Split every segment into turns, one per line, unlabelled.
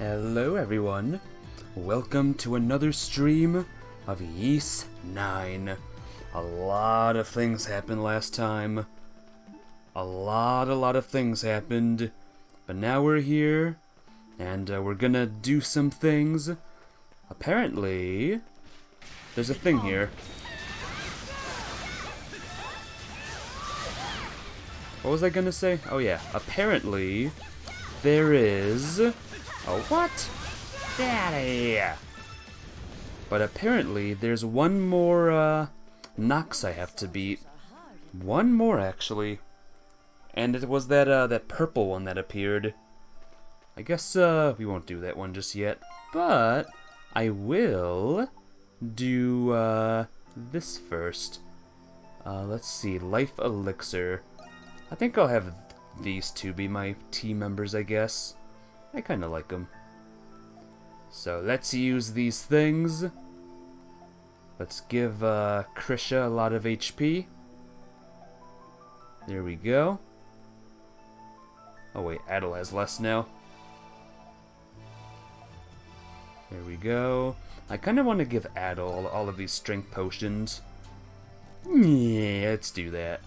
Hello everyone, welcome to another stream of Ys 9. A lot of things happened last time. A lot of things happened. But now we're here, and we're gonna do some things. Apparently, there's a thing here. What was I gonna say? Oh yeah, apparently, there is... Oh, what? Get out of here! But apparently, there's one more, Nox I have to beat. One more, actually. And it was that purple one that appeared. I guess, we won't do that one just yet. But, I will do, this first. Let's see, Life Elixir. I think I'll have these two be my team members, I guess. I kinda like them. So, let's use these things. Let's give, Krisha a lot of HP. There we go. Oh wait, Adol has less now. There we go. I kinda want to give Adol all of these strength potions. Yeah, let's do that.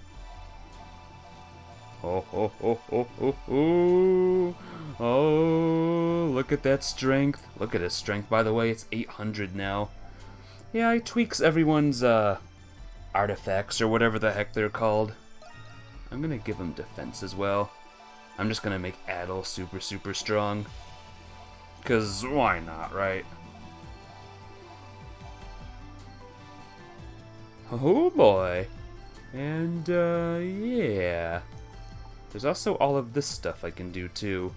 Oh, look at that strength. Look at his strength, by the way, it's 800 now. Yeah, he tweaks everyone's, artifacts, or whatever the heck they're called. I'm gonna give him defense as well. I'm just gonna make Adol super strong. 'Cause why not, right? Oh boy. And, yeah. There's also all of this stuff I can do, too.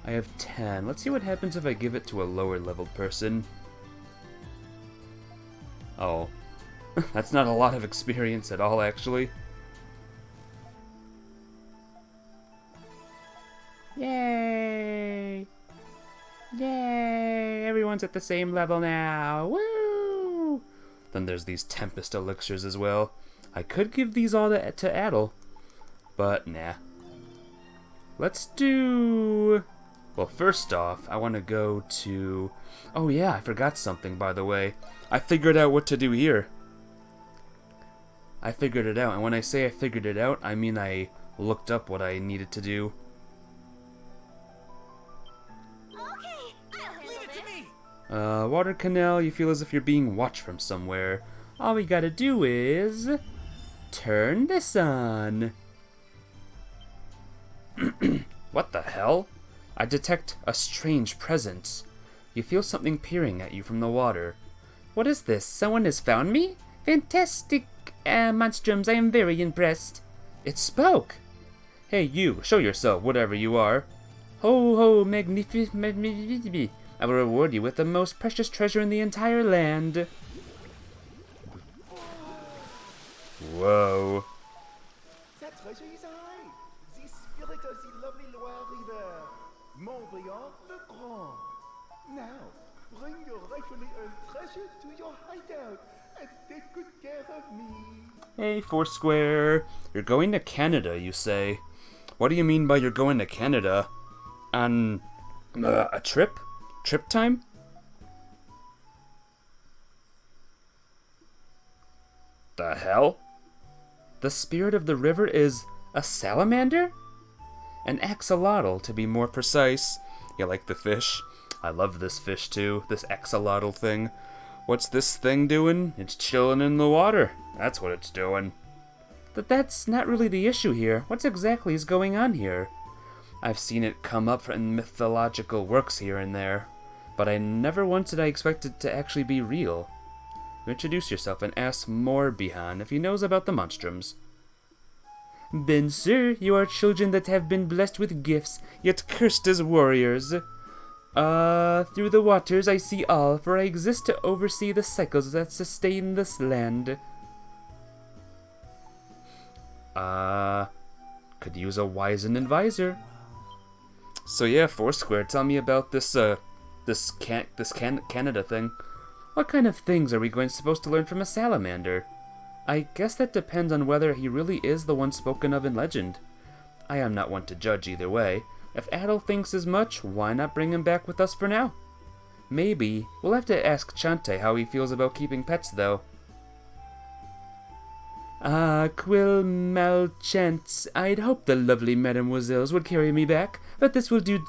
I have 10. Let's see what happens if I give it to a lower level person. Oh. That's not a lot of experience at all, actually. Yay! Yay! Everyone's at the same level now! Woo! Then there's these Tempest Elixirs as well. I could give these all to Adol, but nah. Let's do... Well, first off, I want to go to... Oh yeah, I forgot something, by the way. I figured out what to do here. I figured it out, and when I say I figured it out, I mean I looked up what I needed to do. Water canal, you feel as if you're being watched from somewhere. All we gotta do is... turn this on. What the hell? I detect a strange presence. You feel something peering at you from the water. What is this? Someone has found me? Fantastic, Monstrums, I am very impressed. It spoke! Hey you, show yourself, whatever you are. Ho ho, magnifique. I will reward you with the most precious treasure in the entire land. Whoa.
That treasure is I, the spirit of the lovely Loire River, Montbriand the Grand. Now, bring your rightfully earned treasure to your hideout and take good care of me.
Hey, Foursquare. You're going to Canada, you say. What do you mean by you're going to Canada? On a trip? Trip time? The hell? The spirit of the river is a salamander? An axolotl, to be more precise. You like the fish? I love this fish too, this axolotl thing. What's this thing doing? It's chilling in the water. That's what it's doing. But that's not really the issue here. What exactly is going on here? I've seen it come up in mythological works here and there, but I never once did I expect it to actually be real. Introduce yourself and ask Morbihan if he knows about the Monstrums. Ben, sir, you are children that have been blessed with gifts, yet cursed as warriors. Through the waters I see all, for I exist to oversee the cycles that sustain this land. Could use a wizened advisor. So yeah, Foursquare, tell me about this Canada thing. What kind of things are we supposed to learn from a salamander? I guess that depends on whether he really is the one spoken of in legend. I am not one to judge either way, If Adol thinks as much, why not bring him back with us for now? Maybe. We'll have to ask Chante how he feels about keeping pets, though. Ah, Quill Malchance, I'd hoped the lovely mademoiselles would carry me back, but this will do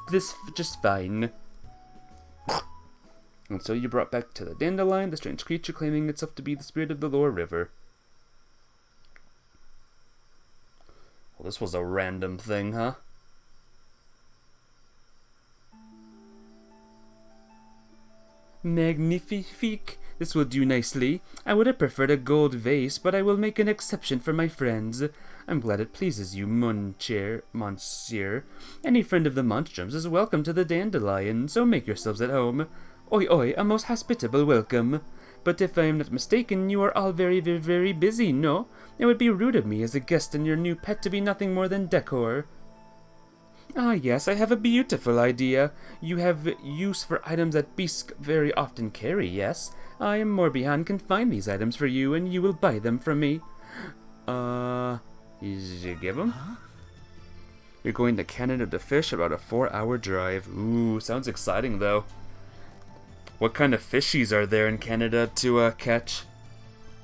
just fine. And so you brought back to the dandelion the strange creature claiming itself to be the spirit of the lower river. Well, this was a random thing, huh? Magnifique. This will do nicely. I would have preferred a gold vase, but I will make an exception for my friends. I'm glad it pleases you, monsieur. Any friend of the Monstrums is welcome to the dandelion, so make yourselves at home. Oi, oi, a most hospitable welcome. But if I am not mistaken, you are all very, very, very busy, no? It would be rude of me as a guest and your new pet to be nothing more than decor. Ah, yes, I have a beautiful idea. You have use for items that beasts very often carry, yes? I am Morbihan can find these items for you, and you will buy them from me. You give them? Huh? You're going to Canada to fish, about a 4-hour drive. Ooh, sounds exciting, though. What kind of fishies are there in Canada to catch?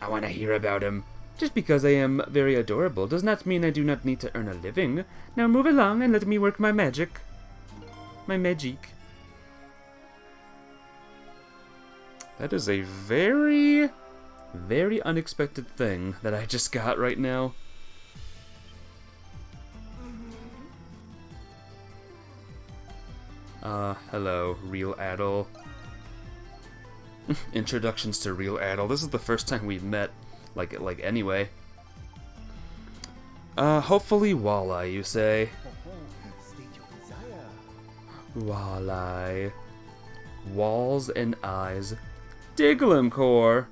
I want to hear about them. Just because I am very adorable does not mean I do not need to earn a living. Now move along and let me work my magic. My magic. That is a very, very unexpected thing that I just got right now. Hello, real Adol. Introductions to real Adol. This is the first time we've met. Like anyway. Hopefully walleye, you say? Walleye. Walls and eyes. Diglimcore!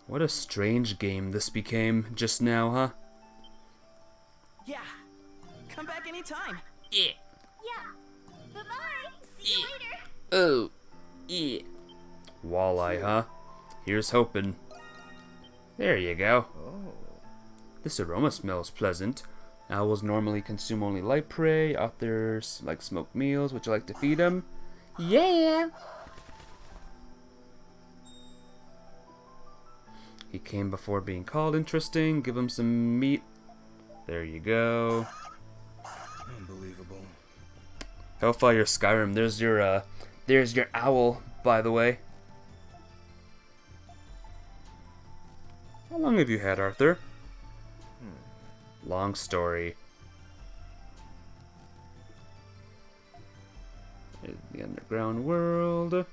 What a strange game this became just now, huh?
Yeah. Come back anytime.
Yeah. Bye-bye. See you later.
Oh. Yeah. Walleye, huh? Here's hoping. There you go.
Oh.
This aroma smells pleasant. Owls normally consume only light prey. Others like smoked meals. Would you like to feed them? Yeah! He came before being called. Interesting. Give him some meat. There you go.
Unbelievable.
Hellfire Skyrim. There's your owl, by the way. How long have you had, Arthur? Long story. The underground world.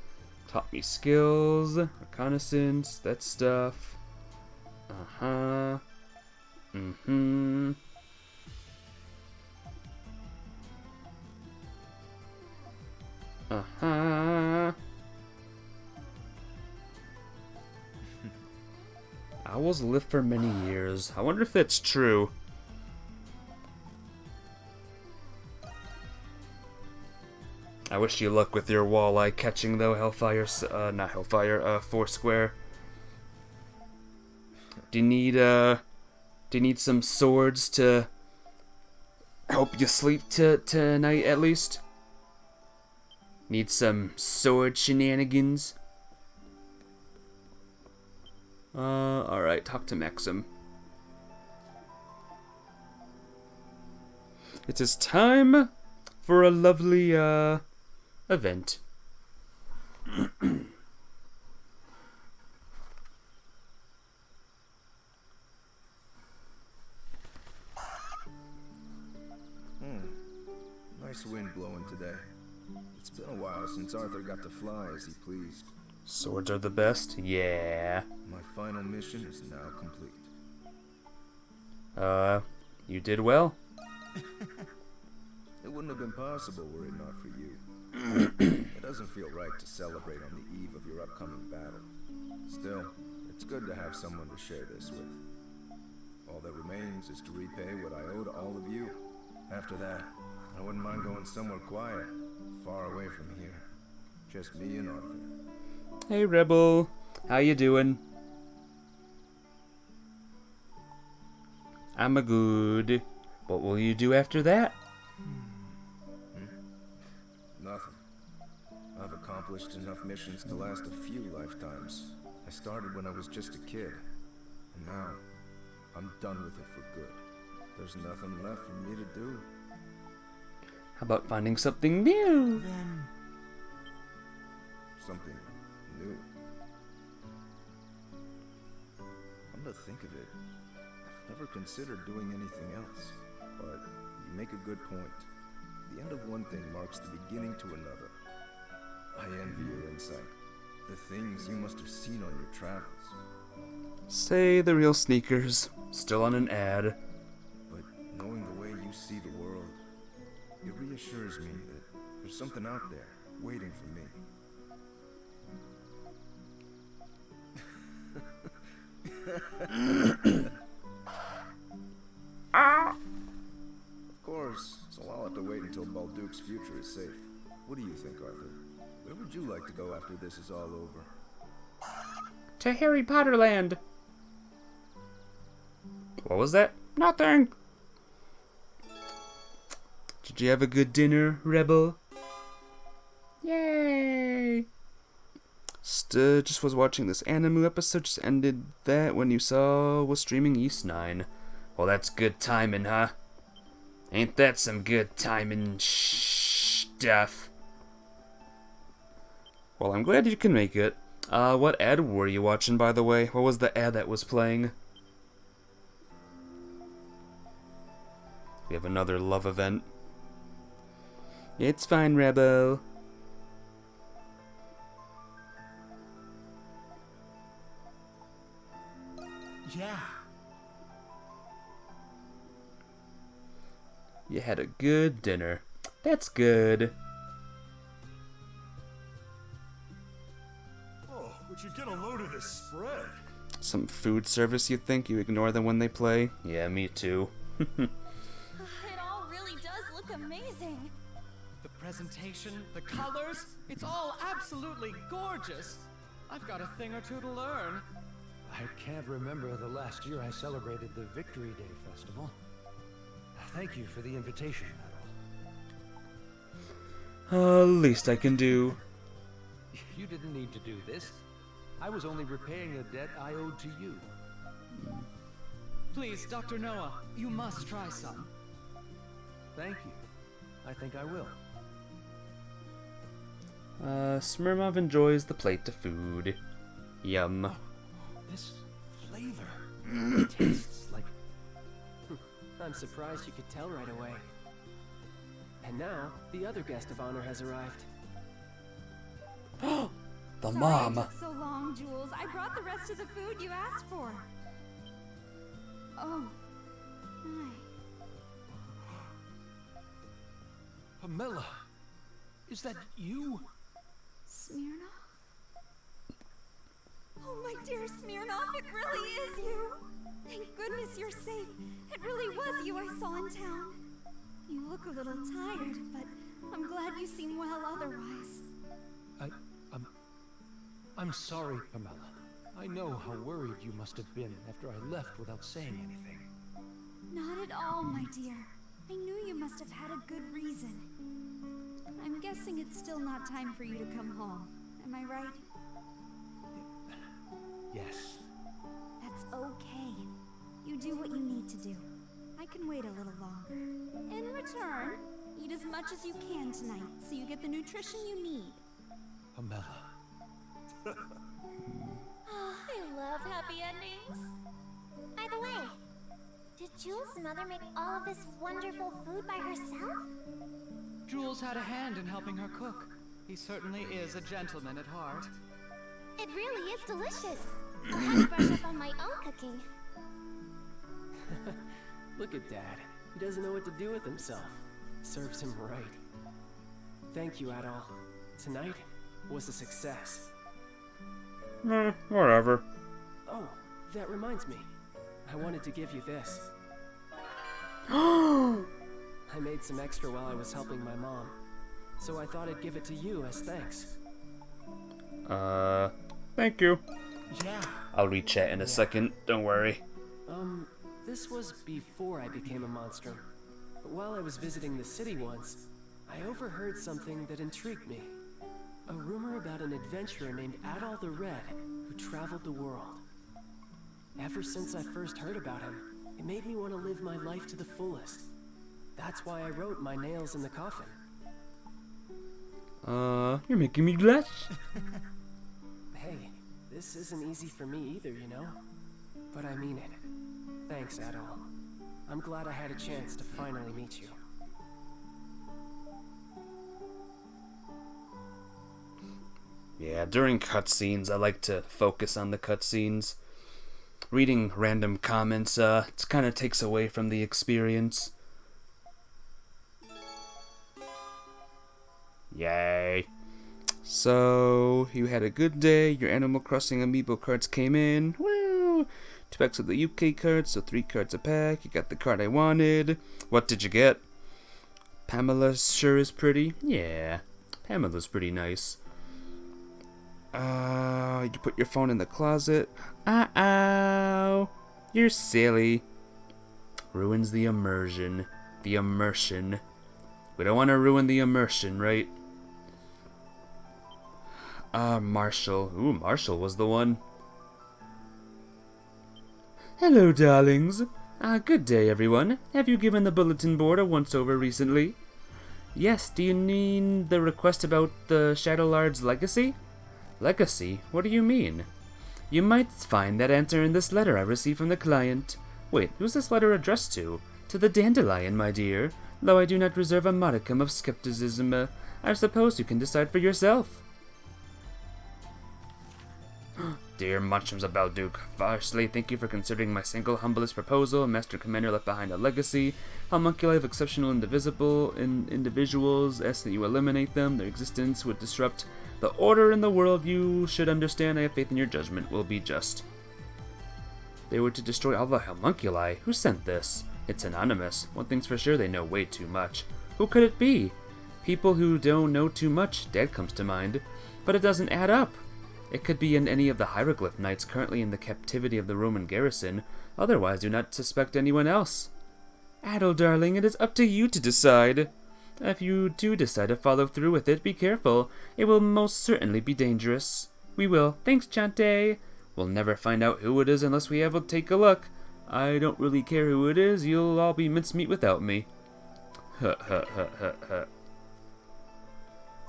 Taught me skills. Reconnaissance. That stuff. Uh-huh. Mm-hmm. Uh-huh. Owls live for many years. I wonder if that's true. I wish you luck with your walleye catching, though, Hellfire. Not Hellfire. Foursquare. Do you need some swords to help you sleep tonight, at least? Need some sword shenanigans? Alright, talk to Maxim. It is time for a lovely, event.
Nice wind blowing today. It's been a while since Arthur got to fly as he pleased.
Swords are the best? Yeah.
My final mission is now complete.
You did well.
It wouldn't have been possible were it not for you. It doesn't feel right to celebrate on the eve of your upcoming battle. Still, it's good to have someone to share this with. All that remains is to repay what I owe to all of you. After that, I wouldn't mind going somewhere quiet, far away from here. Just me and Arthur.
Hey, Rebel. How you doing? I'm a good. What will you do after that?
Nothing. I've accomplished enough missions to last a few lifetimes. I started when I was just a kid, and now I'm done with it for good. There's nothing left for me to do.
How about finding something new?
Something new. Come to think of it, I've never considered doing anything else. But you make a good point. The end of one thing marks the beginning to another. I envy your insight. The things you must have seen on your travels.
Say the real sneakers. Still on an ad.
But knowing the way you see the world, it reassures me that there's something out there waiting for me. Of course, so I'll have to wait until Balduke's future is safe. What do you think, Arthur? Where would you like to go after this is all over?
To Harry Potter Land. What was that? Nothing. Did you have a good dinner, Rebel? Yay! Just was watching this anime episode, just ended that when you saw was streaming East 9. Well, that's good timing, huh? Ain't that some good timing stuff? Well, I'm glad you can make it. What ad were you watching, by the way? What was the ad that was playing? We have another love event. It's fine, Rebel.
Yeah.
You had a good dinner. That's good.
Oh, would you get a load of this spread?
Some food service, you'd think? You ignore them when they play? Yeah, me too.
It all really does look amazing.
The presentation, the colors, it's all absolutely gorgeous. I've got a thing or two to learn.
I can't remember the last year I celebrated the Victory Day Festival. Thank you for the invitation, Adol.
Least I can do.
You didn't need to do this. I was only repaying a debt I owed to you.
Please, Dr. Noah, you must try some.
Thank you. I think I will.
Smirnov enjoys the plate of food. Yum.
This flavor tastes like...
I'm surprised you could tell right away. And now, the other guest of honor has arrived.
The
Sorry
mom.
it took so long, Jules. I brought the rest of the food you asked for. Oh. My.
Pamela, is that you?
Smirnoff? Oh, my dear Smirnoff, it really is you. Thank goodness you're safe. It really was you I saw in town. You look a little tired, but I'm glad you seem well otherwise.
I'm sorry, Pamela. I know how worried you must have been after I left without saying anything.
Not at all, my dear. I knew you must have had a good reason. I'm guessing it's still not time for you to come home. Am I right?
Yes.
That's okay. You do what you need to do. I can wait a little longer. In return, eat as much as you can tonight so you get the nutrition you need.
Pamela.
I love happy endings.
By the way, did Jules' mother make all of this wonderful food by herself?
Jules had a hand in helping her cook. He certainly is a gentleman at heart.
It really is delicious. I'll have to brush up on my own cooking.
Look at Dad. He doesn't know what to do with himself. Serves him right. Thank you, Adol. Tonight was a success.
Whatever.
Oh, that reminds me. I wanted to give you this. I made some extra while I was helping my mom. So I thought I'd give it to you as thanks.
Thank you.
Yeah.
I'll read chat in a second, don't worry.
This was before I became a monstrum. But while I was visiting the city once, I overheard something that intrigued me. A rumor about an adventurer named Adol the Red who traveled the world. Ever since I first heard about him, it made me want to live my life to the fullest. That's why I wrote my nails in the coffin.
You're making me blush.
Hey, this isn't easy for me either, you know? But I mean it. Thanks, Adol. I'm glad I had a chance to finally meet you.
Yeah, during cutscenes, I like to focus on the cutscenes. Reading random comments, it kind of takes away from the experience. Yay. So, you had a good day, your Animal Crossing amiibo cards came in. Woo! 2 packs of the UK cards, so 3 cards a pack. You got the card I wanted. What did you get? Pamela sure is pretty. Yeah, Pamela's pretty nice. You put your phone in the closet. Uh-oh. You're silly. Ruins the immersion. The immersion. We don't want to ruin the immersion, right? Marshall. Ooh, Marshall was the one. Hello, darlings. Good day, everyone. Have you given the bulletin board a once-over recently? Yes, do you mean the request about the Shadow Lord's legacy? Legacy? What do you mean? You might find that answer in this letter I received from the client. Wait, who's this letter addressed to? To the Dandelion, my dear. Though I do not reserve a modicum of skepticism, I suppose you can decide for yourself. Dear Monstrums of Balduke, firstly, thank you for considering my single humblest proposal. Master Commander left behind a legacy. Homunculi have exceptional individuals. Ask that you eliminate them. Their existence would disrupt the order in the world. You should understand. I have faith in your judgment. Will be just. They were to destroy all the homunculi. Who sent this? It's anonymous. One thing's for sure, they know way too much. Who could it be? People who don't know too much. Dad comes to mind. But it doesn't add up. It could be in any of the hieroglyph knights currently in the captivity of the Roman garrison. Otherwise, do not suspect anyone else. Adol, darling, it is up to you to decide. If you do decide to follow through with it, be careful. It will most certainly be dangerous. We will. Thanks, Chante. We'll never find out who it is unless we have a take a look. I don't really care who it is. You'll all be mincemeat without me.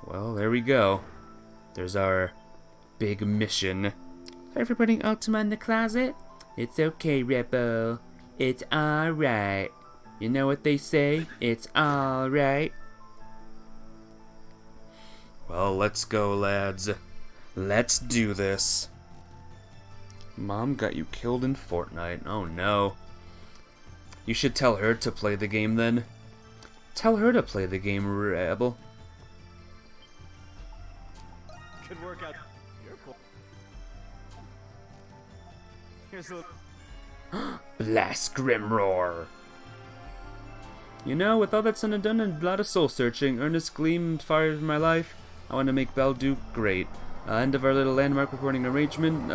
Well, there we go. There's our big mission. Sorry for putting Ultima in the closet. It's okay, Rebel. It's alright. You know what they say? It's alright. Well, let's go, lads. Let's do this. Mom got you killed in Fortnite. Oh no. You should tell her to play the game then. Tell her to play the game, Rebel.
Good workout. You're cool. Here's a
Blast Grimroar. You know, with all that's done and done and a lot of soul searching, earnest gleam fire in my life, I want to make Balduke great. End of our little landmark recording arrangement.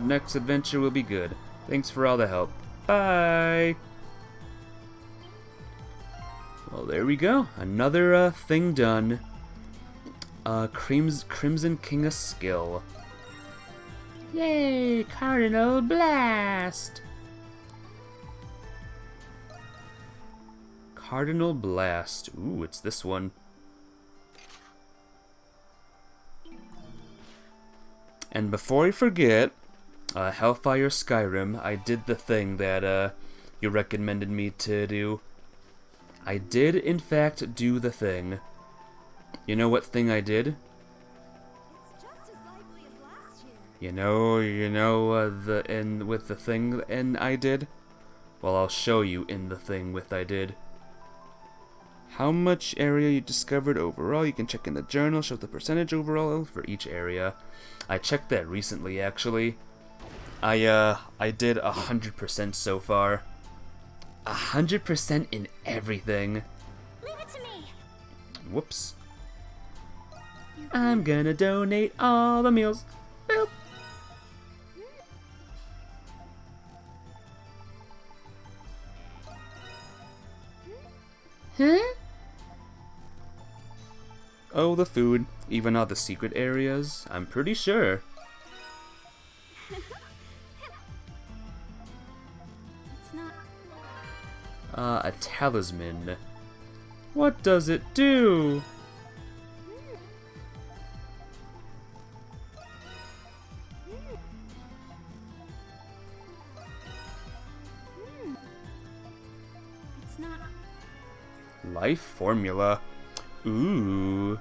Next adventure will be good. Thanks for all the help. Bye. Well, there we go. Another thing done. Crimson King of Skill. Yay! Cardinal Blast! Cardinal Blast. Ooh, it's this one. And before I forget, Hellfire Skyrim, I did the thing that you recommended me to do. I did, in fact, do the thing. You know what thing I did?
It's just as lively as last year.
You know, with the thing and I did? Well, I'll show you in the thing with I did. How much area you discovered overall? You can check in the journal, show the percentage overall for each area. I checked that recently, actually. I did 100% so far. 100% in everything.
Leave it to me.
Whoops. I'm gonna donate all the meals. Boop. Huh? Oh, the food. Even all the secret areas. I'm pretty sure.
It's not.
A talisman. What does it do?
It's not.
Life formula. Ooh.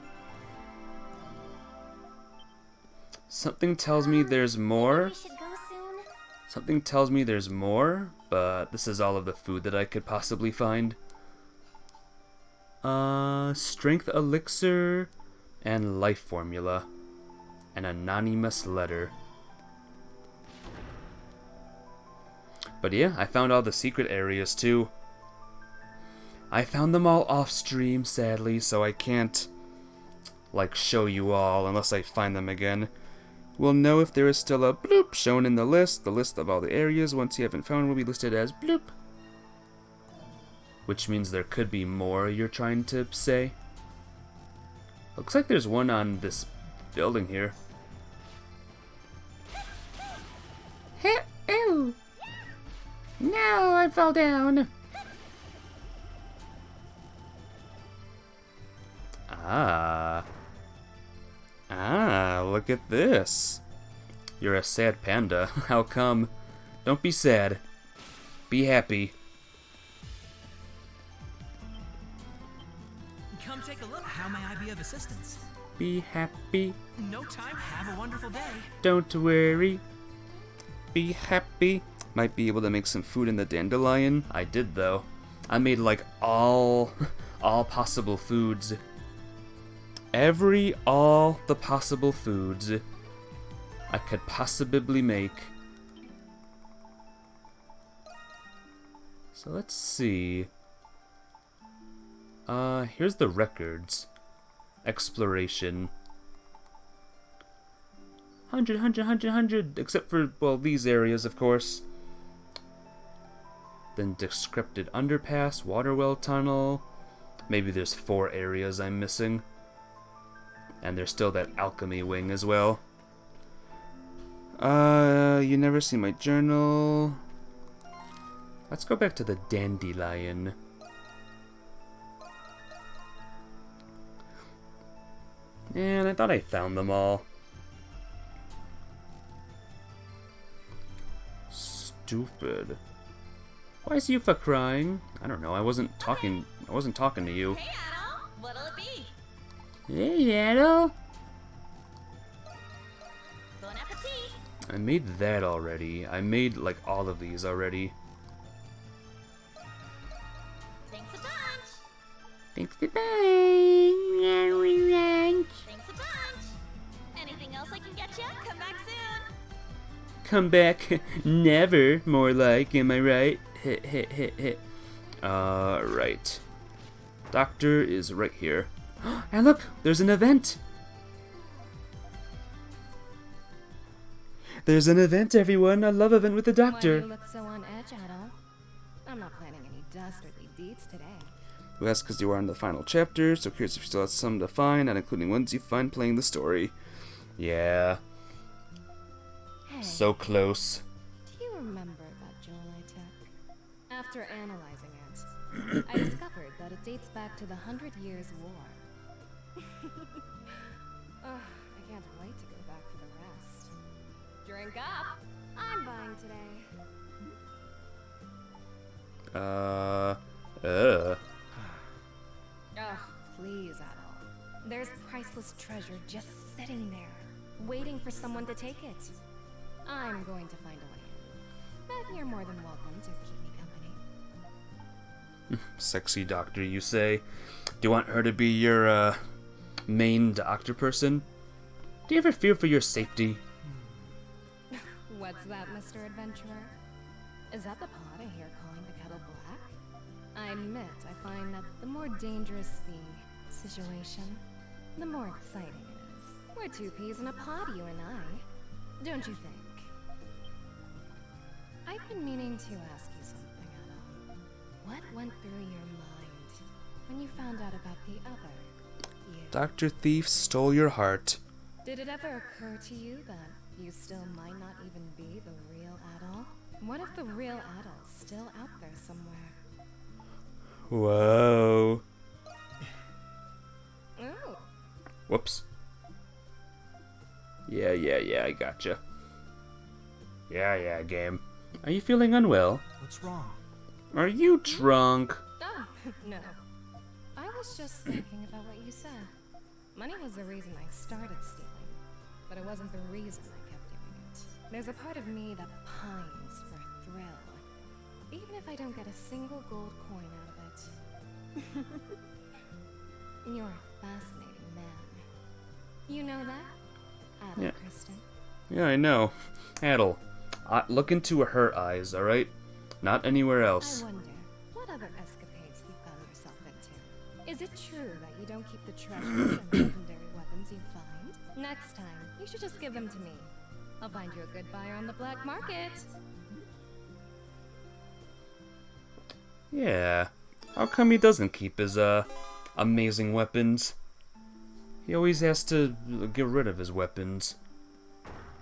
Something tells me there's more.
We should go soon.
Something tells me there's more, but this is all of the food that I could possibly find. Strength elixir and life formula. An anonymous letter. But yeah, I found all the secret areas too. I found them all off stream, sadly, so I can't, like, show you all unless I find them again. We'll know if there is still a bloop shown in the list. The list of all the areas, once you haven't found, will be listed as bloop. Which means there could be more, you're trying to say? Looks like there's one on this building here. Ew! No, I fell down! Look at this. You're a sad panda. How come? Don't be sad. Be happy.
Come take a look. How may I be of assistance?
Be happy.
No time. Have a wonderful day.
Don't worry. Be happy. Might be able to make some food in the dandelion. I did though. I made like all possible foods. All the possible foods I could possibly make. So let's see. Here's the records. Exploration. 100, except for, well, these areas, of course. Then descripted underpass, waterwell tunnel. Maybe there's 4 areas I'm missing. And there's still that alchemy wing as well. You never see my journal. Let's go back to the dandelion. And I thought I found them all. Stupid. Why is Yufa crying? I don't know. I wasn't talking to you.
Hey, Adol. What'll it be?
Hey, Adol.
Bon appetit.
I made that already. I made, like, all of these already.
Thanks a bunch.
Thanks to bye.
Thanks a bunch. Anything else I can get you? Come back soon.
Come back. Never, more like. Am I right? Hit. Right. Doctor is right here. And look, there's an event. There's an event, everyone. A love event with the
Why do
doctor.
you look so on edge, Adol? I'm not planning any dastardly deeds today.
Well, that's because you are in the final chapter, so curious if you still have some to find, not including ones you find playing the story. Yeah.
Hey,
So close.
do you remember that jewel I took? After analyzing it, I discovered that it dates back to the 100 Years' War. I can't wait to go back for the rest. Drink up! I'm buying today. Oh, please, Adol. There's priceless treasure just sitting there, waiting for someone to take it. I'm going to find a way in. But you're more than welcome to keep me company.
Sexy doctor, you say? Do you want her to be your, main doctor person? Do you ever fear for your safety?
What's that, Mr. Adventurer? Is that the pot I hear calling the kettle black? I admit I find that the more dangerous the situation, the more exciting it is. We're 2 peas in a pod, you and I. Don't you think? I've been meaning to ask you something, Adol. What went through your mind when you found out about the other you.
Dr. Thief stole your heart.
Did it ever occur to you that you still might not even be the real Adol? What if the real Adol's still out there somewhere?
Whoa.
Ooh.
Whoops. Yeah, I gotcha. Yeah, game. Are you feeling unwell?
What's wrong?
Are you drunk?
Oh, no. I was just thinking about what you said. Money was the reason I started stealing, but it wasn't the reason I kept doing it. There's a part of me that pines for thrill, even if I don't get a single gold coin out of it. You're a fascinating man. You know that? Adol,
Yeah.
Kristen.
Yeah, I know. Adol, look into her eyes, alright? Not anywhere else.
I wonder, what other escapades you've gotten yourself into? Is it true that you don't keep the treasures and legendary weapons you find? Next time, you should just give them to me. I'll find you a good buyer on the black market.
Yeah. How come he doesn't keep his, amazing weapons? He always has to get rid of his weapons.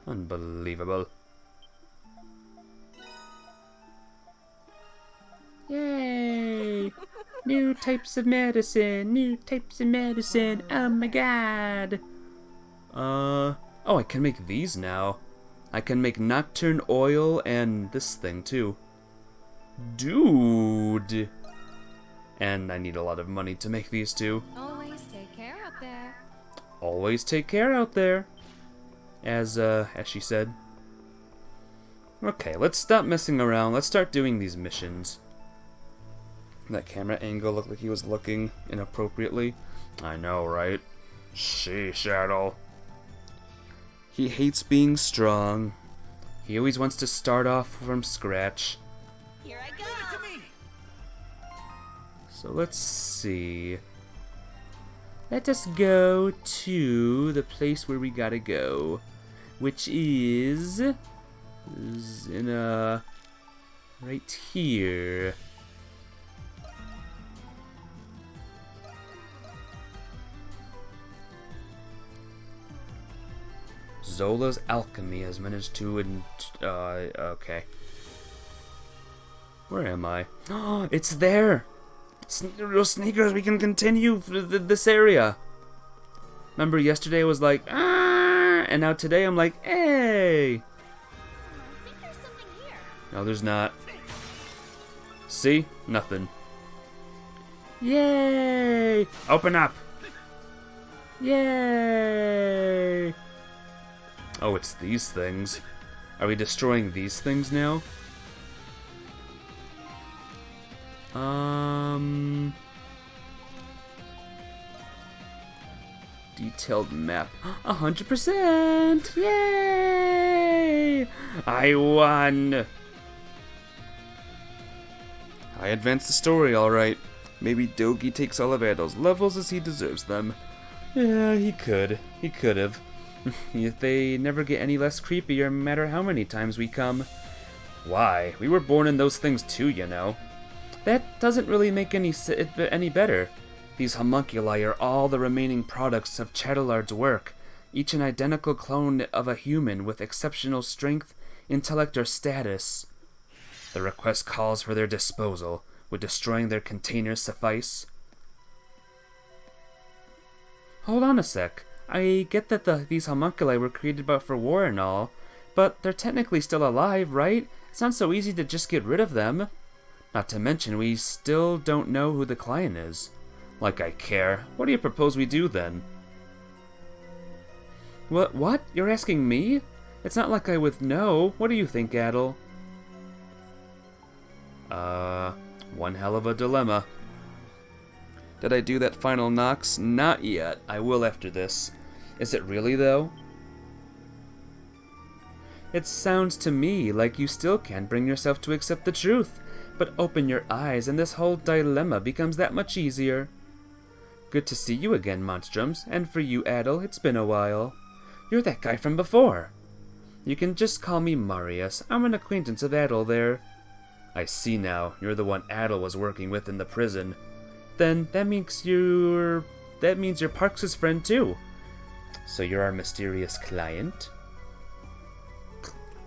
Unbelievable. Yay! New types of medicine! New types of medicine! Oh my god! Oh, I can make these now. I can make Nocturne Oil and this thing too. Dude! And I need a lot of money to make these two.
Always take care out there.
Always take care out there. As she said. Okay, let's stop messing around. Let's start doing these missions. That camera angle looked like he was looking inappropriately. I know, right? Sheesh, Adol. He hates being strong. He always wants to start off from scratch.
Here I go.
So let's see. Let us go to the place where we gotta go, which is in right here. Zola's alchemy has managed to okay. Where am I? Oh, it's there! Real sneakers, we can continue this area. Remember yesterday I was like, ah, and now today I'm like, hey.
I think there's something here.
No, there's not. See? Nothing. Yay! Open up! Yay! Oh, it's these things. Are we destroying these things now? Detailed map. 100%! Yay! I won! I advanced the story, alright. Maybe Dogi takes all of Adol's levels as he deserves them. Yeah, he could. He could have. They never get any less creepy, no matter how many times we come. Why? We were born in those things too, you know. That doesn't really make any better. These homunculi are all the remaining products of Chatelard's work, each an identical clone of a human with exceptional strength, intellect, or status. The request calls for their disposal. Would destroying their containers suffice? Hold on a sec. I get that these homunculi were created for war and all, but they're technically still alive, right? It's not so easy to just get rid of them. Not to mention, we still don't know who the client is. Like I care. What do you propose we do then? What? You're asking me? It's not like I would know. What do you think, Adol? One hell of a dilemma. Did I do that final Nox? Not yet. I will after this. Is it really, though? It sounds to me like you still can't bring yourself to accept the truth. But open your eyes and this whole dilemma becomes that much easier. Good to see you again, Monstrums. And for you, Adol, it's been a while. You're that guy from before. You can just call me Marius. I'm an acquaintance of Adol there. I see now. You're the one Adol was working with in the prison. Then that means you're Parks' friend too. So you're our mysterious client?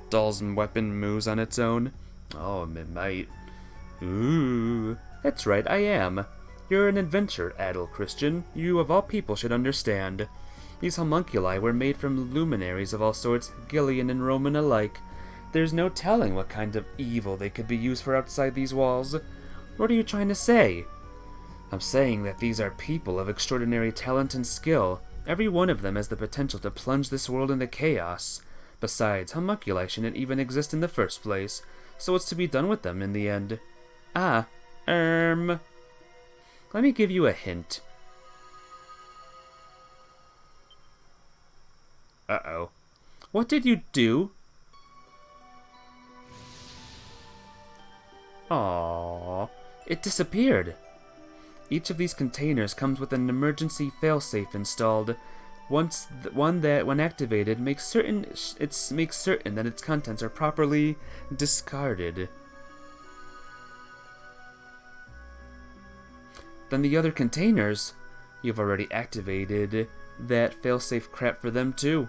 Doll's weapon moves on its own. Oh, it might. Ooh, that's right, I am. You're an adventurer, Adol Christian. You, of all people, should understand. These homunculi were made from luminaries of all sorts, Gillian and Roman alike. There's no telling what kind of evil they could be used for outside these walls. What are you trying to say? I'm saying that these are people of extraordinary talent and skill. Every one of them has the potential to plunge this world into chaos. Besides, homunculi shouldn't even exist in the first place, so what's to be done with them in the end? Let me give you a hint. Uh-oh. What did you do? Aww. It disappeared. Each of these containers comes with an emergency failsafe installed. One that, when activated, makes certain that its contents are properly discarded. Then the other containers, you've already activated that failsafe crap for them too.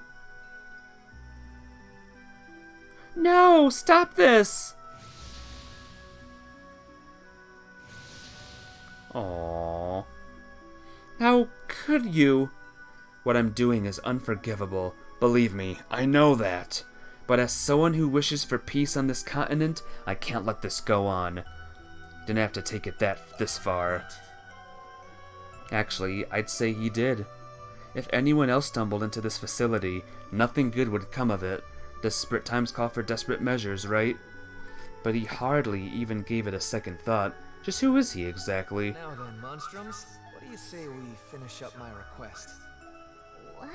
No! Stop this! Aww. How could you? What I'm doing is unforgivable. Believe me, I know that. But as someone who wishes for peace on this continent, I can't let this go on. Didn't have to take it this far. Actually, I'd say he did. If anyone else stumbled into this facility, nothing good would come of it. Desperate times call for desperate measures, right? But he hardly even gave it a second thought. Just who is he exactly?
Now then, Monstrums, what do you say we finish up my request?
What?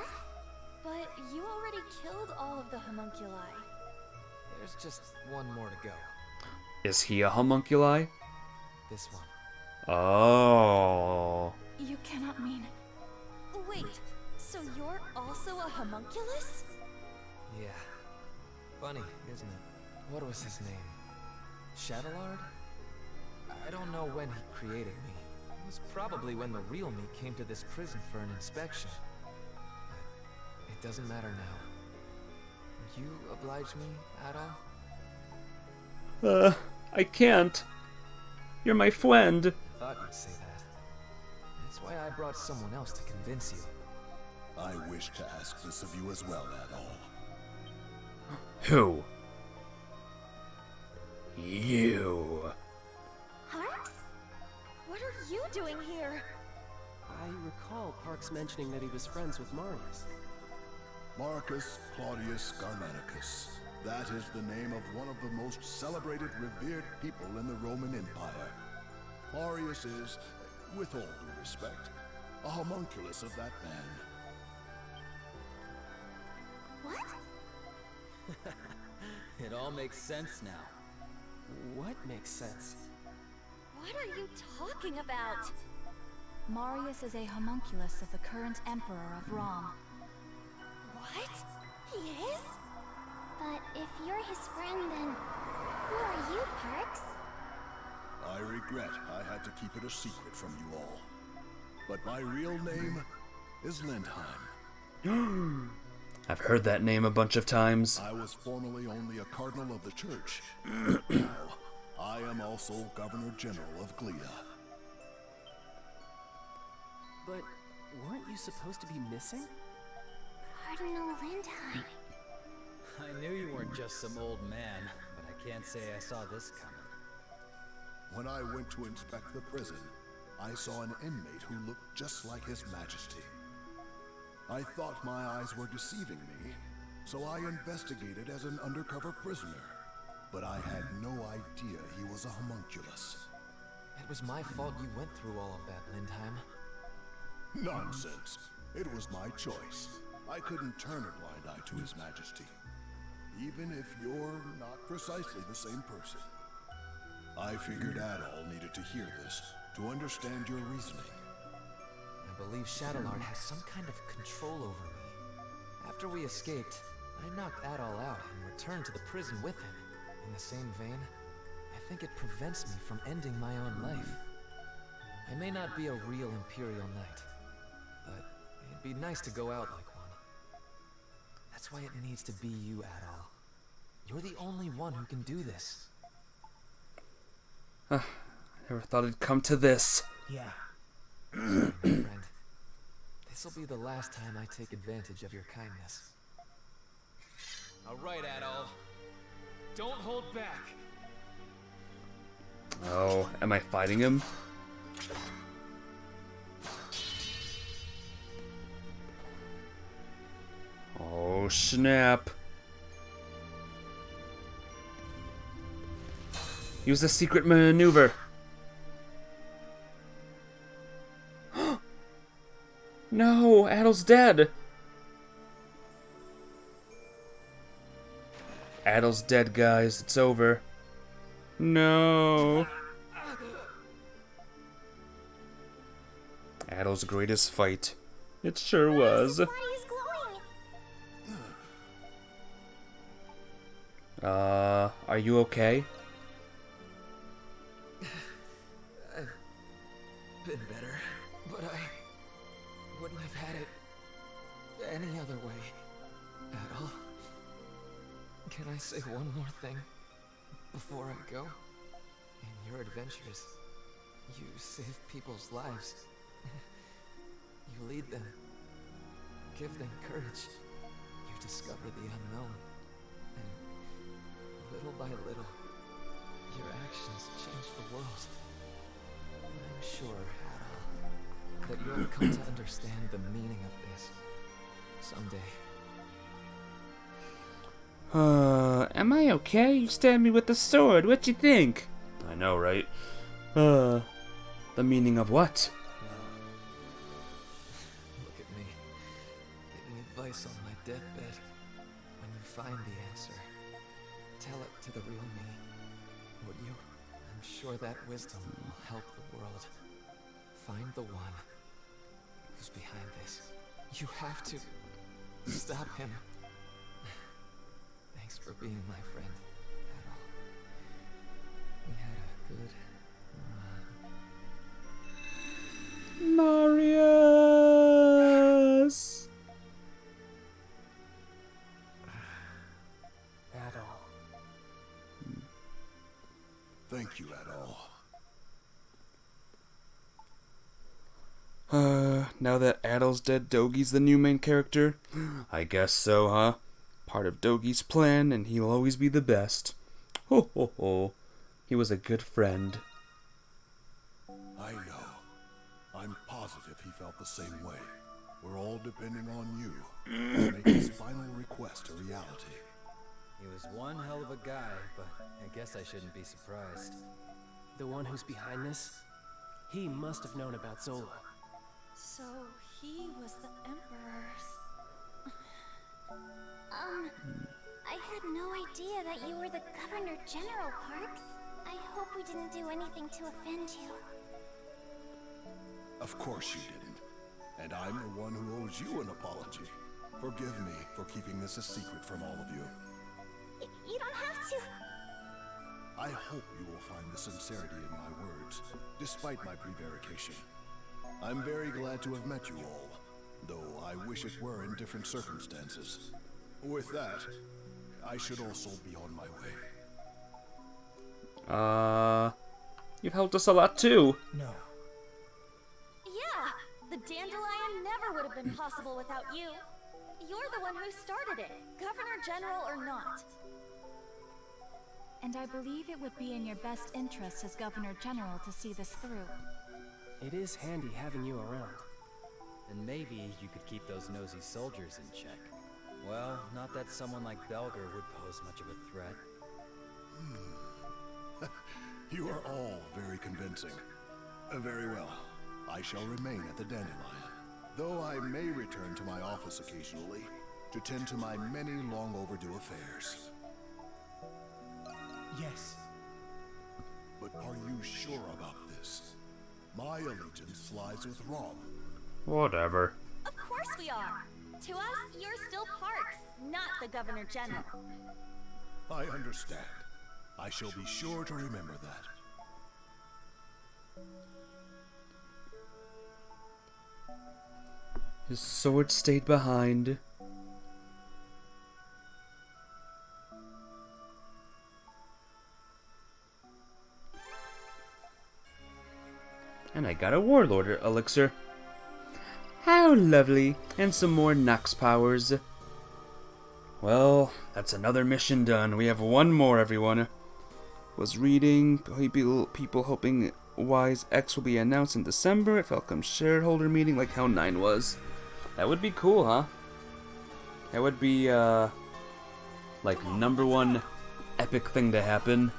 But you already killed all of the homunculi.
There's just one more to go.
Is he a homunculi?
This one.
Oh.
You cannot mean...
Wait, so you're also a homunculus?
Yeah. Funny, isn't it? What was his name? Shadowlard? I don't know when he created me. It was probably when the real me came to this prison for an inspection. But it doesn't matter now. Will you oblige me, Adol?
I can't. You're my friend.
Thought you'd say that. That's why I brought someone else to convince you.
I wish to ask this of you as well, Adol.
Who? You.
Parks? What are you doing here?
I recall Parks mentioning that he was friends with Marius.
Marcus Claudius Germanicus. That is the name of one of the most celebrated, revered people in the Roman Empire. Marius is, with all due respect, a homunculus of that man.
What?
It all makes sense now.
What makes sense?
What are you talking about?
Marius is a homunculus of the current emperor of Rome.
What? He is? But if you're his friend, then who are you, Parks?
I regret I had to keep it a secret from you all. But my real name is Lindheim.
I've heard that name a bunch of times.
I was formerly only a cardinal of the church. Now, I am also Governor General of Glea.
But weren't you supposed to be missing?
Cardinal Lindheim.
I knew you weren't just some old man, but I can't say I saw this coming.
When I went to inspect the prison, I saw an inmate who looked just like His Majesty. I thought my eyes were deceiving me, so I investigated as an undercover prisoner. But I had no idea he was a homunculus.
It was my fault you went through all of that, Lindheim.
Nonsense. It was my choice. I couldn't turn a blind eye to His Majesty, even if you're not precisely the same person. I figured Adol needed to hear this to understand your reasoning.
I believe Shadowlard has some kind of control over me. After we escaped, I knocked Adol out and returned to the prison with him. In the same vein, I think it prevents me from ending my own life. I may not be a real Imperial Knight, but it'd be nice to go out like one. That's why it needs to be you, Adol. You're the only one who can do this.
I never thought it'd come to this.
Yeah.
Sorry, my friend. This'll be the last time I take advantage of your kindness.
All right, Adol. Don't hold back.
Oh, am I fighting him? Oh, snap. Use a secret maneuver. No, Adol's dead. Adol's dead, guys. It's over. No. Adol's greatest fight. It sure was.
His body is glowing.
Are you okay?
I've been better, but I wouldn't have had it any other way. Adol, can I say one more thing before I go? In your adventures, you save people's lives. You lead them, give them courage. You discover the unknown, and little by little, your actions change the world. I'm sure, Adol, that you'll come to understand the meaning of this someday.
Am I okay? You stabbed me with the sword. What you think? I know, right? The meaning of what?
Look at me, giving advice on my deathbed. When you find the answer, tell it to the real me, would you? I'm sure that wisdom will help the world. Find the one who's behind this. You have to stop him. Thanks for being my friend, Adol. We had a good run.
Marius!
Adol.
Thank you, Adol.
Now that Adol's dead, Dogi's the new main character? I guess so, huh? Part of Dogi's plan, and he'll always be the best. Ho ho ho. He was a good friend.
I know. I'm positive he felt the same way. We're all depending on you to make his final request a reality.
He was one hell of a guy, but I guess I shouldn't be surprised.
The one who's behind this? He must have known about Zola.
So he was the Emperor's.
I had no idea that you were the Governor General, Parks. I hope we didn't do anything to offend you.
Of course you didn't. And I'm the one who owes you an apology. Forgive me for keeping this a secret from all of you.
You don't have to.
I hope you will find the sincerity in my words, despite my prevarication. I'm very glad to have met you all, though I wish it were in different circumstances. With that, I should also be on my way.
You've helped us a lot too.
No.
Yeah, the dandelion never would have been possible without you. You're the one who started it, Governor General or not. And I believe it would be in your best interest as Governor General to see this through.
It is handy having you around.
And maybe you could keep those nosy soldiers in check. Well, not that someone like Belger would pose much of a threat.
You are all very convincing. Very well. I shall remain at the Dandelion, though I may return to my office occasionally to tend to my many long overdue affairs.
Yes.
But are you sure about this? My allegiance lies with Rom.
Whatever.
Of course we are. To us, you're still Parks, not the Governor General.
I understand. I shall be sure to remember that.
His sword stayed behind. And I got a Warlord elixir. How lovely. And some more Nox powers. Well, that's another mission done. We have one more, everyone. Was reading, people hoping Wise X will be announced in December at Falcom shareholder meeting like how 9 was. That would be cool, huh? That would be, like, #1 epic thing to happen.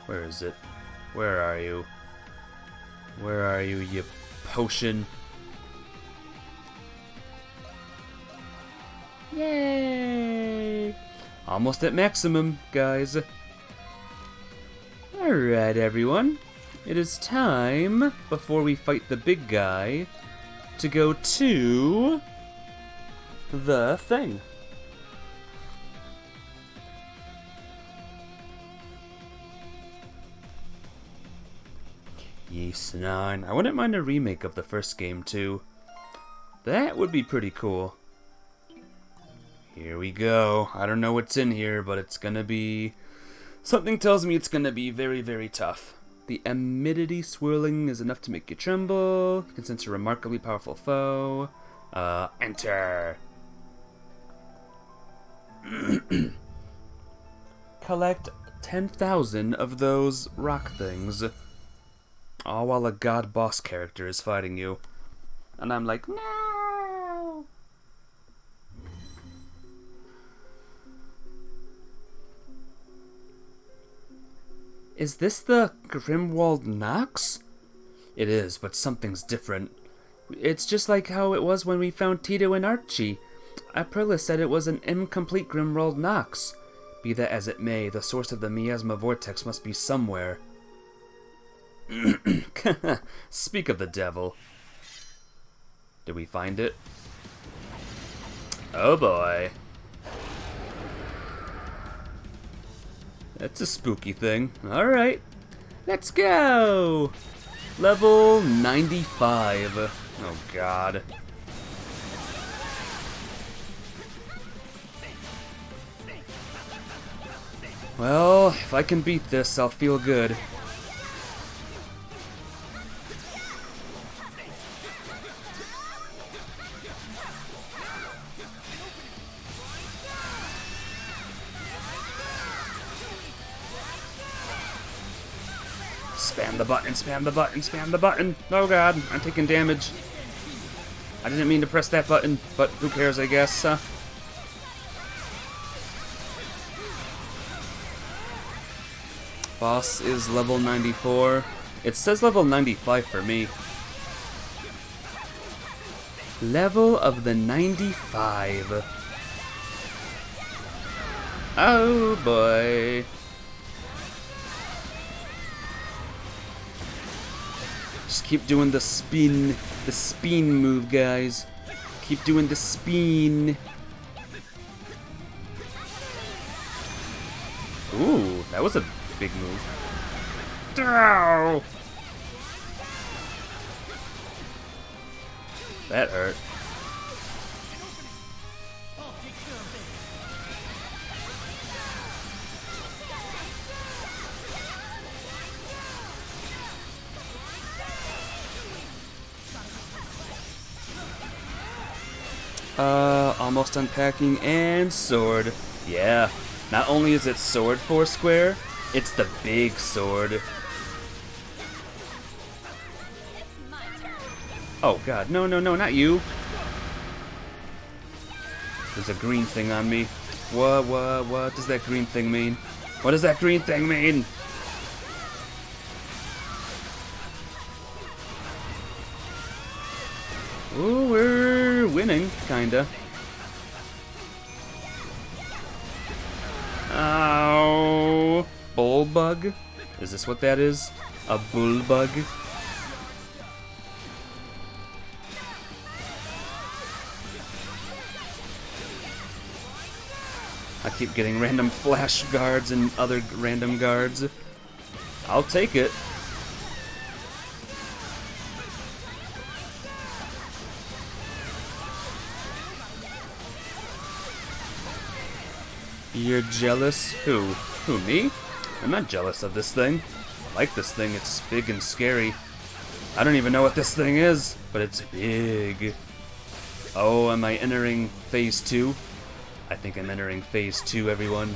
Where is it? Where are you? Where are you, you potion? Yay! Almost at maximum, guys. Alright, everyone. It is time, before we fight the big guy, to go to the thing. Yeast 9. I wouldn't mind a remake of the first game, too. That would be pretty cool. Here we go. I don't know what's in here, but it's gonna be... Something tells me it's gonna be very, very tough. The amidity swirling is enough to make you tremble. You can sense a remarkably powerful foe. Enter. Collect 10,000 of those rock things. All while a god boss character is fighting you. And I'm like, no! Is this the Grimwald Nox? It is, but something's different. It's just like how it was when we found Tito and Archie. Aprilis said it was an incomplete Grimwald Nox. Be that as it may, the source of the miasma vortex must be somewhere. Speak of the devil. Did we find it? Oh boy. That's a spooky thing. Alright. Let's go! Level 95. Oh god. Well, if I can beat this, I'll feel good. Spam the button, spam the button, spam the button. Oh god, I'm taking damage. I didn't mean to press that button, but who cares, I guess. Boss is level 94. It says level 95 for me. Level of the 95. Oh boy. Just keep doing the spin move, guys. Keep doing the spin. Ooh, that was a big move. Ow! That hurt. Almost unpacking and sword. Yeah, not only is it sword 4 square, it's the big sword. Oh god, no, no, no, not you. There's a green thing on me. What does that green thing mean? What does that green thing mean? Ooh, we're winning, kinda. Ow! Bull bug? Is this what that is? A bull bug? I keep getting random flash guards and other random guards. I'll take it. You're jealous? Who? Who, me? I'm not jealous of this thing. I like this thing, it's big and scary. I don't even know what this thing is, but it's big. Oh, am I entering phase 2? I think I'm entering phase 2, everyone.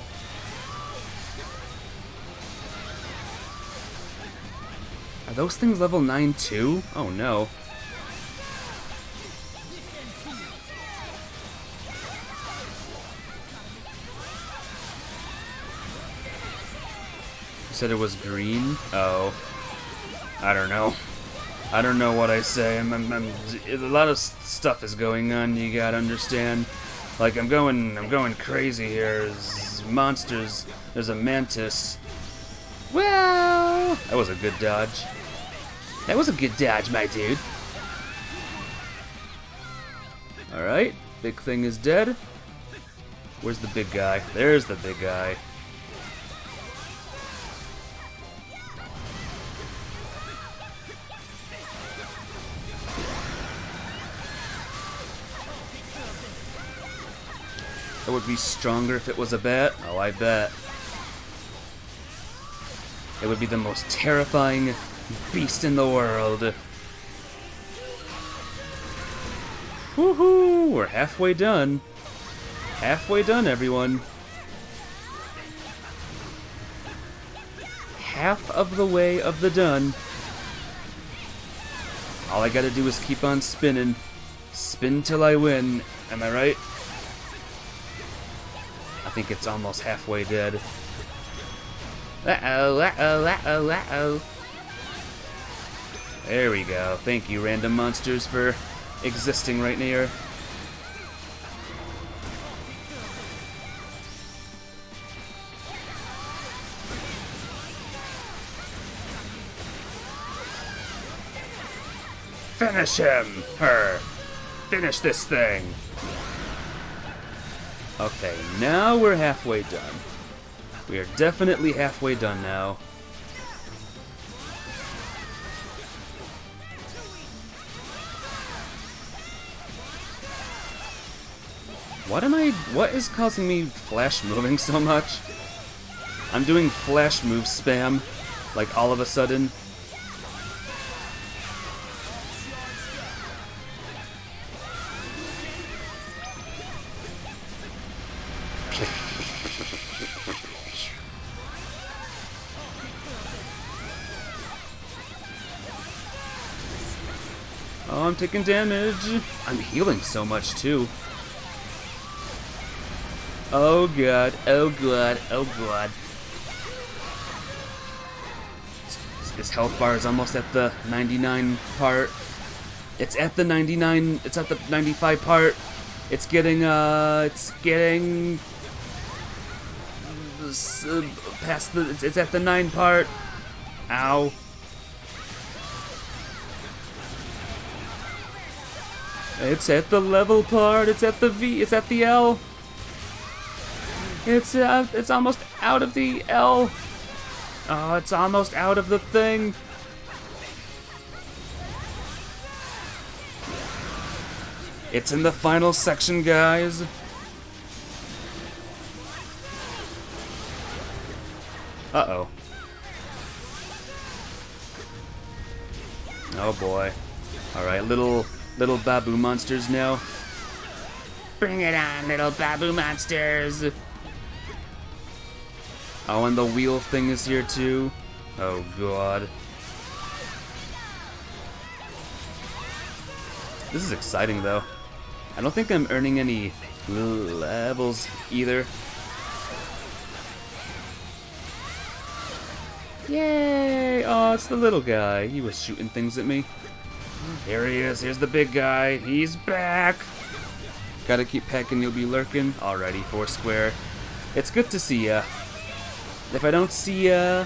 Are those things level 9 too? Oh no. You said it was green? Oh. I don't know. I don't know what I say. A lot of stuff is going on. You gotta understand. Like I'm going crazy here. There's monsters. There's a mantis. Well, that was a good dodge. That was a good dodge, my dude. All right, big thing is dead. Where's the big guy? There's the big guy. It would be stronger if it was a bat. Oh, I bet. It would be the most terrifying beast in the world. Woohoo! We're halfway done. Halfway done, everyone. Half of the way of the done. All I gotta do is keep on spinning. Spin till I win. Am I right? I think it's almost halfway dead. Uh-oh, uh-oh, uh-oh, uh-oh. There we go. Thank you, random monsters, for existing right near. Finish him! Her! Finish this thing! Okay, now we're halfway done. We are definitely halfway done now. What is causing me flash moving so much? I'm doing flash move spam, like all of a sudden. Oh, I'm taking damage. I'm healing so much too. Oh god, oh god, oh god. This health bar is almost at the 99 part. It's at the 99, it's at the 95 part. It's getting past the, it's at the 9 part. Ow. It's at the level part, it's at the V, it's at the L. It's almost out of the L. Oh, it's almost out of the thing. It's in the final section, guys. Uh-oh. Oh boy. Alright, little babu monsters now. Bring it on, little babu monsters. Oh, and the wheel thing is here too. Oh god. This is exciting though. I don't think I'm earning any levels either. Yay! Oh, it's the little guy. He was shooting things at me. Here he is. Here's the big guy. He's back. Gotta keep pecking, you'll be lurking. Alrighty, Foursquare. It's good to see ya. If I don't see ya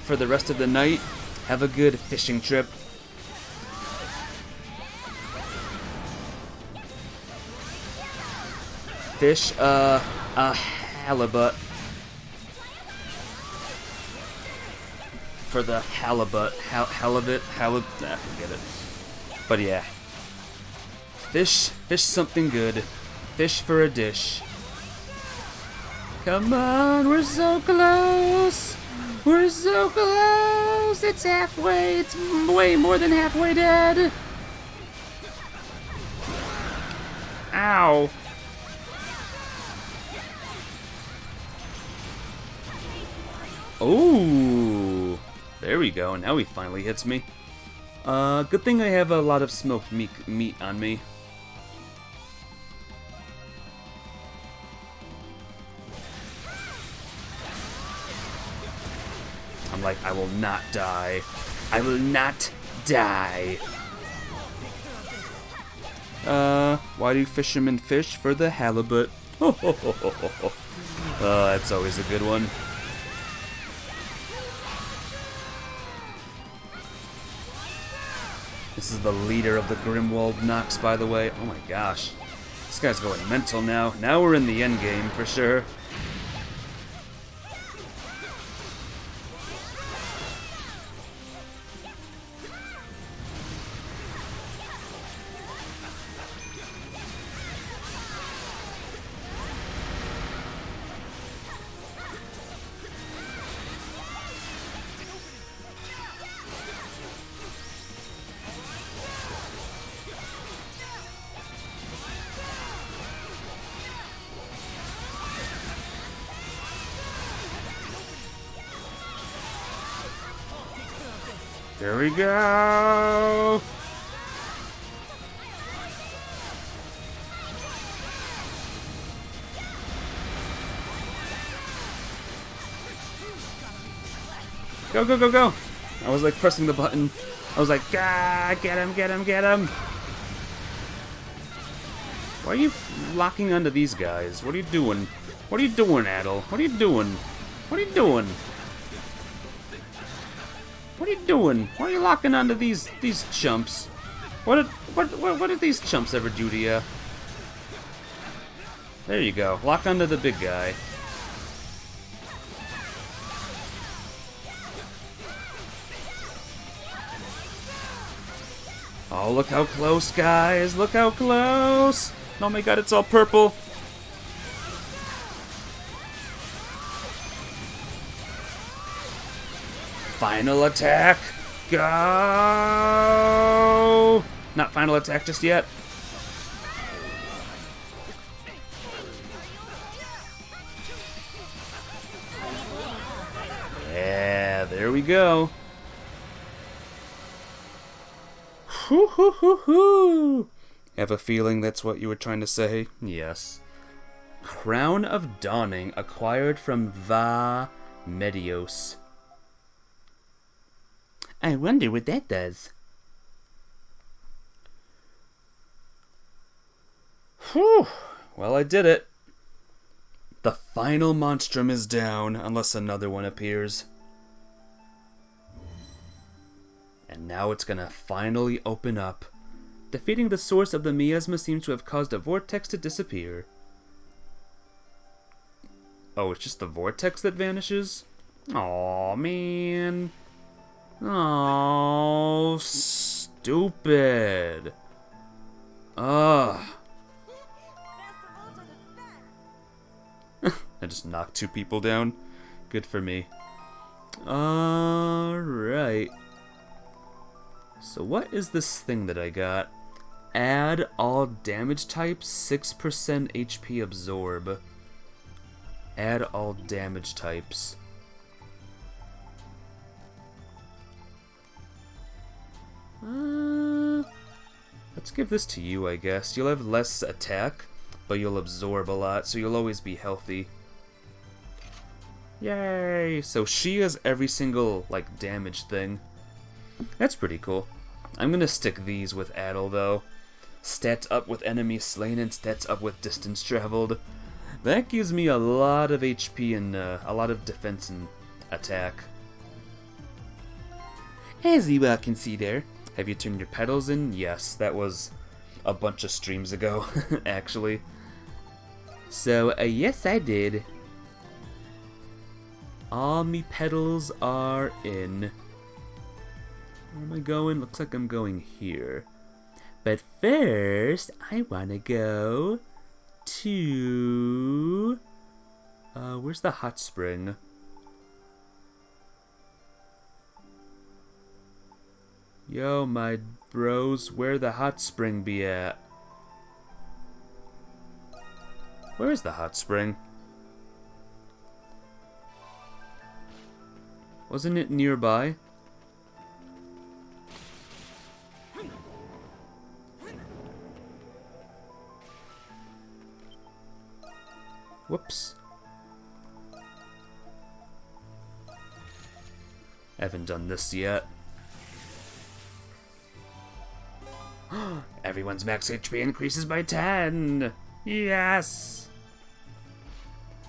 for the rest of the night, have a good fishing trip. Fish a halibut. For the halibut. Halibut? Nah, forget it. But yeah. Fish something good. Fish for a dish. Come on, we're so close! We're so close! It's halfway! It's way more than halfway dead! Ow! Oh! There we go, now he finally hits me. Good thing I have a lot of smoked meat on me. I'm like, I will not die. I will not die. Why do fishermen fish? For the halibut. Oh, that's always a good one. This is the leader of the Grimwald Nox, by the way. Oh my gosh. This guy's going mental now. Now we're in the end game for sure. There we go! Go, go, go, go! I was like pressing the button. I was like, ah, get him, get him, get him! Why are you locking onto these guys? What are you doing? What are you doing, Adol? What are you doing? What are you doing? What are you doing? Why are you locking onto these chumps? What did these chumps ever do to you? There you go. Lock onto the big guy. Oh, look how close, guys. Look how close. Oh my god, it's all purple. Final attack! Go! Not final attack just yet. Yeah, there we go. Hoo hoo hoo hoo! Have a feeling that's what you were trying to say? Yes. Crown of Dawning acquired from Va Medios. I wonder what that does. Whew. Well, I did it. The final monstrum is down, unless another one appears. And now it's gonna finally open up. Defeating the source of the miasma seems to have caused a vortex to disappear. Oh, it's just the vortex that vanishes? Aw, man. Oh, stupid. Ugh. I just knocked 2 people down. Good for me. Alright. So what is this thing that I got? Add all damage types, 6% HP absorb. Add all damage types. Let's give this to you, I guess. You'll have less attack, but you'll absorb a lot, so you'll always be healthy. Yay! So she has every single, like, damage thing. That's pretty cool. I'm gonna stick these with Adol, though. Stats up with enemies slain and stats up with distance traveled. That gives me a lot of HP and a lot of defense and attack. As you can see there. Have you turned your pedals in? Yes, that was a bunch of streams ago, actually. So, yes, I did. All me pedals are in. Where am I going? Looks like I'm going here. But first, I want to go to Where's the hot spring? Yo, my bros, where the hot spring be at? Where is the hot spring? Wasn't it nearby? Whoops. Haven't done this yet. Everyone's max HP increases by 10! Yes!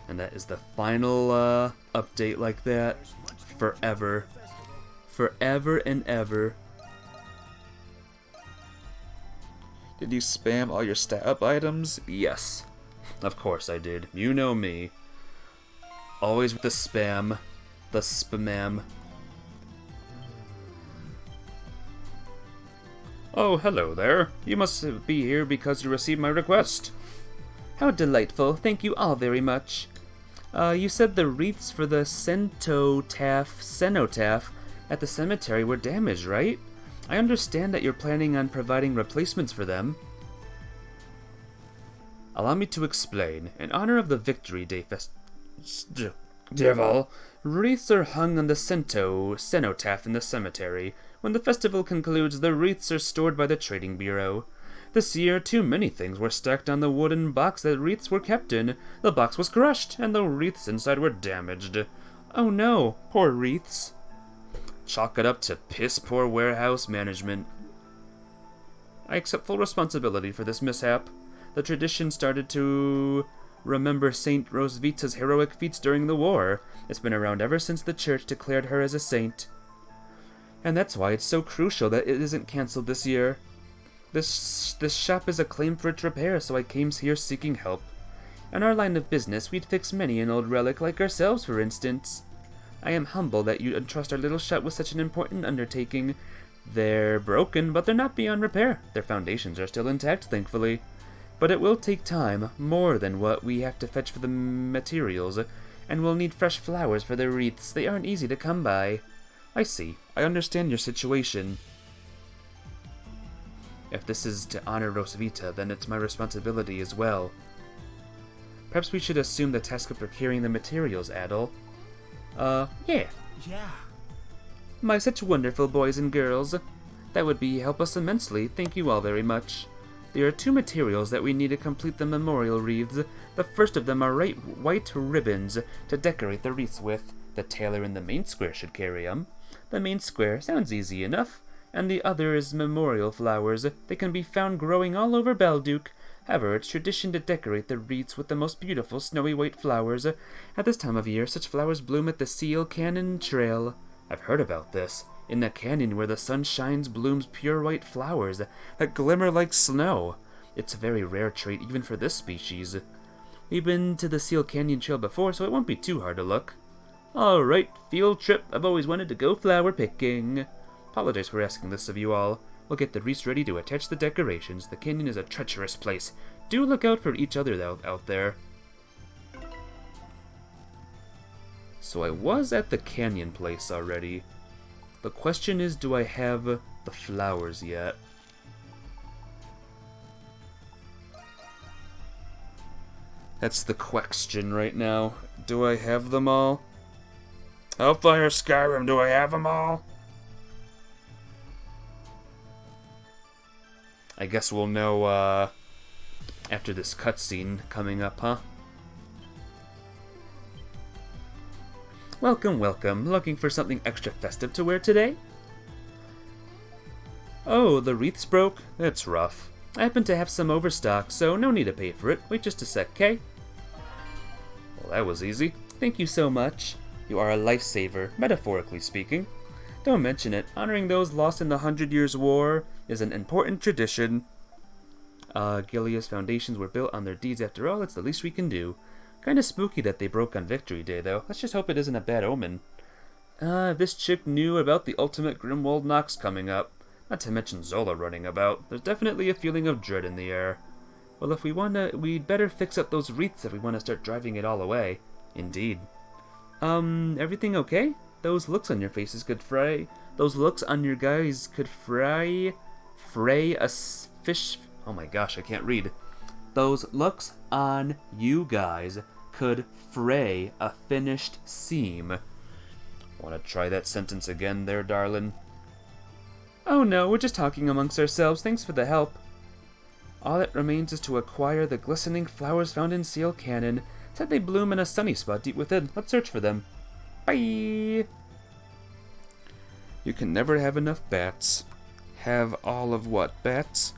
And that is the final update like that. Forever. Forever and ever. Did you spam all your stat up items? Yes. Of course I did. You know me. Always with the spam. The spamam. Oh, hello there. You must be here because you received my request. How delightful. Thank you all very much. You said the wreaths for the cenotaph at the cemetery were damaged, right? I understand that you're planning on providing replacements for them. Allow me to explain. In honor of the Victory Day Devil, wreaths are hung on the cenotaph in the cemetery. When the festival concludes, the wreaths are stored by the Trading Bureau. This year, too many things were stacked on the wooden box that wreaths were kept in. The box was crushed, and the wreaths inside were damaged. Oh no, poor wreaths. Chalk it up to piss-poor warehouse management. I accept full responsibility for this mishap. The tradition started to remember Saint Rosvita's heroic feats during the war. It's been around ever since the church declared her as a saint. And that's why it's so crucial that it isn't cancelled this year. This shop is acclaimed for its repair, so I came here seeking help. In our line of business, we'd fix many an old relic, like ourselves, for instance. I am humbled that you entrust our little shop with such an important undertaking. They're broken, but they're not beyond repair. Their foundations are still intact, thankfully. But it will take time, more than what we have to fetch for the materials, and we'll need fresh flowers for the wreaths. They aren't easy to come by. I see. I understand your situation. If this is to honor Rosvita, then it's my responsibility as well. Perhaps we should assume the task of procuring the materials, Adol. Yeah.
Yeah.
My such wonderful boys and girls. That would help us immensely. Thank you all very much. There are 2 materials that we need to complete the memorial wreaths. The first of them are white ribbons to decorate the wreaths with. The tailor in the main square should carry 'em. The main square sounds easy enough. And the other is memorial flowers. They can be found growing all over Belduke. However, it's tradition to decorate the wreaths with the most beautiful snowy white flowers. At this time of year, such flowers bloom at the Seal Canyon Trail. I've heard about this. In the canyon where the sun shines blooms pure white flowers that glimmer like snow. It's a very rare trait even for this species. We've been to the Seal Canyon Trail before, so it won't be too hard to look. Alright, field trip. I've always wanted to go flower picking. Apologize for asking this of you all. We'll get the wreaths ready to attach the decorations. The canyon is a treacherous place. Do look out for each other out there. So I was at the canyon place already. The question is, do I have the flowers yet? That's the question right now. Do I have them all? Hellfire Skyrim, do I have them all? I guess we'll know, after this cutscene coming up, huh? Welcome, welcome. Looking for something extra festive to wear today? Oh, the wreaths broke? That's rough. I happen to have some overstock, so no need to pay for it. Wait just a sec, Kay? Well, that was easy. Thank you so much. You are a lifesaver, metaphorically speaking. Don't mention it. Honoring those lost in the 100 Years' War is an important tradition. Gilea's foundations were built on their deeds after all. It's the least we can do. Kinda spooky that they broke on Victory Day, though. Let's just hope it isn't a bad omen. This chick knew about the ultimate Grimwald Nox coming up. Not to mention Zola running about. There's definitely a feeling of dread in the air. Well, if we'd better fix up those wreaths if we want to start driving it all away. Indeed. Everything okay? Those looks on your faces could fray. Those looks on your guys could fray a fish. Oh my gosh, I can't read. Those looks on you guys could fray a finished seam. Want to try that sentence again there, darling? Oh no, we're just talking amongst ourselves. Thanks for the help. All that remains is to acquire the glistening flowers found in Seal Canyon. Said they bloom in a sunny spot deep within. Let's search for them. Bye! You can never have enough bats. Have all of what? Bats?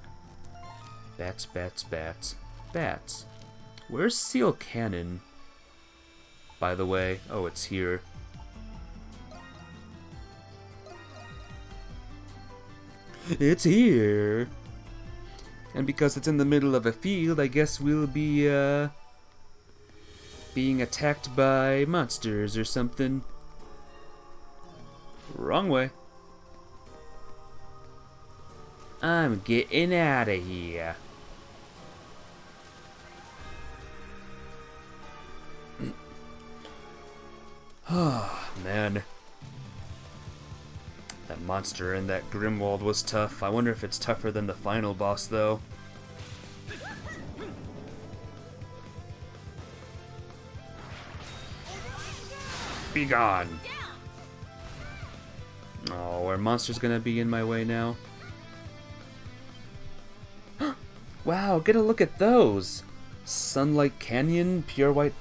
Bats, bats, bats, bats. Where's Seal Canyon? By the way, oh, it's here. It's here! And because it's in the middle of a field, I guess we'll be, being attacked by monsters or something. Wrong way. I'm getting out of here. Oh, man. That monster in that Grimwald was tough. I wonder if it's tougher than the final boss, though. Be gone! Oh, are monsters gonna be in my way now? Wow, get a look at those! Sunlight Canyon, pure white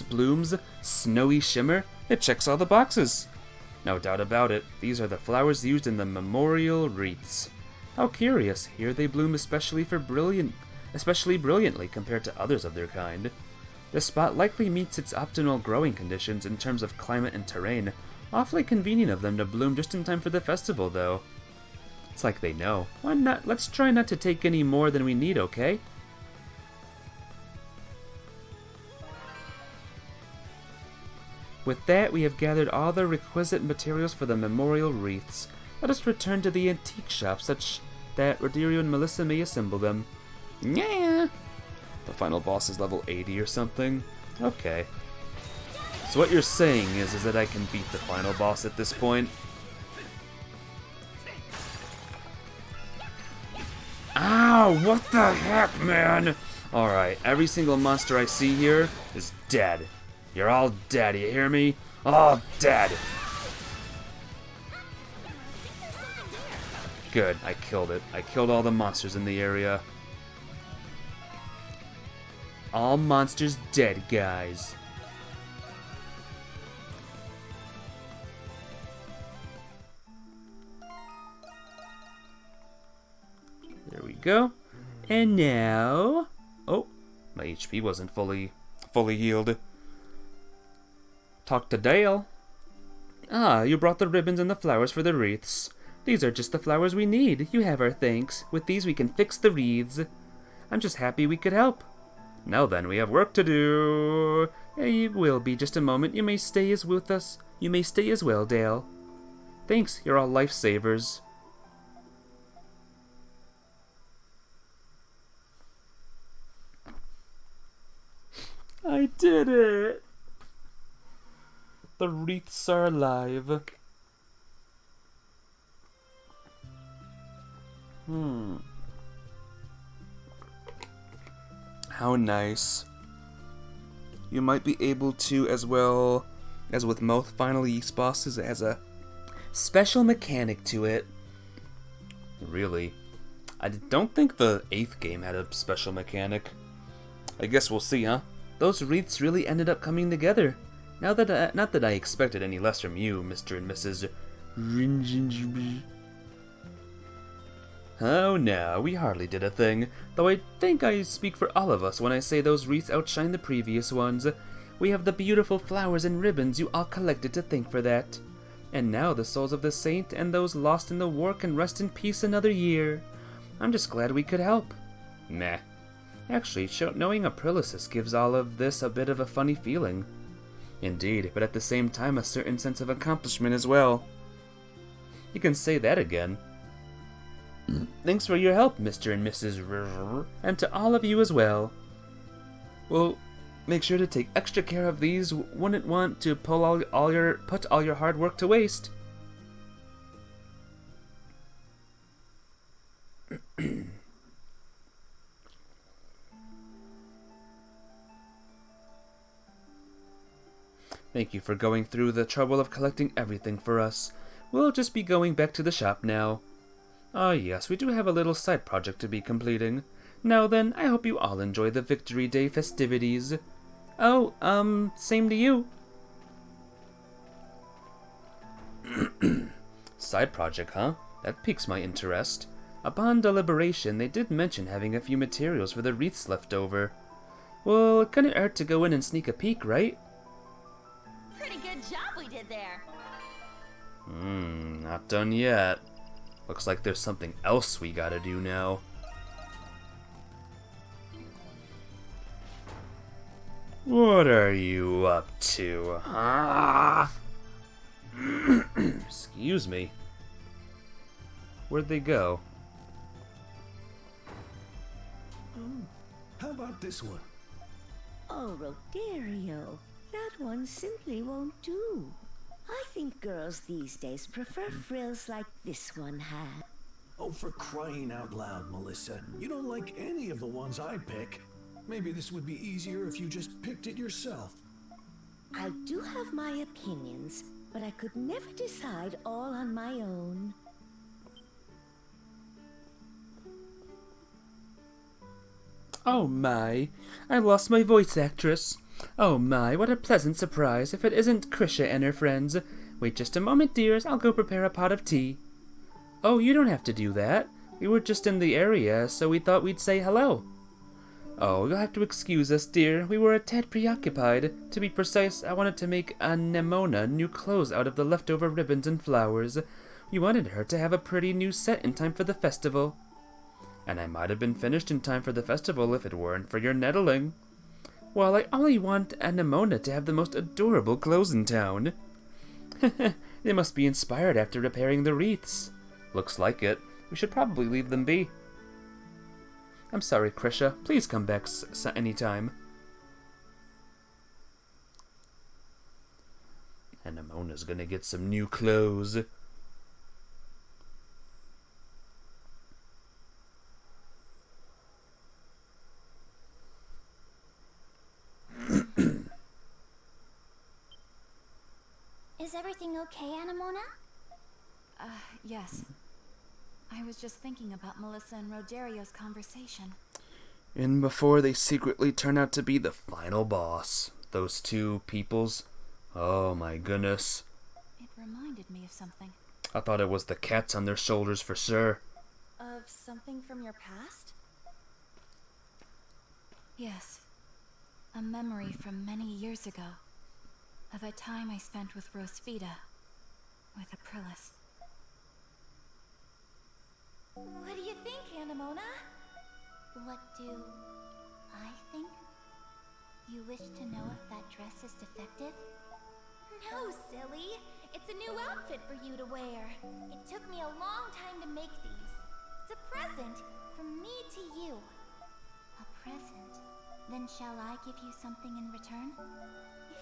blooms, snowy shimmer. It checks all the boxes. No doubt about it, these are the flowers used in the memorial wreaths. How curious, here they bloom especially brilliantly compared to others of their kind. This spot likely meets its optimal growing conditions in terms of climate and terrain. Awfully convenient of them to bloom just in time for the festival, though. It's like they know. Why not? Let's try not to take any more than we need, okay? With that, we have gathered all the requisite materials for the memorial wreaths. Let us return to the antique shop, such that Roderio and Melissa may assemble them. Yeah. The final boss is level 80 or something? Okay. So what you're saying is that I can beat the final boss at this point? Ow! What the heck, man? Alright, every single monster I see here is dead. You're all dead, you hear me? All dead! Good, I killed it. I killed all the monsters in the area. All monsters dead, guys. There we go. And now... Oh, my HP wasn't fully healed. Talk to Dale. Ah, you brought the ribbons and the flowers for the wreaths. These are just the flowers we need. You have our thanks. With these we can fix the wreaths. I'm just happy we could help. Now then, we have work to do. It will be just a moment. You may stay with us. You may stay as well, Dale. Thanks, you're all lifesavers. I did it! The wreaths are alive. How nice. You might be able to, as well as with most final Yeast bosses, as a special mechanic to it. Really? I don't think the 8th game had a special mechanic. I guess we'll see, huh? Those wreaths really ended up coming together. Now that not that I expected any less from you, Mr. and Mrs. Oh no, we hardly did a thing, though I think I speak for all of us when I say those wreaths outshine the previous ones. We have the beautiful flowers and ribbons you all collected to thank for that. And now the souls of the saint and those lost in the war can rest in peace another year. I'm just glad we could help. Meh. Actually, knowing Aprilicus gives all of this a bit of a funny feeling. Indeed, but at the same time a certain sense of accomplishment as well. You can say that again. Thanks for your help, Mr. and Mrs. And to all of you as well. Well, make sure to take extra care of these. Wouldn't want to put all your hard work to waste. Thank you for going through the trouble of collecting everything for us. We'll just be going back to the shop now. Ah yes, we do have a little side project to be completing. Now then, I hope you all enjoy the Victory Day festivities. Oh, same to you. Side project, huh? That piques my interest. Upon deliberation, they did mention having a few materials for the wreaths left over. Well, it couldn't hurt to go in and sneak a peek, right?
Pretty good job we did there.
Not done yet. Looks like there's something else we gotta do now. What are you up to, huh? Excuse me. Where'd they go?
How about this one?
Oh, Rodario, that one simply won't do. I think girls these days prefer frills like this one has.
Oh, for crying out loud, Melissa. You don't like any of the ones I pick. Maybe this would be easier if you just picked it yourself.
I do have my opinions, but I could never decide all on my own.
Oh my, I lost my voice actress. Oh my, what a pleasant surprise if it isn't Krisha and her friends. Wait just a moment, dears, I'll go prepare a pot of tea. Oh, you don't have to do that. We were just in the area, so we thought we'd say hello. Oh, you'll have to excuse us, dear. We were a tad preoccupied. To be precise, I wanted to make Anemona new clothes out of the leftover ribbons and flowers. We wanted her to have a pretty new set in time for the festival. And I might have been finished in time for the festival if it weren't for your nettling. Well, I only want Anemona to have the most adorable clothes in town. They must be inspired after repairing the wreaths. Looks like it. We should probably leave them be. I'm sorry, Krisha. Please come back anytime. Anemona's gonna get some new clothes.
Is everything okay, Anemona?
Yes. I was just thinking about Melissa and Rodario's conversation.
And before they secretly turn out to be the final boss, those two peoples. Oh my goodness.
It reminded me of something.
I thought it was the cats on their shoulders for sure.
Of something from your past? Yes. A memory from many years ago. Of a time I spent with Rosvita. With Aprilis.
What do you think, Anemona? What do I think? You wish to know if that dress is defective? No, silly. It's a new outfit for you to wear. It took me a long time to make these. It's a present from me to you. A present? Then shall I give you something in return?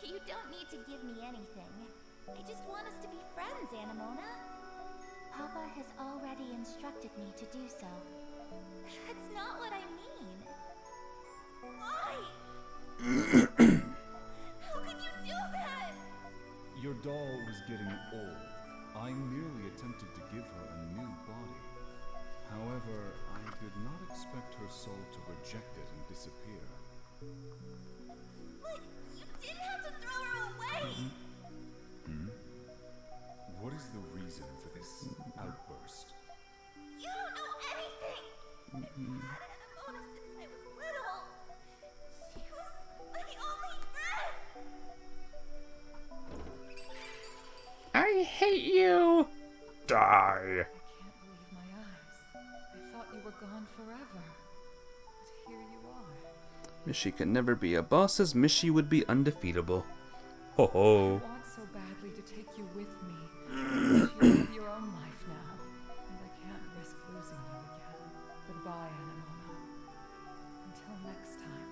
You don't need to give me anything. I just want us to be friends, Anemona. Papa has already instructed me to do so. That's not what I mean. Why? How can you do that?
Your doll was getting old. I merely attempted to give her a new body. However, I did not expect her soul to reject it and disappear.
But you didn't have to throw her away!
What is the reason for this outburst?
You don't know anything! I've had Anemona since I was little. She was my only friend!
I hate you! Die!
I can't believe my eyes. I thought you were gone forever. But here you are.
Mishi can never be a boss as Mishi would be undefeatable. Ho ho!
I want so badly to take you with me. But you have your own life now, and I can't risk losing you again. Goodbye, Anemona. Until next time.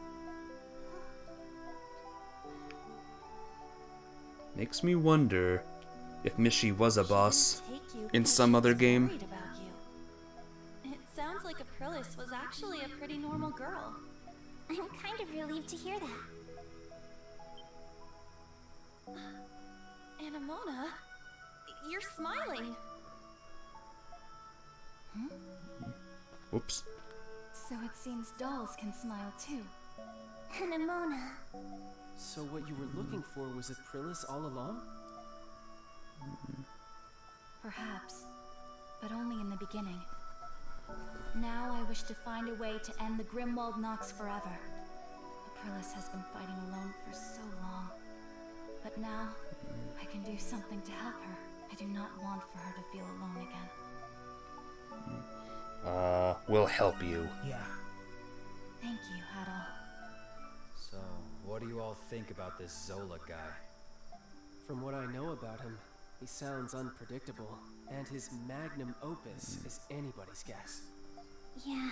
makes me wonder if Mishi was a boss in some other game.
It sounds like Aprilis was actually a pretty normal girl.
I'm kind of relieved to hear that.
Anemona, you're smiling.
Oops.
So it seems dolls can smile too.
Anemona.
So what you were looking for was Aprilis all along?
Perhaps, but only in the beginning. Now I wish to find a way to end the Grimwald Nox forever. Aprilis has been fighting alone for so long. But now, I can do something to help her. I do not want for her to feel alone again.
We'll help you.
Yeah.
Thank you, Adol.
So, what do you all think about this Zola guy?
From what I know about him, he sounds unpredictable, and his magnum opus is anybody's guess.
Yeah.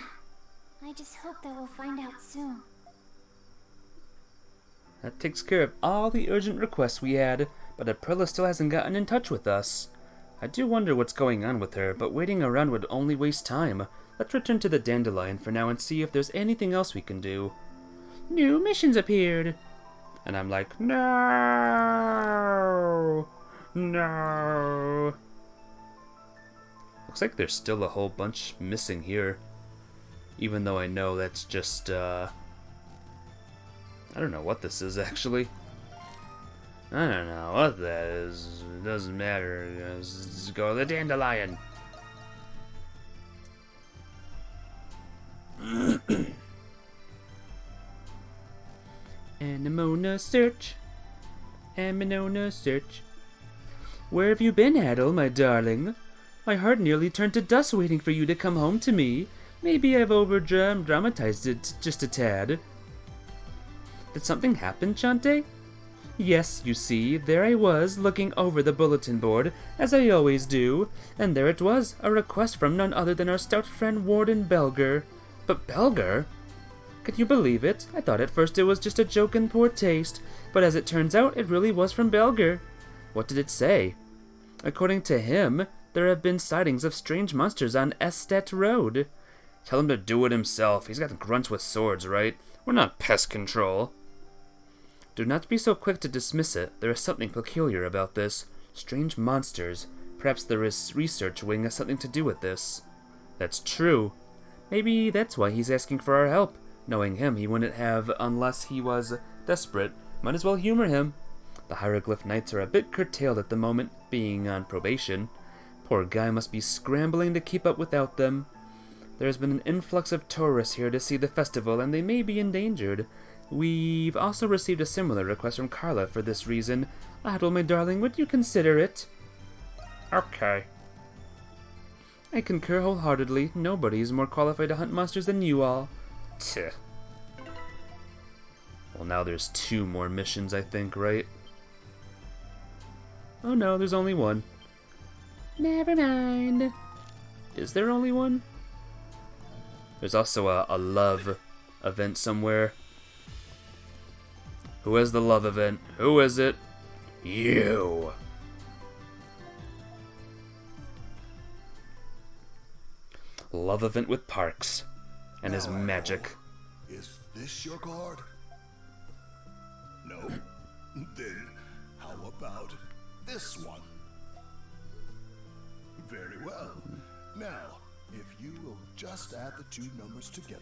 I just hope that we'll find out soon.
That takes care of all the urgent requests we had, but Aprilis still hasn't gotten in touch with us. I do wonder what's going on with her, but waiting around would only waste time. Let's return to the Dandelion for now and see if there's anything else we can do. New missions appeared! And I'm like, no! No! Looks like there's still a whole bunch missing here. Even though I know that's just, I don't know what this is, actually. I don't know what that is. It doesn't matter. Let's go to the Dandelion. Anemona search. Anemona search. Where have you been, Adol, my darling? My heart nearly turned to dust waiting for you to come home to me. Maybe I've over-dramatized it just a tad. Did something happen, Chante? Yes, you see, there I was, looking over the bulletin board, as I always do, and there it was, a request from none other than our stout friend Warden Belger. But Belger? Can you believe it? I thought at first it was just a joke in poor taste, but as it turns out, it really was from Belger. What did it say? According to him, there have been sightings of strange monsters on Estet Road. Tell him to do it himself. He's got grunts with swords, right? We're not pest control. Do not be so quick to dismiss it. There is something peculiar about this. Strange monsters. Perhaps the research wing has something to do with this. That's true. Maybe that's why he's asking for our help. Knowing him, he wouldn't have unless he was desperate. Might as well humor him. The Hieroglyph Knights are a bit curtailed at the moment, being on probation. Poor guy must be scrambling to keep up without them. There has been an influx of tourists here to see the festival, and they may be endangered. We've also received a similar request from Carla for this reason. Adol, my darling, would you consider it? Okay. I concur wholeheartedly. Nobody is more qualified to hunt monsters than you all. Tch. Well, now there's 2 more missions, I think, right? Oh no, there's only one. Never mind. Is there only one? There's also a love event somewhere. Who has the love event? Who is it? You! Love event with Parks. And his magic.
Is this your card? No? Then how about this one? Very well. Now, if you will just add the 2 numbers together.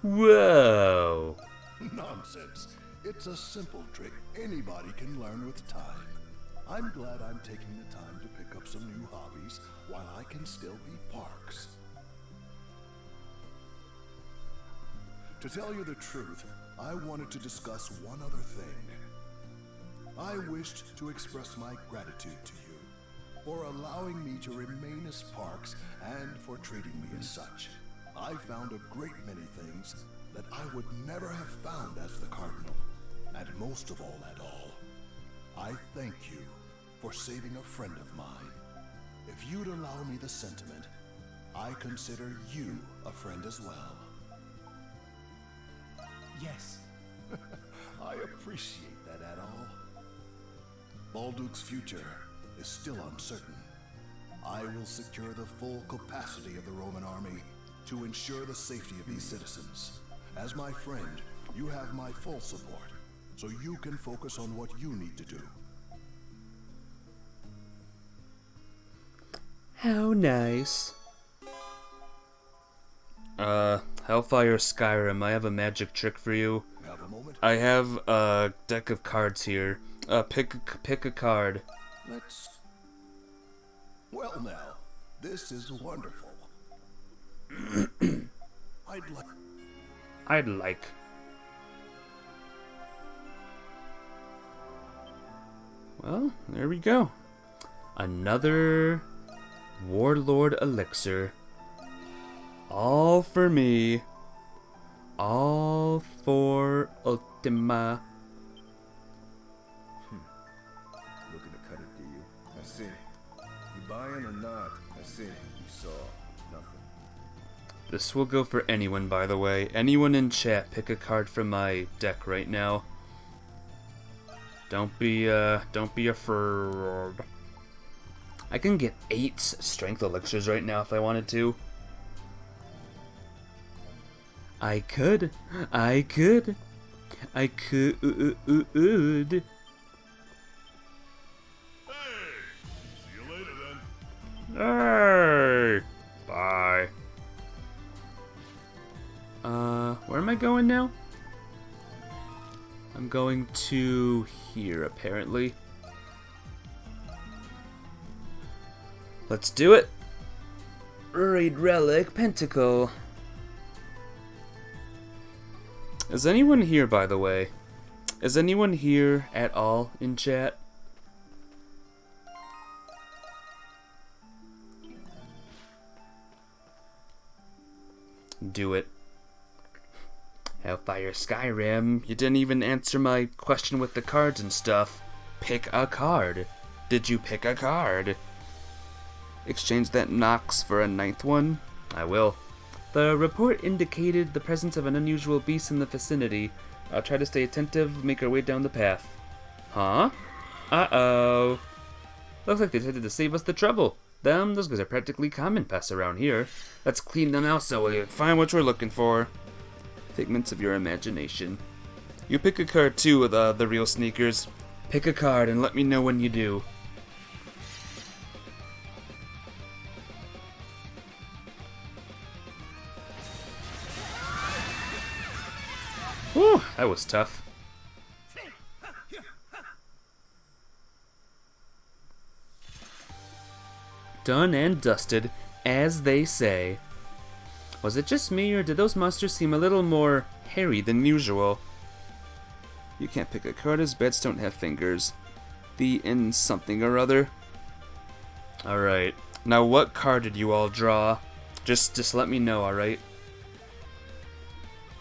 Whoa!
Nonsense. It's a simple trick anybody can learn with time. I'm glad I'm taking the time to pick up some new hobbies while I can still be Parks. To tell you the truth, I wanted to discuss one other thing. I wished to express my gratitude to you for allowing me to remain as Parks and for treating me as such. I found a great many things that I would never have found as the Cardinal, and most of all at all, I thank you for saving a friend of mine. If you'd allow me the sentiment, I consider you a friend as well.
Yes,
I appreciate that, Adol. Balduk's future is still uncertain. I will secure the full capacity of the Roman army to ensure the safety of these citizens. As my friend, you have my full support, so you can focus on what you need to do.
How nice. Hellfire Skyrim, I have a magic trick for you.
Have a moment?
I have a deck of cards here. Pick a card.
Let's... Well now, this is wonderful.
I'd like. Well, there we go. Another Warlord Elixir. All for me. All for Ultima.
Looking to cut it, do you? I see. You buying or not? I see. You saw nothing.
This will go for anyone, by the way. Anyone in chat, pick a card from my deck right now. Don't be afraid. I can get 8 strength elixirs right now if I wanted to. I could.
Hey, see you later then.
Hey! Bye. Where am I going now? I'm going to here, apparently. Let's do it! Raid Relic Pentacle. Is anyone here, by the way? Is anyone here at all in chat? Do it. Hellfire Skyrim, you didn't even answer my question with the cards and stuff. Pick a card. Did you pick a card? Exchange that Nox for a 9th one? I will. The report indicated the presence of an unusual beast in the vicinity. I'll try to stay attentive, make our way down the path. Huh? Uh-oh. Looks like they decided to save us the trouble. Those guys are practically common pests around here. Let's clean them out so we find what we're looking for. Figments of your imagination. You pick a card too with the real sneakers. Pick a card and let me know when you do. Whew, that was tough. Done and dusted, as they say. Was it just me, or did those monsters seem a little more hairy than usual? You can't pick a card as bats don't have fingers. The in something or other. Alright, now what card did you all draw? Just let me know, alright?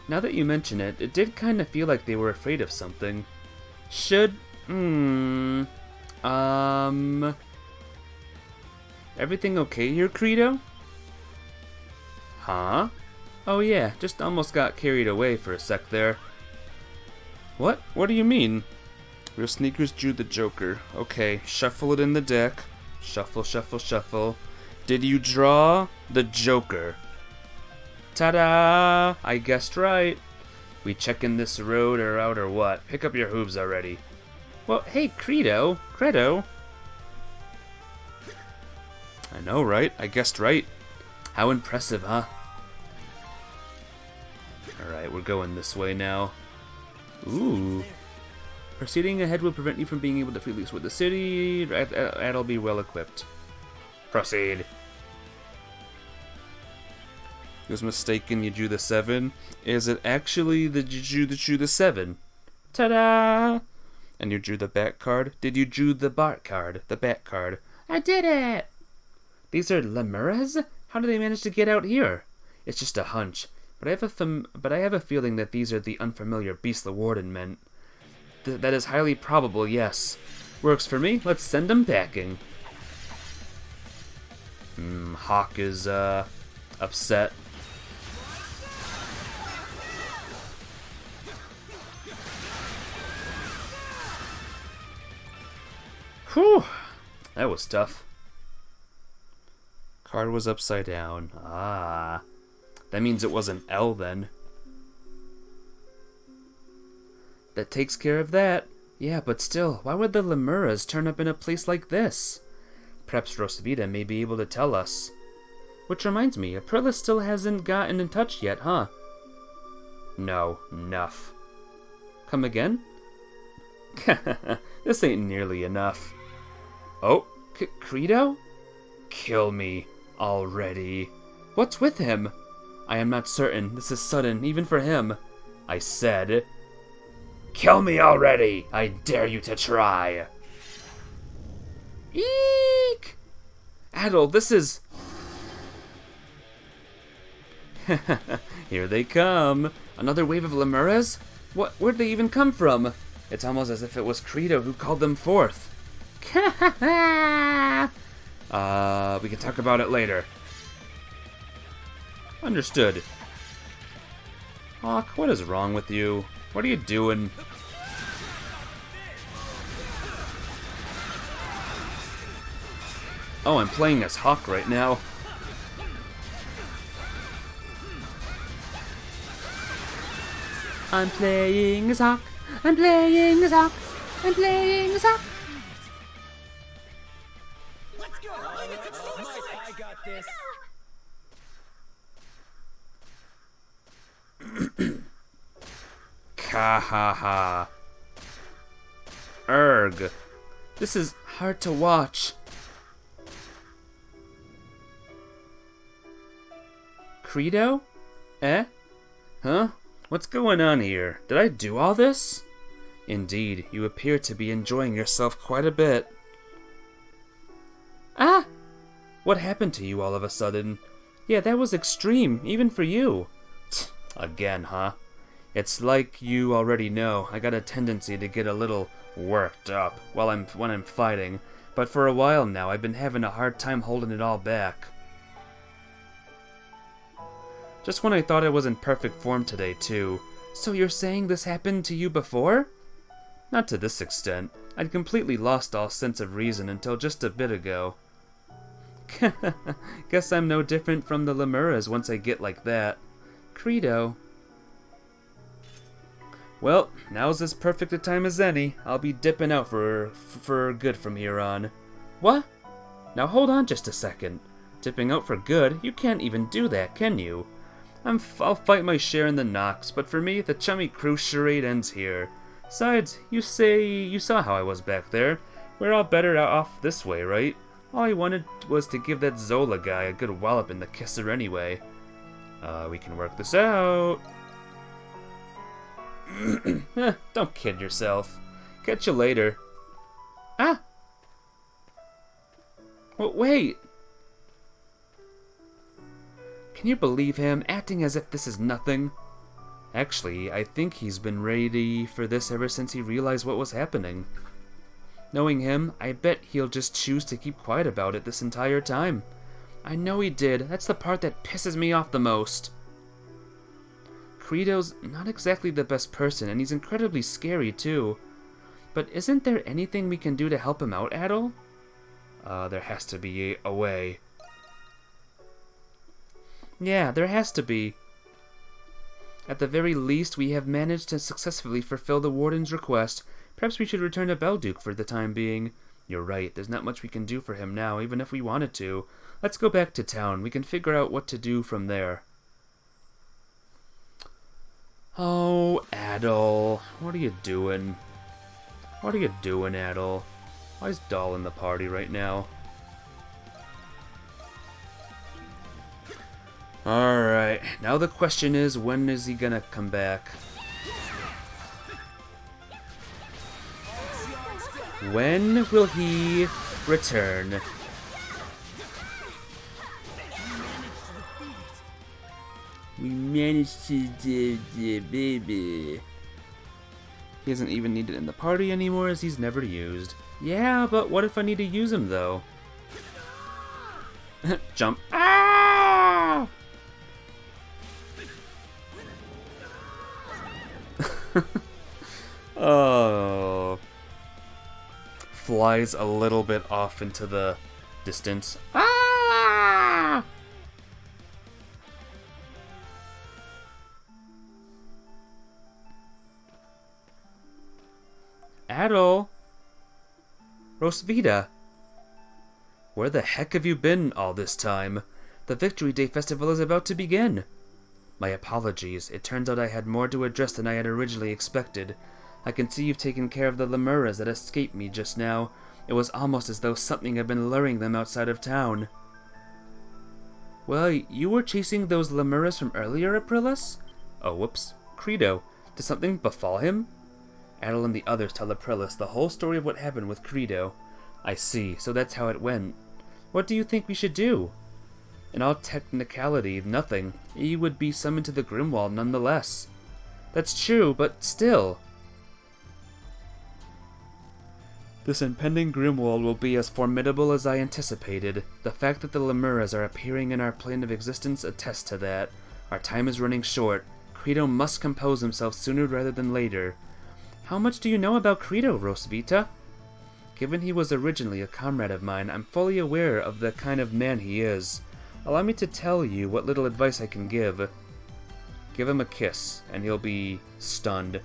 Now that you mention it, it did kind of feel like they were afraid of something. Everything okay here, Credo? Huh? Oh yeah, just almost got carried away for a sec there. What? What do you mean? Real sneakers drew the Joker. Okay, shuffle it in the deck. Shuffle, shuffle, shuffle. Did you draw the Joker? Ta-da! I guessed right. We checking this road or out or what? Pick up your hooves already. Well, hey, Credo. I know, right? I guessed right. How impressive, huh? Alright, we're going this way now. Ooh. Proceeding ahead will prevent you from being able to freely explore the city. Adol be well equipped. Proceed. He was mistaken, you drew the 7. Is it actually that you drew the 7? Ta-da! And you drew the bat card? Did you drew the bat card? The bat card. I did it! These are Lemuras? How did they manage to get out here? It's just a hunch, but I have a feeling that these are the unfamiliar beasts the warden meant. That is highly probable, yes. Works for me. Let's send them packing. Hawk is upset. Whew. That was tough. Card was upside down. Ah. That means it was an L then. That takes care of that. Yeah, but still, why would the Lemuras turn up in a place like this? Perhaps Rosvita may be able to tell us. Which reminds me, Aprilla still hasn't gotten in touch yet, huh? No, enough. Come again? This ain't nearly enough. Oh, Credo? Kill me already. What's with him? I am not certain. This is sudden, even for him. I said, kill me already! I dare you to try. Eek! Adol, this is... Here they come. Another wave of Lemuras? Where'd they even come from? It's almost as if it was Credo who called them forth. We can talk about it later. Understood. Hawk, what is wrong with you? What are you doing? Oh, I'm playing as Hawk right now. I'm playing as Hawk. I'm playing as Hawk. I'm playing as Hawk.
Let's go! I got this.
Kahaha. Erg. This is hard to watch. Credo? Eh? Huh? What's going on here? Did I do all this? Indeed, you appear to be enjoying yourself quite a bit. Ah! What happened to you all of a sudden? Yeah, that was extreme, even for you. Again, huh? It's like you already know, I got a tendency to get a little worked up when I'm fighting, but for a while now I've been having a hard time holding it all back. Just when I thought I was in perfect form today, too. So you're saying this happened to you before? Not to this extent. I'd completely lost all sense of reason until just a bit ago. Guess I'm no different from the Lemuras once I get like that. Credo. Well, now's as perfect a time as any. I'll be dipping out for good from here on. What? Now hold on just a second. Dipping out for good? You can't even do that, can you? I'll fight my share in the Nox, but for me, the chummy crew charade ends here. Besides, you saw how I was back there. We're all better off this way, right? All I wanted was to give that Zola guy a good wallop in the kisser anyway. We can work this out. Don't kid yourself. Catch you later. Ah! Well, wait! Can you believe him, acting as if this is nothing? Actually, I think he's been ready for this ever since he realized what was happening. Knowing him, I bet he'll just choose to keep quiet about it this entire time. I know he did. That's the part that pisses me off the most. Credo's not exactly the best person, and he's incredibly scary too. But isn't there anything we can do to help him out, Adol? There has to be a way. Yeah, there has to be. At the very least, we have managed to successfully fulfill the Warden's request. Perhaps we should return to Belduke for the time being. You're right, there's not much we can do for him now, even if we wanted to. Let's go back to town. We can figure out what to do from there. Oh, Adol. What are you doing? What are you doing, Adol? Why is Doll in the party right now? Alright, now the question is, when is he gonna come back? When will he return? We managed to do the baby. He isn't even needed in the party anymore as he's never used. Yeah, but what if I need to use him though? Jump. Ah! Oh. flies a little bit off into the distance. Ah! Adol! Rosvita! Where the heck have you been all this time? The Victory Day Festival is about to begin. My apologies. It turns out I had more to address than I had originally expected. I can see you've taken care of the Lemuras that escaped me just now. It was almost as though something had been luring them outside of town. Well, you were chasing those Lemuras from earlier, Aprilis? Oh, whoops. Credo. Did something befall him? Adol and the others tell Aprilis the whole story of what happened with Credo. I see, so that's how it went. What do you think we should do? In all technicality, nothing. He would be summoned to the Grimwald nonetheless. That's true, but still. This impending Grimwald will be as formidable as I anticipated. The fact that the Lemuras are appearing in our plane of existence attests to that. Our time is running short. Credo must compose himself sooner rather than later. How much do you know about Credo, Rosvita? Given he was originally a comrade of mine, I'm fully aware of the kind of man he is. Allow me to tell you what little advice I can give. Give him a kiss, and he'll be stunned.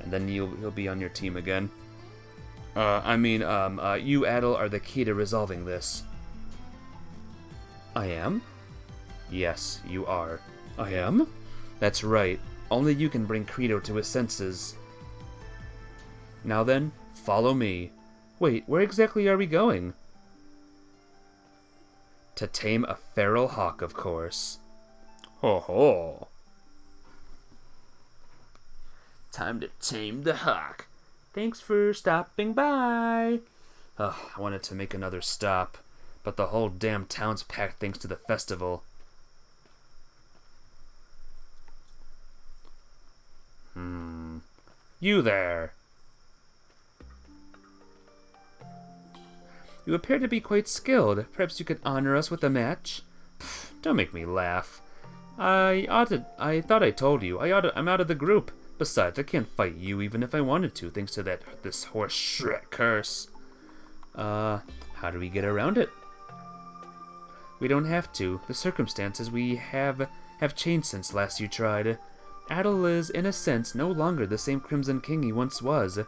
And then he'll be on your team again. You, Adol, are the key to resolving this. I am? Yes, you are. I am? That's right. Only you can bring Credo to his senses. Now then, follow me. Wait, where exactly are we going? To tame a feral hawk, of course. Ho ho! Time to tame the hawk. Thanks for stopping by. I wanted to make another stop, but the whole damn town's packed thanks to the festival. You there. You appear to be quite skilled. Perhaps you could honor us with a match? Pfft, don't make me laugh. I thought I told you. I'm out of the group. Besides, I can't fight you even if I wanted to, thanks to this horse Shrek curse. How do we get around it? We don't have to. The circumstances we have changed since last you tried. Adol is, in a sense, no longer the same Crimson King he once was.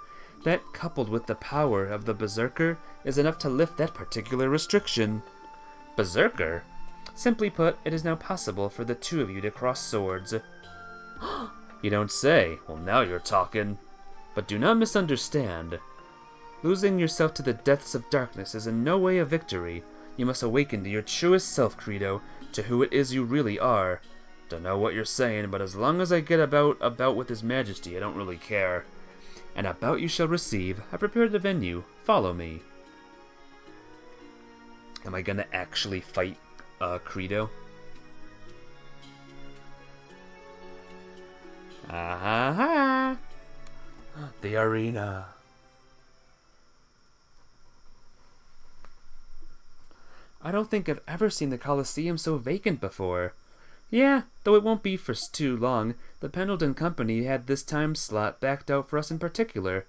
That, coupled with the power of the Berserker, is enough to lift that particular restriction. Berserker? Simply put, it is now possible for the two of you to cross swords. You don't say. Well, now you're talking. But do not misunderstand. Losing yourself to the depths of darkness is in no way a victory. You must awaken to your truest self, Credo, to who it is you really are. Don't know what you're saying, but as long as I get about with His Majesty, I don't really care. And about you shall receive. I prepared the venue. Follow me. Am I gonna actually fight Credo? Ah-ha-ha! The arena. I don't think I've ever seen the Colosseum so vacant before. Yeah, though it won't be for too long. The Pendleton Company had this time slot backed out for us in particular.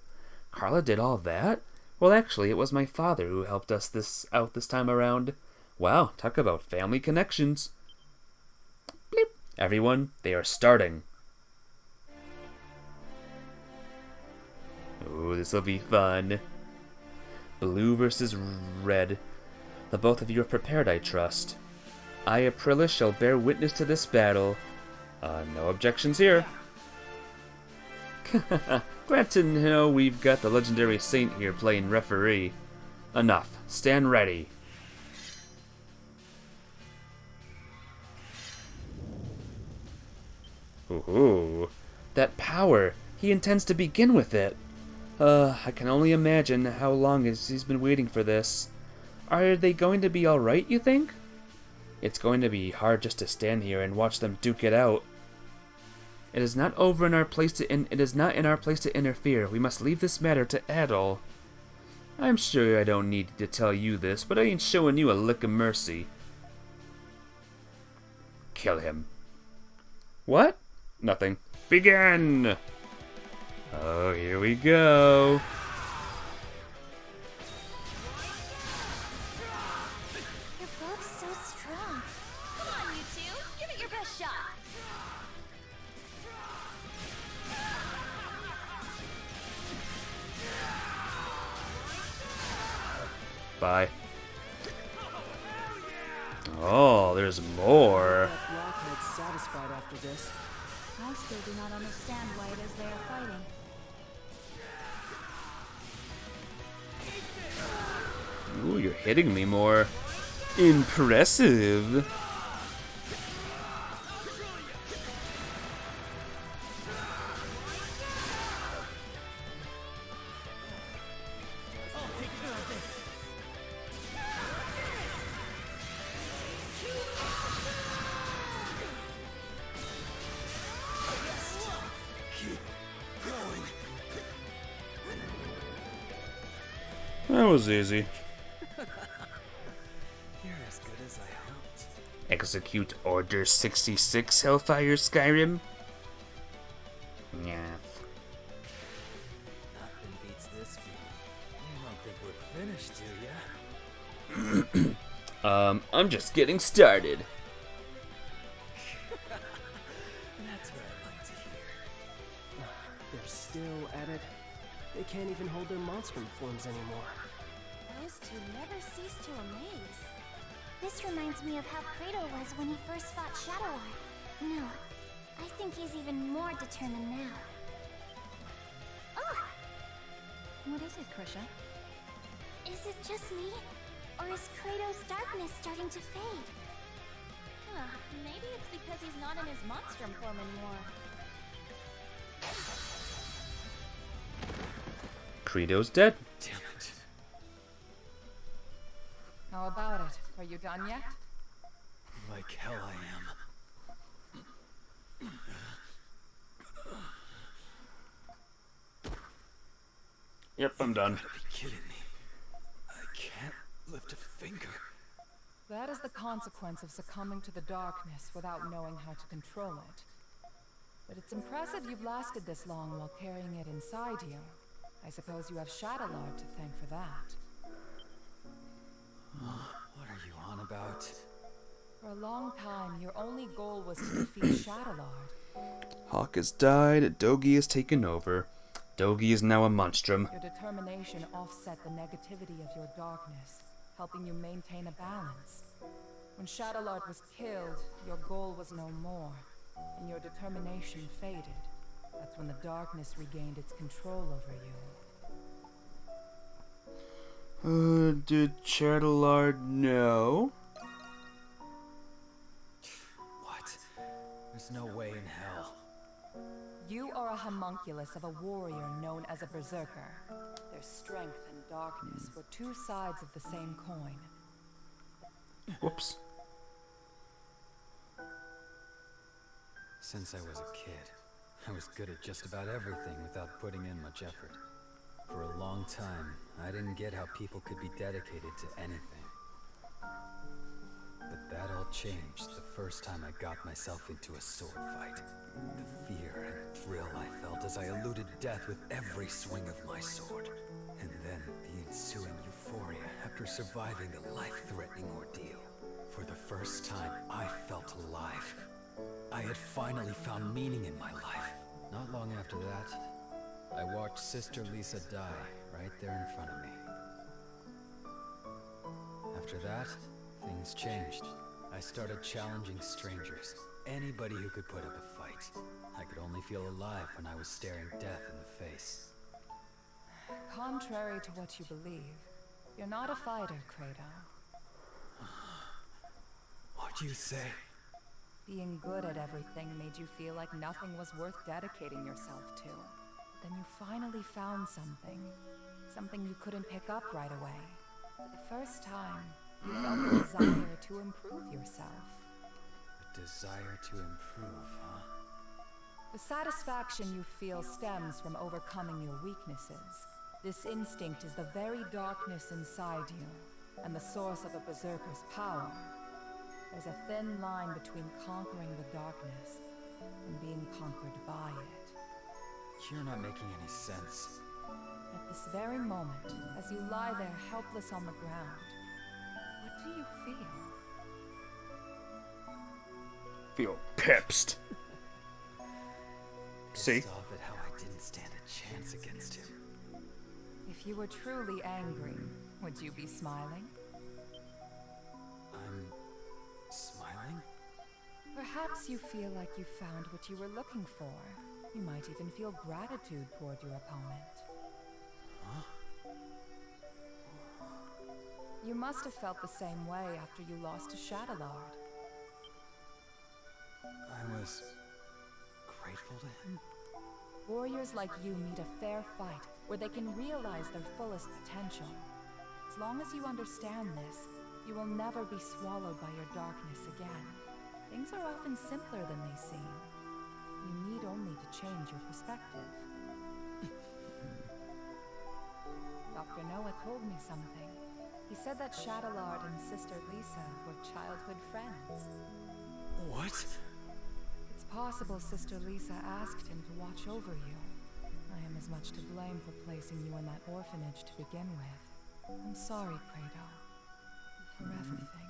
Carla did all that? Well, actually, it was my father who helped us this time around. Wow, talk about family connections. Bleep. Everyone, they are starting. Ooh, this'll be fun. Blue versus red. The both of you are prepared, I trust. I, Aprilis, shall bear witness to this battle. No objections here. Glad to know we've got the legendary saint here playing referee. Enough. Stand ready. Ooh, that power. He intends to begin with it. I can only imagine how long he's been waiting for this. Are they going to be alright, you think? It's going to be hard just to stand here and watch them duke it out. It is not in our place to interfere. We must leave this matter to Adol. I'm sure I don't need to tell you this, but I ain't showing you a lick of mercy. Kill him. What? Nothing. Begin! Oh, here we go. Bye. Oh, there's more.
That blockhead's satisfied after this.
I still do not understand why it is they are fighting.
Ooh, you're hitting me more. Impressive. That was easy.
You're as good as I hoped.
Execute Order 66, Hellfire Skyrim. Yeah.
Nothing beats this feeling. You don't think we're finished, do ya?
I'm just getting started.
That's what I like to hear.
They're still at it. They can't even hold their monstrum forms anymore.
Those two never cease to amaze. This reminds me of how Credo was when he first fought Shadowheart. No, I think he's even more determined now. Oh!
What is it, Krisha?
Is it just me? Or is Credo's darkness starting to fade? Maybe it's because he's not in his monstrum form anymore.
Credo's dead.
Damn it.
How about it? Are you done yet?
Like hell I am.
Yep, I'm done.
You gotta be kidding me. I can't lift a finger.
That is the consequence of succumbing to the darkness without knowing how to control it. But it's impressive you've lasted this long while carrying it inside you. I suppose you have Shadowlord to thank for that.
What are you on about?
For a long time, your only goal was to defeat Shadowlord.
Hawk has died, Dogi has taken over. Dogi is now a monstrum.
Your determination offset the negativity of your darkness, helping you maintain a balance. When Shadowlord was killed, your goal was no more, and your determination faded. That's when the darkness regained its control over you.
Did Shadowlord know?
What? There's no way in hell.
You are a homunculus of a warrior known as a berserker. Their strength and darkness were two sides of the same coin.
Whoops.
Since I was a kid, I was good at just about everything without putting in much effort. For a long time, I didn't get how people could be dedicated to anything. But that all changed the first time I got myself into a sword fight. The fear and thrill I felt as I eluded death with every swing of my sword. And then the ensuing euphoria after surviving a life-threatening ordeal. For the first time, I felt alive. I had finally found meaning in my life. Not long after that, I watched Sister Lisa die right there in front of me. After that, things changed. I started challenging strangers, anybody who could put up a fight. I could only feel alive when I was staring death in the face.
Contrary to what you believe, you're not a fighter, Credo.
What'd you say?
Being good at everything made you feel like nothing was worth dedicating yourself to. Then you finally found something. Something you couldn't pick up right away. For the first time, you felt the desire to improve yourself.
A desire to improve, huh?
The satisfaction you feel stems from overcoming your weaknesses. This instinct is the very darkness inside you, and the source of a berserker's power. There's a thin line between conquering the darkness and being conquered by it.
You're not making any sense.
At this very moment, as you lie there helpless on the ground, what do you feel?
Feel pepsed. See?
Pissed off at how I didn't stand a chance against him.
If you were truly angry, Would you be smiling?
I'm smiling?
Perhaps you feel like you found what you were looking for. You might even feel gratitude toward your opponent.
Huh?
You must have felt the same way after you lost to Shadowlord.
I was grateful to him.
Warriors like you need a fair fight where they can realize their fullest potential. As long as you understand this, you will never be swallowed by your darkness again. Things are often simpler than they seem. You need only to change your perspective. Dr. Noah told me something. He said that Shadowlord and Sister Lisa were childhood friends.
What?
It's possible Sister Lisa asked him to watch over you. I am as much to blame for placing you in that orphanage to begin with. I'm sorry, Credo. For everything.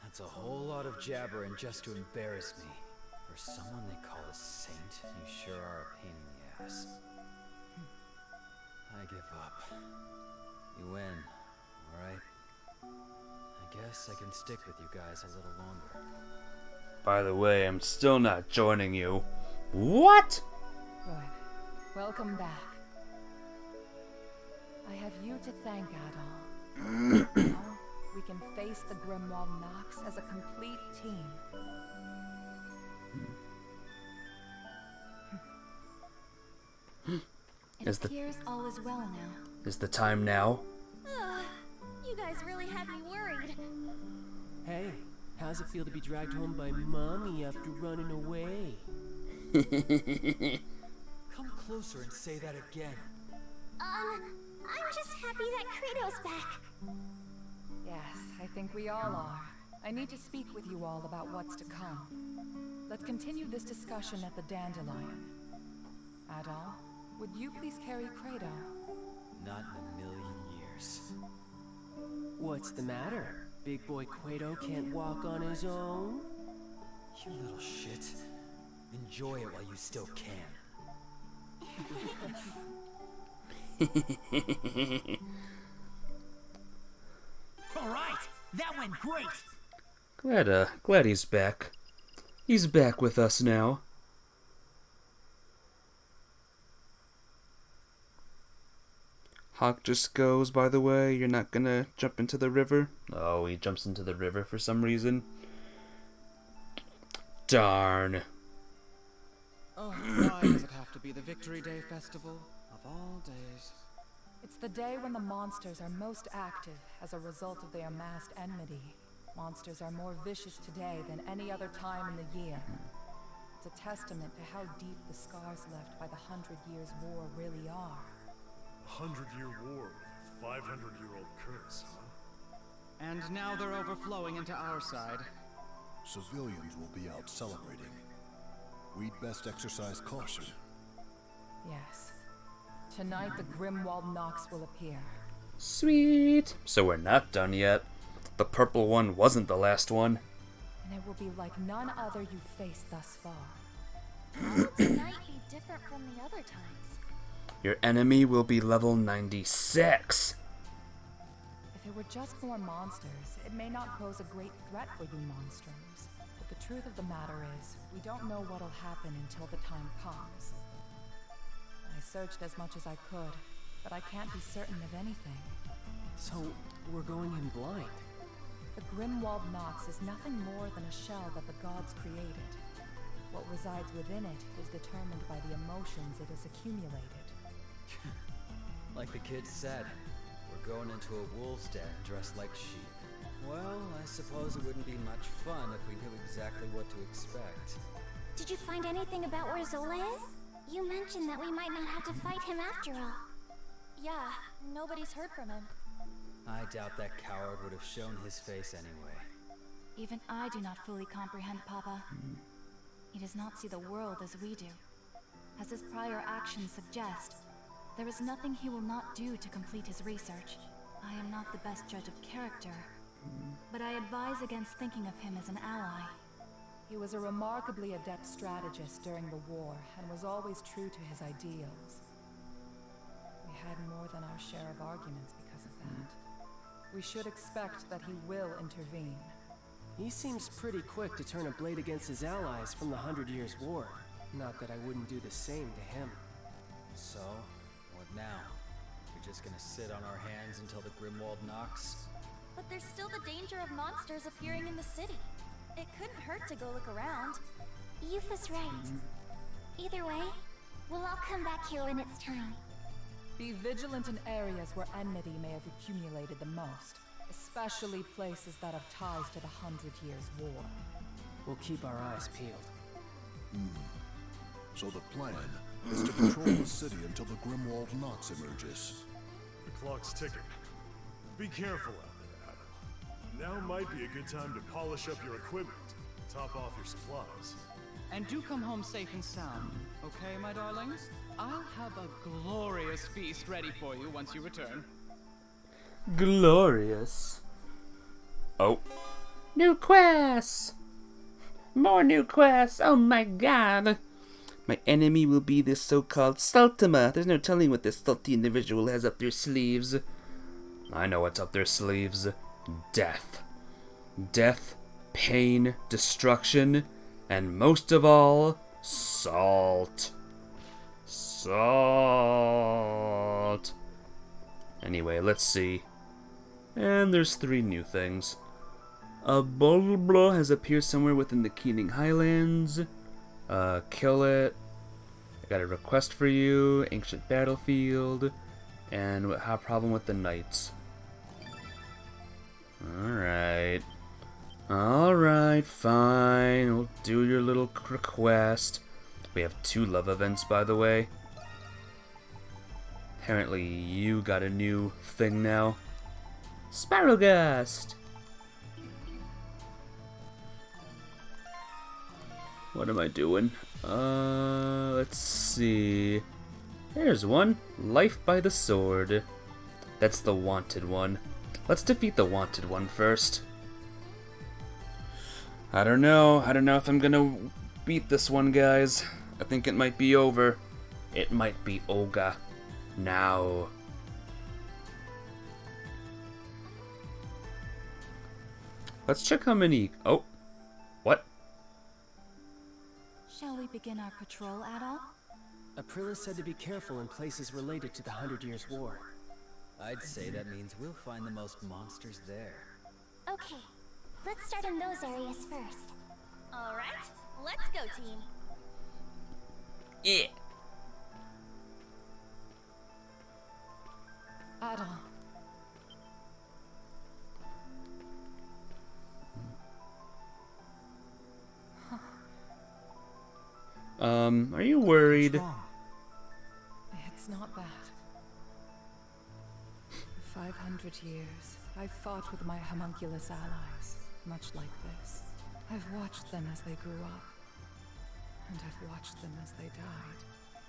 That's a whole lot of jabbering just to embarrass me. For someone they call a saint, you sure are a pain in the ass. I give up. You win, alright? I guess I can stick with you guys a little longer.
By the way, I'm still not joining you. What?
Good. Welcome back. I have you to thank, Adol. Now, we can face the Monstrum Nox as a complete team.
It appears all is well now.
Is the time now?
You guys really had me worried.
Hey, how's it feel to be dragged home by Mommy after running away?
Come closer and say that again.
I'm just happy that Credo's back.
Yes, I think we all are. I need to speak with you all about what's to come. Let's continue this discussion at the Dandelion. Adol, would you please carry Credo?
Not in a million years.
What's the matter? Big boy Credo can't walk on his own?
You little shit. Enjoy it while you still can.
Alright, that went great!
Glad he's back. He's back with us now. Hawk just goes, by the way, you're not gonna jump into the river? Oh, he jumps into the river for some reason. Darn.
Oh, why does it have to be the Victory Day Festival of all days?
It's the day when the monsters are most active as a result of their amassed enmity. Monsters are more vicious today than any other time in the year. It's a testament to how deep the scars left by the 100 Years' War really are.
100-year war with a 500-year-old curse, huh?
And now they're overflowing into our side.
Civilians will be out celebrating. We'd best exercise caution.
Yes. Tonight the Monstrum Nox will appear.
Sweet. So we're not done yet. The purple one wasn't the last one.
And it will be like none other you've faced thus far.
How will tonight be different from the other times?
Your enemy will be level 96.
If it were just more monsters, it may not pose a great threat for you monstrums. But the truth of the matter is, we don't know what'll happen until the time comes. I searched as much as I could, but I can't be certain of anything.
So, we're going in blind.
The Monstrum Nox is nothing more than a shell that the gods created. What resides within it is determined by the emotions it has accumulated.
Like the kid said, we're going into a wolf's den dressed like sheep. Well, I suppose it wouldn't be much fun if we knew exactly what to expect.
Did you find anything about where Zola is? You mentioned that we might not have to fight him after all. Yeah, nobody's heard from him.
I doubt that coward would have shown his face anyway.
Even I do not fully comprehend Papa. He does not see the world as we do. As his prior actions suggest, there is nothing he will not do to complete his research. I am not the best judge of character, but I advise against thinking of him as an ally.
He was a remarkably adept strategist during the war and was always true to his ideals. We had more than our share of arguments because of that. We should expect that he will intervene.
He seems pretty quick to turn a blade against his allies from the 100 Years' War. Not that I wouldn't do the same to him.
So, what now? We're just gonna sit on our hands until the Grimwald knocks?
But there's still the danger of monsters appearing in the city. It couldn't hurt to go look around.
Yufa's right. Either way, we'll all come back here when it's time.
Be vigilant in areas where enmity may have accumulated the most, especially places that have ties to the 100 Years' War.
We'll keep our eyes peeled.
So the plan is to patrol the city until the Grimwald Nox emerges.
The clock's ticking. Be careful out there, Adol. Now might be a good time to polish up your equipment, top off your supplies.
And do come home safe and sound, okay, my darlings? I'll have a glorious feast ready for you once you return.
Glorious. Oh. New quests! More new quests! Oh my god! My enemy will be this so-called Sultima. There's no telling what this salty individual has up their sleeves. I know what's up their sleeves. Death. Death, pain, destruction, and most of all, salt. Salt. Anyway, let's see. And there's 3 new things. A Bulbul has appeared somewhere within the Keening Highlands. Kill it. I got a request for you. Ancient battlefield. And a problem with the knights. Alright. Alright, fine. We'll do your little request. We have 2 love events, by the way. Apparently you got a new thing now. Spirogust! What am I doing? Let's see. There's one. Life by the Sword. That's the wanted one. Let's defeat the wanted one first. I don't know if I'm gonna beat this one, guys. I think it might be over. It might be Olga. Now. Let's check how many... Oh. What?
Shall we begin our patrol, Adol?
Aprilis said to be careful in places related to the 100 Years' War.
I'd say that means we'll find the most monsters there.
Okay, let's start in those areas first.
Alright, let's go, team.
Yeah.
Adol.
Are you worried?
It's not that. For 500 years, I've fought with my homunculus allies, much like this. I've watched them as they grew up, and I've watched them as they died.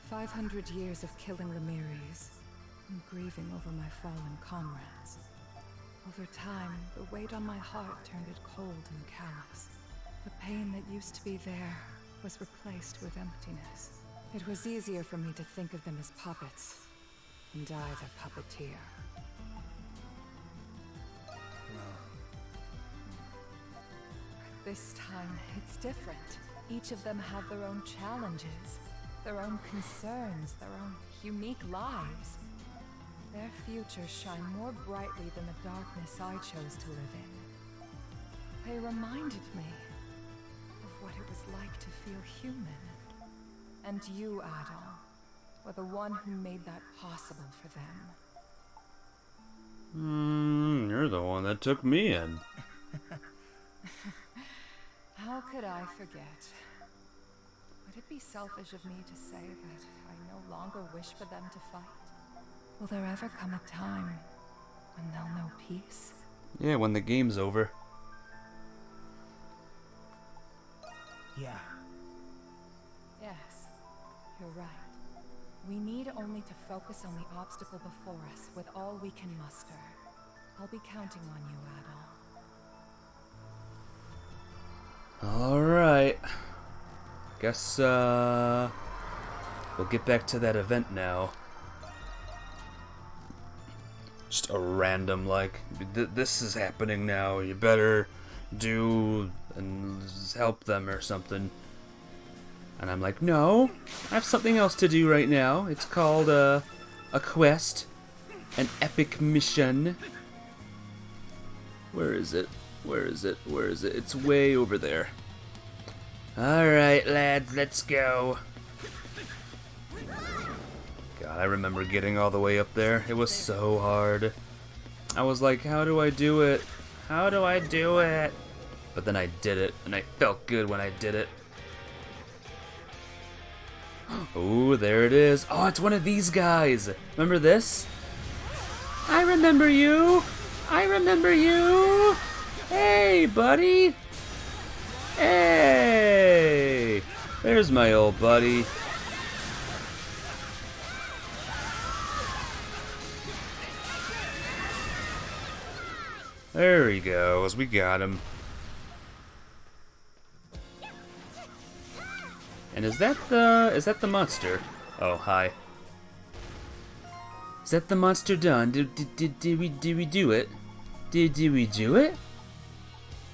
500 years of killing Lemiris, and grieving over my fallen comrades. Over time, the weight on my heart turned it cold and callous. The pain that used to be there was replaced with emptiness. It was easier for me to think of them as puppets, and I the puppeteer. This time, it's different. Each of them have their own challenges, their own concerns, their own unique lives. Their futures shine more brightly than the darkness I chose to live in. They reminded me of what it was like to feel human. And you, Adol, were the one who made that possible for them.
You're the one that took me in.
How could I forget? Would it be selfish of me to say that I no longer wish for them to fight? Will there ever come a time when they'll know peace?
Yeah, when the game's over.
Yeah.
Yes, you're right. We need only to focus on the obstacle before us with all we can muster. I'll be counting on you, Adol.
Alright. Guess, we'll get back to that event now. Just a random, like, this is happening now, you better do and help them or something. And I'm like, no, I have something else to do right now. It's called a quest, an epic mission. Where is it? Where is it? Where is it? It's way over there. Alright, lads, let's go. God, I remember getting all the way up there. It was so hard. I was like, how do I do it? How do I do it? But then I did it, and I felt good when I did it. Ooh, there it is. Oh, it's one of these guys. Remember this? I remember you. I remember you. Hey, buddy. Hey. There's my old buddy. There he goes. We got him. And is that the monster? Oh, hi. Is that the monster done? Did we do it? Did we do it?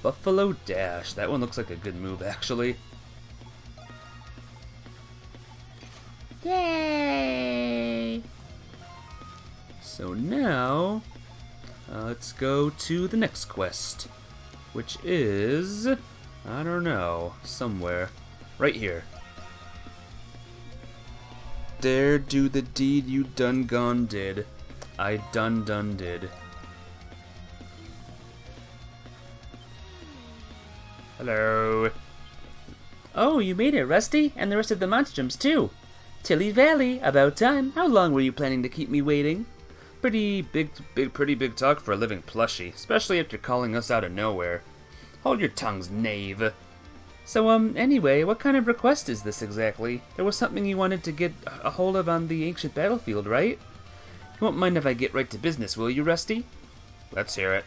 Buffalo Dash. That one looks like a good move, actually. Yay! So now, let's go to the next quest, which is, I don't know, somewhere. Right here. Dare do the deed you done gone did. I done did. Hello. Oh, you made it, Rusty, and the rest of the Monstrums too. Tilly Valley, about time. How long were you planning to keep me waiting? Pretty big talk for a living plushie, especially after calling us out of nowhere. Hold your tongues, knave. So, anyway, what kind of request is this exactly? There was something you wanted to get a hold of on the ancient battlefield, right? You won't mind if I get right to business, will you, Rusty? Let's hear it.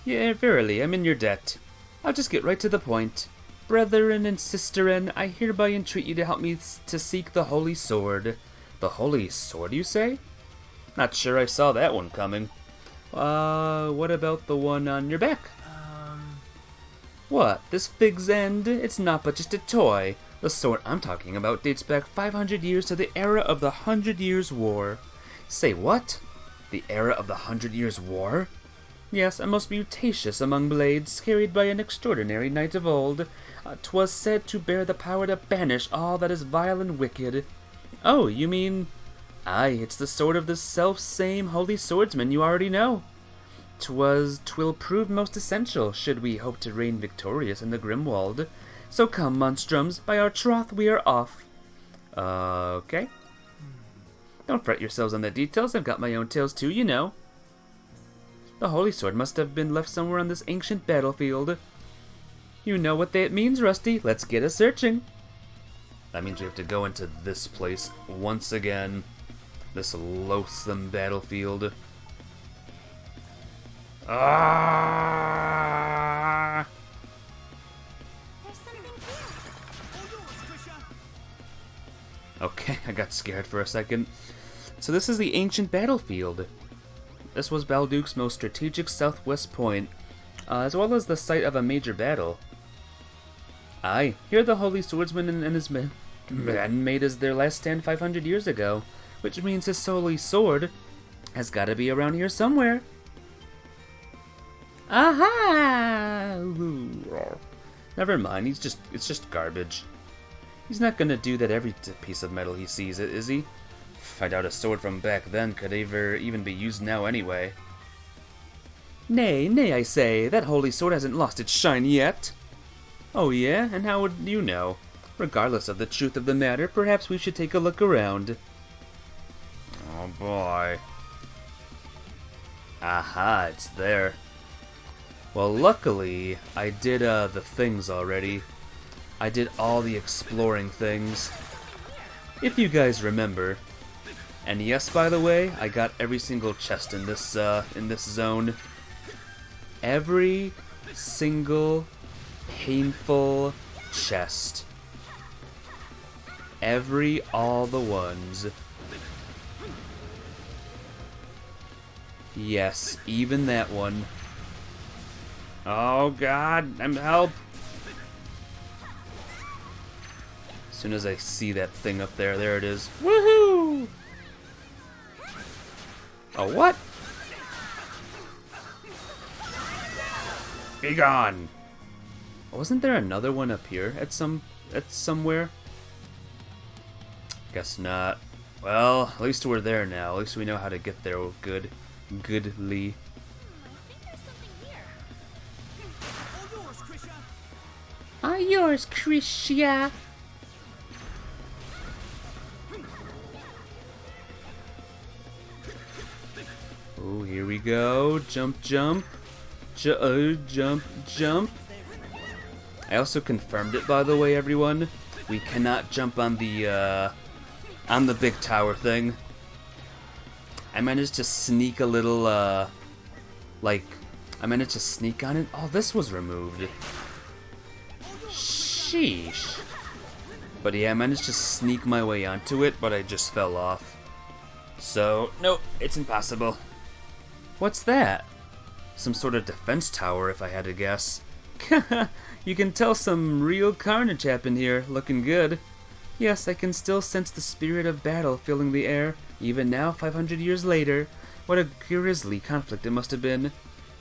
Yeah, verily, I'm in your debt. I'll just get right to the point. Brethren and sisterin, I hereby entreat you to help me to seek the Holy Sword. The Holy Sword, you say? Not sure I saw that one coming. What about the one on your back? What, this fig's end? It's not but just a toy. The sword I'm talking about dates back 500 years to the era of the 100 Years' War. Say what? The era of the 100 Years' War? Yes, a most mutacious among blades, carried by an extraordinary knight of old. 'Twas said to bear the power to banish all that is vile and wicked. Oh, you mean... Aye, it's the sword of the self-same holy swordsman you already know. 'Twill prove most essential, should we hope to reign victorious in the Grimwald. So come, Monstrums, by our troth we are off. Okay. Don't fret yourselves on the details, I've got my own tales too, you know. The Holy Sword must have been left somewhere on this ancient battlefield. You know what that means, Rusty. Let's get a searching. That means we have to go into this place once again. This loathsome battlefield. Ah! Okay, I got scared for a second. So this is the ancient battlefield. This was Balduke's most strategic southwest point, as well as the site of a major battle. Aye, here the Holy Swordsman and his men made as their last stand 500 years ago, which means his holy sword has got to be around here somewhere. Aha! Never mind, it's just garbage. He's not gonna do that every piece of metal he sees, is he? I doubt a sword from back then could ever even be used now anyway. Nay, nay, I say, that holy sword hasn't lost its shine yet. Oh yeah? And how would you know? Regardless of the truth of the matter, perhaps we should take a look around. Oh boy. Aha, it's there. Well, luckily, I did the things already. I did all the exploring things. If you guys remember. And yes, by the way, I got every single chest in this zone. Every single painful chest. All the ones. Yes, even that one. Oh god, I'm help! As soon as I see that thing up there, there it is. Woohoo! Oh, what? Be gone! Wasn't there another one up here at somewhere? Guess not. Well, at least we're there now. At least we know how to get there goodly.
All yours, Krisha.
Oh, here we go. Jump, jump. Jump, jump. I also confirmed it, by the way, everyone. We cannot jump on the big tower thing. I managed to sneak a little, I managed to sneak on it. Oh, this was removed. Sheesh. But yeah, I managed to sneak my way onto it, but I just fell off. So, no, it's impossible. What's that? Some sort of defense tower, if I had to guess. You can tell some real carnage happened here, looking good. Yes, I can still sense the spirit of battle filling the air, even now, 500 years later. What a grisly conflict it must have been.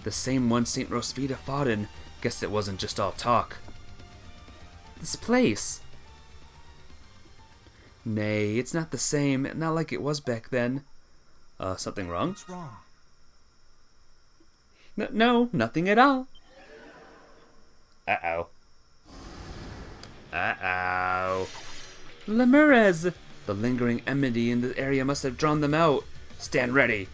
The same one St. Rosvita fought in. Guess it wasn't just all talk. This place. Nay, it's not the same, not like it was back then. Something wrong?
What's wrong?
No, nothing at all. Uh-oh. Uh-oh. Lemurez! The lingering enmity in the area must have drawn them out. Stand ready.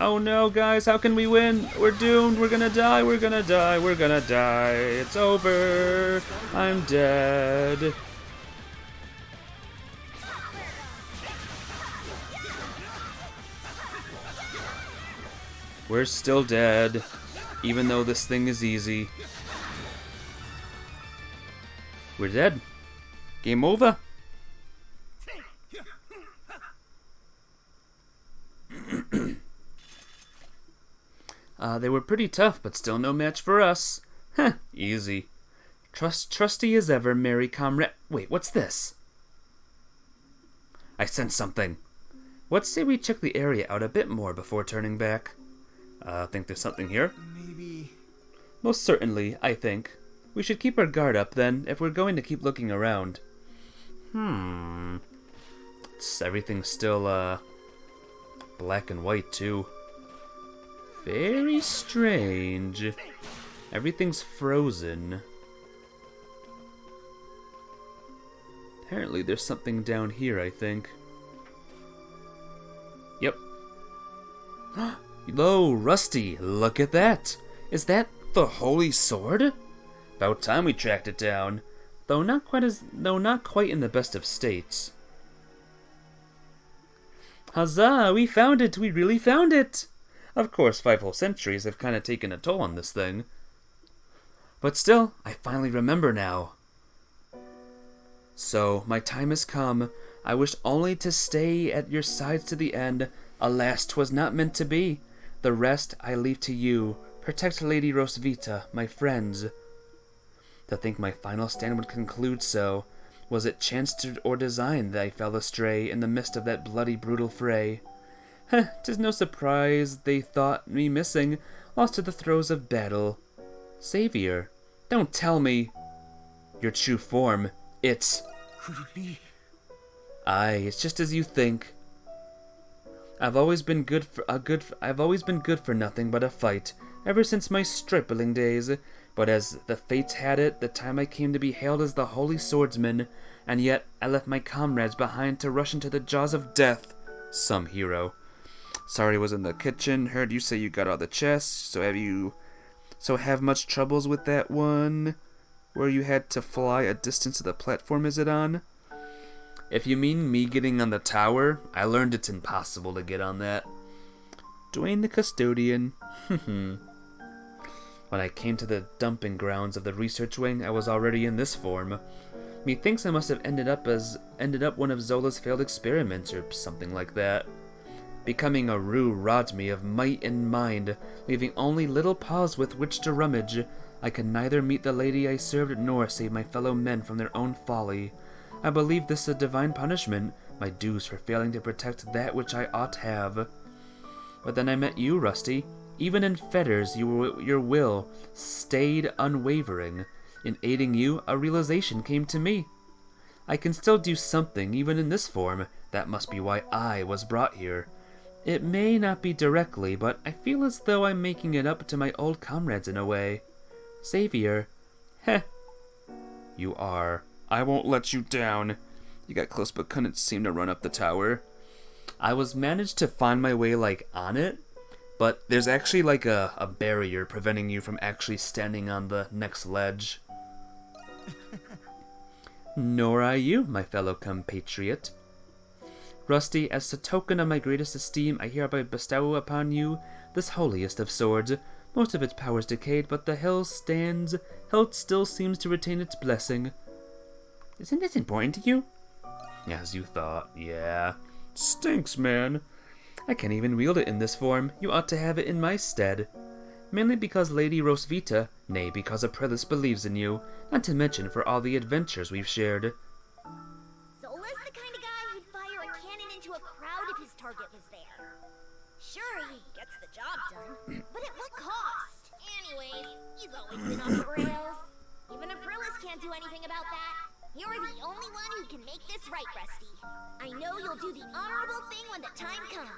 Oh no, guys, how can we win? We're doomed, we're gonna die, we're gonna die, we're gonna die. It's over. I'm dead. We're still dead, even though this thing is easy. We're dead. Game over. They were pretty tough, but still no match for us. Heh, easy. Trusty as ever, merry comrade. Wait, what's this? I sense something. What say we check the area out a bit more before turning back? Think there's something here?
Maybe.
Most certainly, I think. We should keep our guard up, then, if we're going to keep looking around. Everything's still, black and white, too. Very strange. Everything's frozen. Apparently there's something down here, I think. Yep. Lo, Rusty, look at that. Is that the Holy Sword? About time we tracked it down. Though not quite in the best of states. Huzzah, we found it, we really found it! Of course, 5 whole centuries have kind of taken a toll on this thing. But still, I finally remember now. So, my time has come. I wished only to stay at your sides to the end. Alas, 'twas not meant to be. The rest I leave to you. Protect Lady Rosvita, my friends. To think my final stand would conclude so. Was it chance or design that I fell astray in the midst of that bloody brutal fray? 'Tis no surprise they thought me missing, lost to the throes of battle. Savior, don't tell me your true form. It's...
Could it be?
Aye, it's just as you think. I've always been good for nothing but a fight, ever since my stripling days. But as the fates had it, the time I came to be hailed as the Holy Swordsman, and yet I left my comrades behind to rush into the jaws of death. Some hero. Sorry, was in the kitchen. Heard you say you got all the chests. So have much troubles with that one? Where you had to fly a distance to the platform is it on? If you mean me getting on the tower, I learned it's impossible to get on that. Dwayne the Custodian. When I came to the dumping grounds of the research wing, I was already in this form. Methinks I must have ended up one of Zola's failed experiments or something like that. Becoming a Roo robbed me of might and mind, leaving only little paws with which to rummage. I could neither meet the lady I served nor save my fellow men from their own folly. I believe this a divine punishment, my dues for failing to protect that which I ought to have. But then I met you, Rusty. Even in fetters, your will stayed unwavering. In aiding you, a realization came to me. I can still do something, even in this form. That must be why I was brought here. It may not be directly, but I feel as though I'm making it up to my old comrades in a way. Savior. Heh. You are. I won't let you down. You got close but couldn't seem to run up the tower. I was managed to find my way, on it, but there's actually, a barrier preventing you from actually standing on the next ledge. Nor are you, my fellow compatriot. Rusty, as a token of my greatest esteem, I hereby bestow upon you this holiest of swords. Most of its powers decayed, but the hilt still seems to retain its blessing. Isn't this important to you? As you thought, yeah. Stinks, man. I can't even wield it in this form. You ought to have it in my stead. Mainly because Lady Rosvita, nay, because Aprilis believes in you, not to mention for all the adventures we've shared.
Zola's the kind of guy who'd fire a cannon into a crowd if his target was there. Sure, he gets the job done, but at what cost? Anyways, he's always been on the rails. Even Aprilis can't do anything about that. You're the only one who can make this right, Rusty. I know you'll do the honorable thing when the time comes.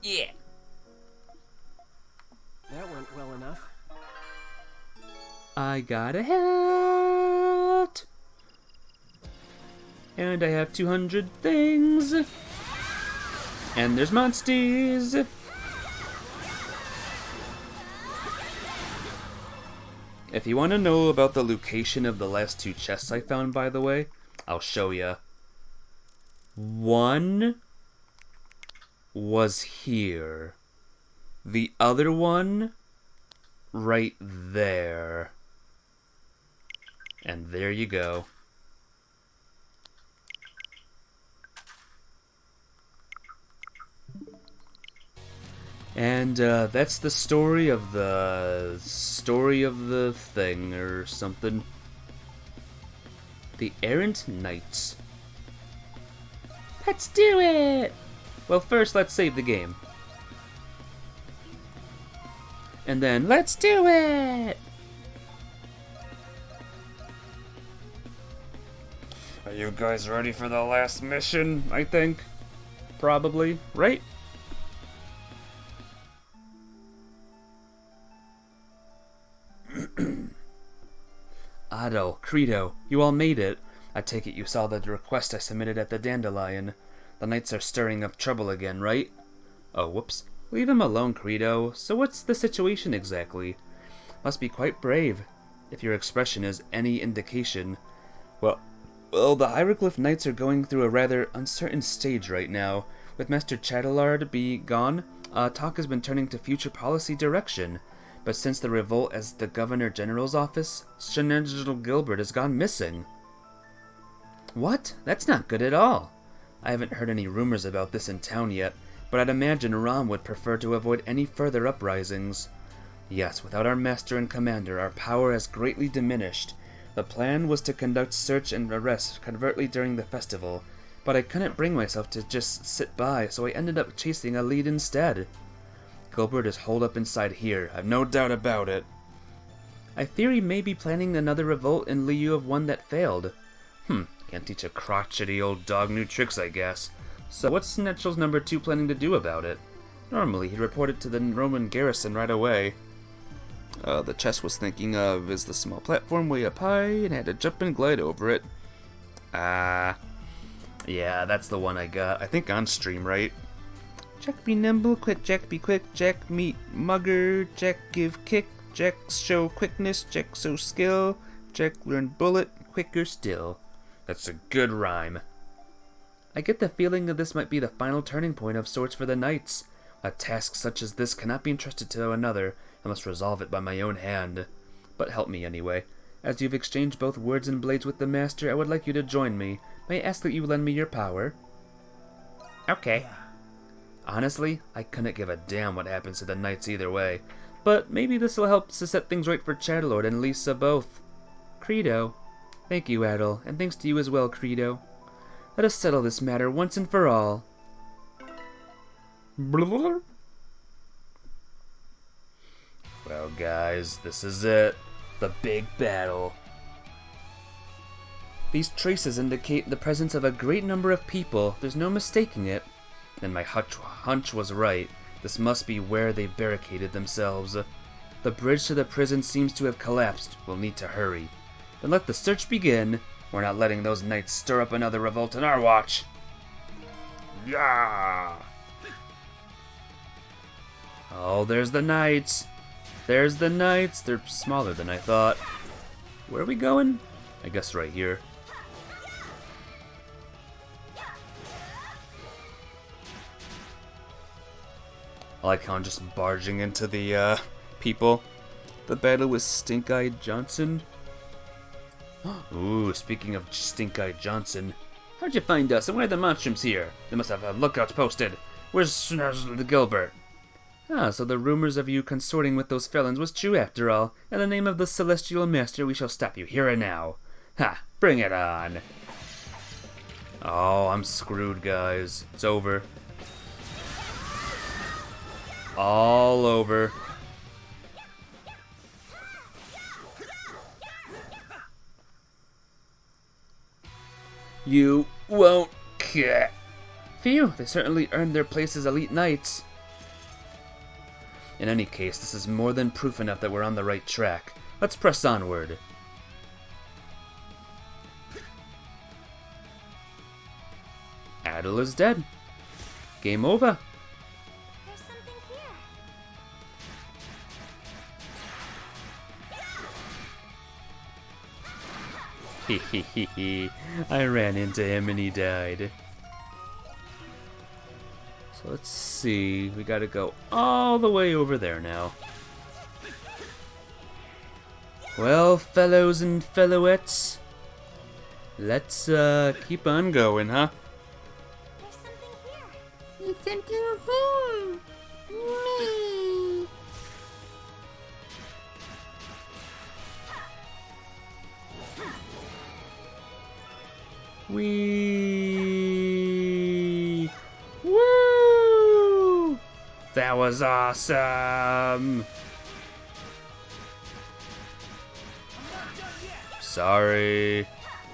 Yeah.
That went well enough.
I got a hilt! And I have 200 things! And there's monsters! If you want to know about the location of the last 2 chests I found, by the way, I'll show ya. One was here. The other one, right there. And there you go. And that's the story of the thing or something. The Errant Knights. Let's do it! Well, first let's save the game. And then, let's do it! Are you guys ready for the last mission, I think? Probably, right? Adol, Credo, you all made it. I take it you saw the request I submitted at the Dandelion. The Knights are stirring up trouble again, right? Oh, whoops. Leave him alone, Credo. So what's the situation exactly? Must be quite brave, if your expression is any indication. Well, the Hieroglyph Knights are going through a rather uncertain stage right now. With Master Chadellard be gone, talk has been turning to future policy direction. But since the revolt as the Governor General's office, Shenanigans Gilbert has gone missing. What? That's not good at all. I haven't heard any rumors about this in town yet, but I'd imagine Rom would prefer to avoid any further uprisings. Yes, without our master and commander, our power has greatly diminished. The plan was to conduct search and arrest covertly during the festival, but I couldn't bring myself to just sit by, so I ended up chasing a lead instead. Gilbert is holed up inside here, I've no doubt about it. I fear he may be planning another revolt in lieu of one that failed. Can't teach a crotchety old dog new tricks, I guess. So what's Snetchel's number 2 planning to do about it? Normally, he'd report it to the Roman garrison right away. The chest was thinking of is the small platform way up high and had to jump and glide over it. Yeah, that's the one I got. I think on stream, right? Jack be nimble, quick Jack be quick, Jack meet mugger, Jack give kick, Jack show quickness, Jack show skill, Jack learn bullet, quicker still. That's a good rhyme. I get the feeling that this might be the final turning point of sorts for the Knights. A task such as this cannot be entrusted to another. I must resolve it by my own hand. But help me anyway. As you've exchanged both words and blades with the Master, I would like you to join me. May I ask that you lend me your power? Okay. Honestly, I couldn't give a damn what happens to the knights either way, but maybe this will help to set things right for Chadalord and Lisa both. Credo. Thank you, Adol, and thanks to you as well, Credo. Let us settle this matter once and for all. Well, guys, this is it. The big battle. These traces indicate the presence of a great number of people. There's no mistaking it. And my hunch was right. This must be where they barricaded themselves. The bridge to the prison seems to have collapsed. We'll need to hurry. Then let the search begin. We're not letting those knights stir up another revolt on our watch. Yeah! Oh, there's the knights. There's the knights. They're smaller than I thought. Where are we going? I guess right here. I like how I'm just barging into the people. The battle with Stink-Eyed Johnson. Ooh, speaking of Stink-Eyed Johnson. How'd you find us, and where are the Monstrums here? They must have lookouts posted. Where's Gilbert? Ah, so the rumors of you consorting with those felons was true after all. In the name of the Celestial Master, we shall stop you here and now. Ha! Bring it on! Oh, I'm screwed, guys. It's over. All over. You won't get. Phew, they certainly earned their place as elite knights. In any case, this is more than proof enough that we're on the right track. Let's press onward. Adol is dead. Game over.
There's something here.
Hehehe. I ran into him and he died. So let's see. We gotta go all the way over there now. Well, fellows and fellowettes, let's keep on going, huh?
There's something here. Me.
Woo! That was awesome! Sorry.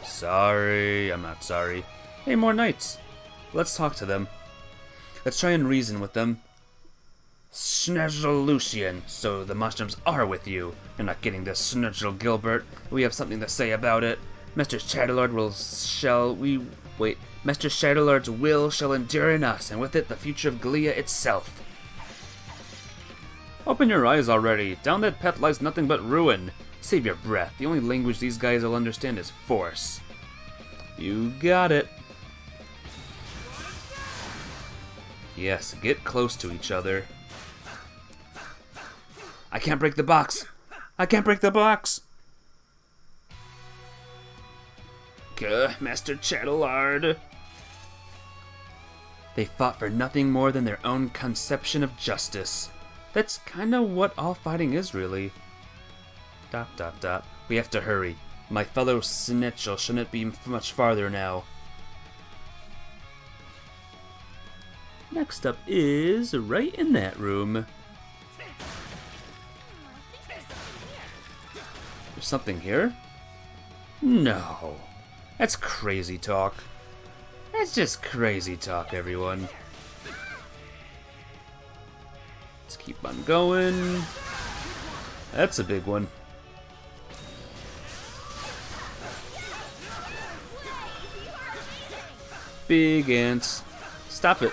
Sorry. I'm not sorry. Hey, more knights. Let's talk to them. Let's try and reason with them. Snedgel Lucian, so the Monstrums are with you. You're not getting this, Snedgel Gilbert. We have something to say about it. Master Chadalord Master Shadowlord's will shall endure in us, and with it the future of Glia itself. Open your eyes already. Down that path lies nothing but ruin. Save your breath. The only language these guys will understand is force. You got it. Yes, get close to each other. I can't break the box. I can't break the box. Master Chadalord. They fought for nothing more than their own conception of justice. That's kinda what all fighting is, really. ... We have to hurry. My fellow Snitchel shouldn't be much farther now. Next up is right in that room. There's something here? No. That's crazy talk. That's just crazy talk, everyone. Let's keep on going. That's a big one. Big ants. Stop it.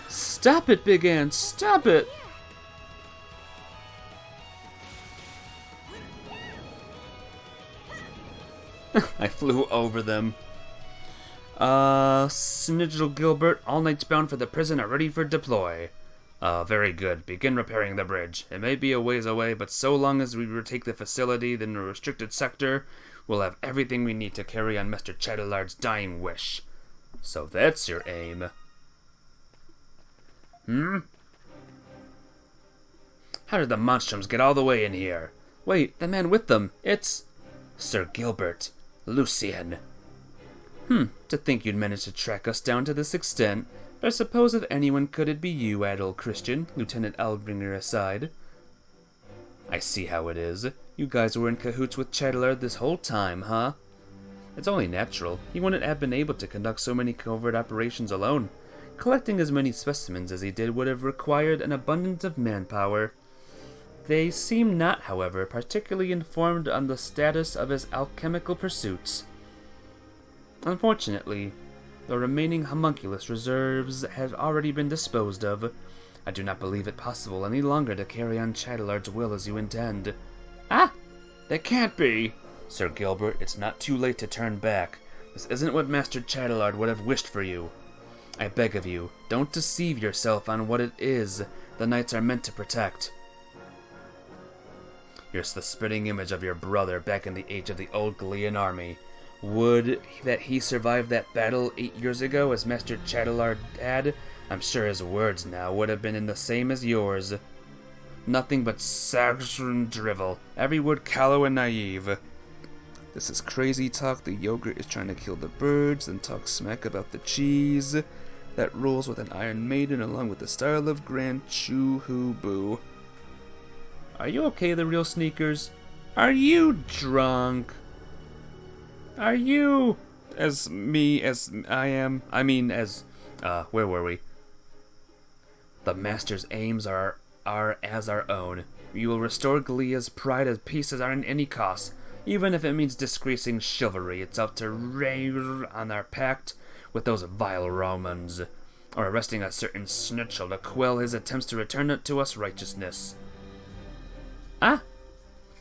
Stop it, big ants. Stop it. I flew over them. Snidgel Gilbert, all knights bound for the prison are ready for deploy. Very good. Begin repairing the bridge. It may be a ways away, but so long as we retake the facility in the restricted sector, we'll have everything we need to carry on Master Chadallard's dying wish. So that's your aim. How did the Monstrums get all the way in here? Wait, the man with them, it's Sir Gilbert, Lucien. To think you'd managed to track us down to this extent. I suppose if anyone could, it be you, Adol Christian, Lieutenant Albringer aside. I see how it is. You guys were in cahoots with Cheddalar this whole time, huh? It's only natural. He wouldn't have been able to conduct so many covert operations alone. Collecting as many specimens as he did would have required an abundance of manpower. They seem not, however, particularly informed on the status of his alchemical pursuits. Unfortunately, the remaining homunculus reserves have already been disposed of. I do not believe it possible any longer to carry on Cheddalar's will as you intend. Ah! That can't be! Sir Gilbert, it's not too late to turn back. This isn't what Master Cheddalar would have wished for you. I beg of you, don't deceive yourself on what it is the knights are meant to protect. You're the spitting image of your brother back in the age of the old Galean army. Would that he survived that battle 8 years ago as Master Cheddalar had, I'm sure his words now would have been in the same as yours. Nothing but saccharine drivel, every word callow and naive. This is crazy talk. The yogurt is trying to kill the birds, and talk smack about the cheese that rolls with an Iron Maiden along with the style of Grand Choo-Hoo-Boo. Are you okay, the real sneakers? Are you drunk? Are you as me as I am? I mean, as, where were we? The Master's aims are as our own. We will restore Galea's pride as peace as at any cost. Even if it means disgracing chivalry itself to rail on our pact with those vile Romans, or arresting a certain snitchel to quell his attempts to return to us righteousness. Ah!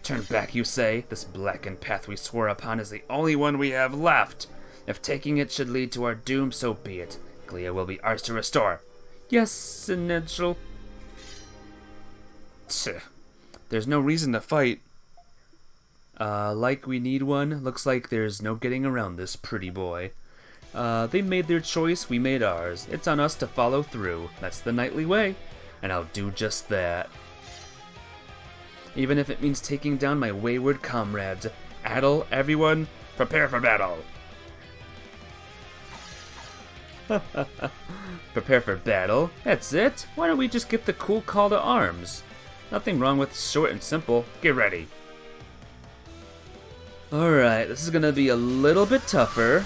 Turn back, you say? This blackened path we swore upon is the only one we have left. If taking it should lead to our doom, so be it. Galea will be ours to restore. Yes, snitchel. There's no reason to fight. Like we need one. Looks like there's no getting around this pretty boy. They made their choice, we made ours. It's on us to follow through. That's the knightly way. And I'll do just that. Even if it means taking down my wayward comrades. Adol, everyone, prepare for battle. Prepare for battle? That's it? Why don't we just get the cool call to arms? Nothing wrong with short and simple. Get ready. Alright, this is gonna be a little bit tougher.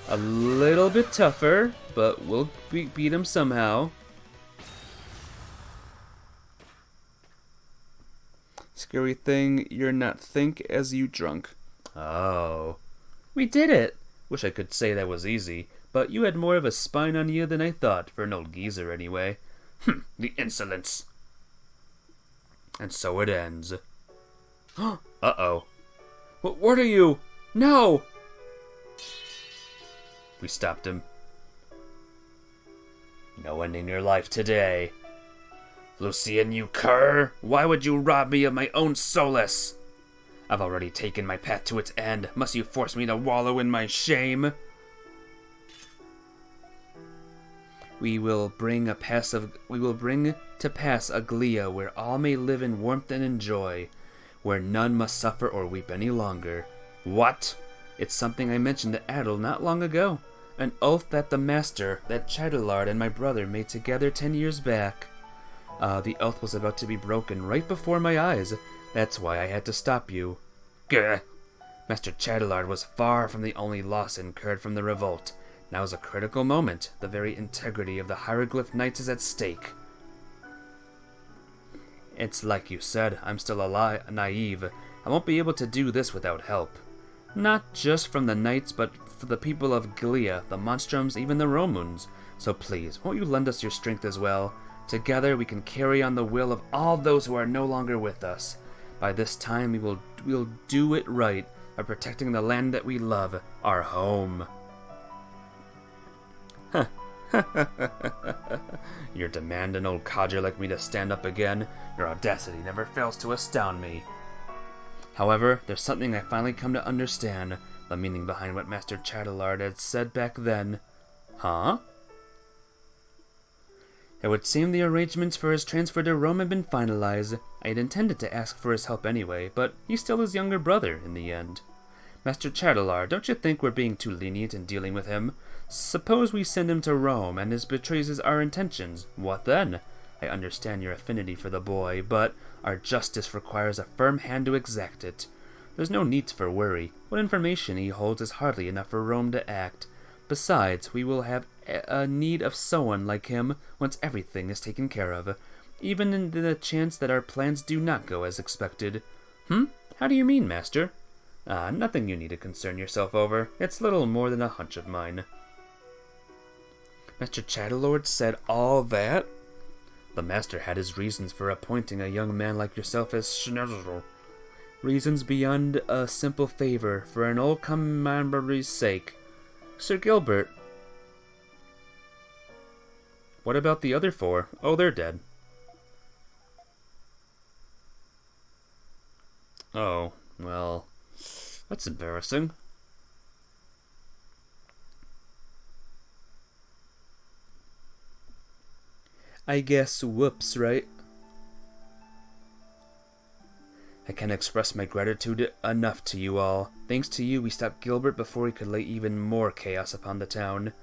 A little bit tougher, but we'll beat him somehow. Scary thing, you're not think as you drunk. Oh. We did it! Wish I could say that was easy, but you had more of a spine on you than I thought, for an old geezer anyway. The insolence. And so it ends. Uh-oh. What are you? No! We stopped him. No ending your life today. Lucien, you cur! Why would you rob me of my own solace? I've already taken my path to its end. Must you force me to wallow in my shame? We will bring to pass a Galea where all may live in warmth and in joy, where none must suffer or weep any longer. What? It's something I mentioned to Adol not long ago. An oath that the Master, that Cheddalar and my brother made together 10 years back. The oath was about to be broken right before my eyes. That's why I had to stop you. Gah! Master Cheddalar was far from the only loss incurred from the revolt. Now is a critical moment. The very integrity of the Hieroglyph Knights is at stake. It's like you said, I'm still naive. I won't be able to do this without help. Not just from the Knights, but for the people of Galea, the Monstrums, even the Romans. So please, won't you lend us your strength as well? Together we can carry on the will of all those who are no longer with us. By this time we'll do it right by protecting the land that we love, our home. You demand an old codger like me to stand up again? Your audacity never fails to astound me. However, there's something I finally come to understand, the meaning behind what Master Cheddalar had said back then. Huh? It would seem the arrangements for his transfer to Rome had been finalized. I had intended to ask for his help anyway, but he's still his younger brother in the end. Master Chatelard, don't you think we're being too lenient in dealing with him? Suppose we send him to Rome and he betrays our intentions. What then? I understand your affinity for the boy, but our justice requires a firm hand to exact it. There's no need for worry. What information he holds is hardly enough for Rome to act. Besides, we will have a need of someone like him once everything is taken care of, even in the chance that our plans do not go as expected. How do you mean, Master? Nothing you need to concern yourself over. It's little more than a hunch of mine. Master Chatelard said all that? The Master had his reasons for appointing a young man like yourself as Schneider. Reasons beyond a simple favor for an old camarade's sake. Sir Gilbert. What about the other 4? Oh, they're dead. Oh, well, that's embarrassing. I guess whoops, right? I can't express my gratitude enough to you all. Thanks to you, we stopped Gilbert before he could lay even more chaos upon the town.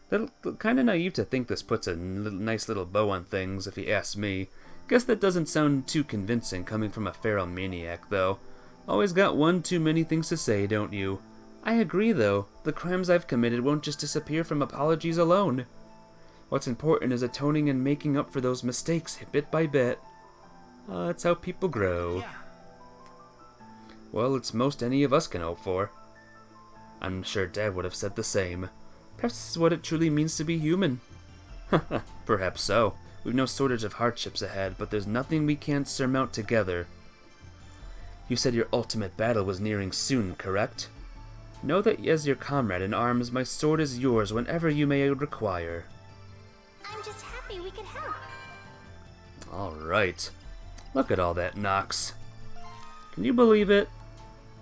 Kind of naive to think this puts a nice little bow on things, if you ask me. Guess that doesn't sound too convincing coming from a feral maniac, though. Always got one too many things to say, don't you? I agree, though. The crimes I've committed won't just disappear from apologies alone. What's important is atoning and making up for those mistakes, bit by bit. That's how people grow. Well, it's most any of us can hope for. I'm sure Dad would have said the same. Perhaps this is what it truly means to be human. Perhaps so. We've no shortage of hardships ahead, but there's nothing we can't surmount together. You said your ultimate battle was nearing soon, correct? Know that as your comrade in arms, my sword is yours whenever you may require.
I'm just happy we could help.
Alright. Look at all that Nox. Can you believe it?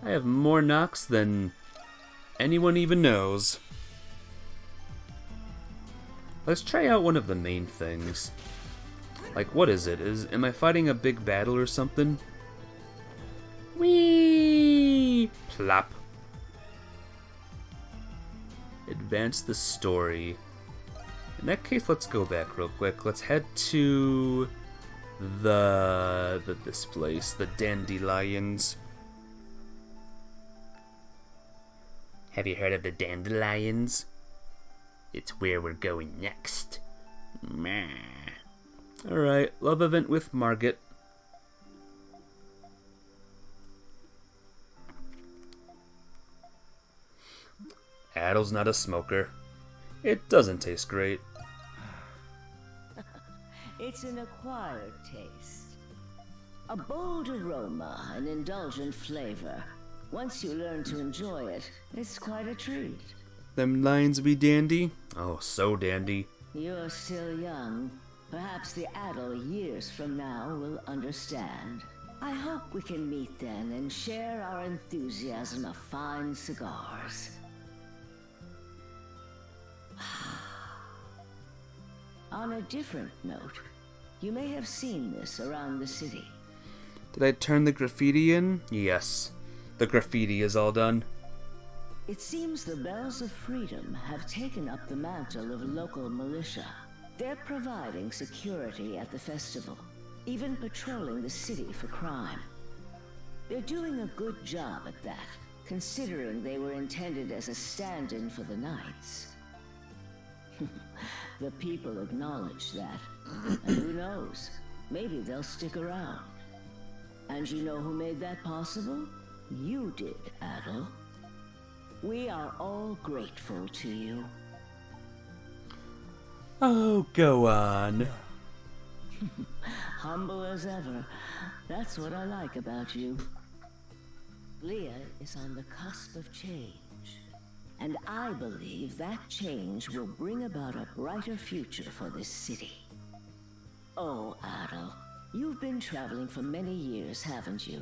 I have more Nox than anyone even knows. Let's try out one of the main things. Like, what is it? Am I fighting a big battle or something? Whee! Plop. Advance the story. In that case, let's go back real quick. Let's head to this place, the Dandelions. Have you heard of the Dandelions? It's where we're going next. Meh. Alright, love event with Margit. Adol's not a smoker. It doesn't taste great.
It's an acquired taste. A bold aroma, an indulgent flavor. Once you learn to enjoy it, it's quite a treat.
Them lions be dandy? Oh, so dandy.
You're still young. Perhaps the Adol years from now will understand. I hope we can meet then and share our enthusiasm of fine cigars. On a different note, you may have seen this around the city.
Did I turn the graffiti in? Yes. The graffiti is all done.
It seems the Bells of Freedom have taken up the mantle of local militia. They're providing security at the festival, even patrolling the city for crime. They're doing a good job at that, considering they were intended as a stand-in for the knights. The people acknowledge that, and who knows, maybe they'll stick around. And you know who made that possible? You did, Adol. We are all grateful to you.
Oh, go on.
Humble as ever. That's what I like about you. Leah is on the cusp of change. And I believe that change will bring about a brighter future for this city. Oh, Adol, you've been traveling for many years, haven't you?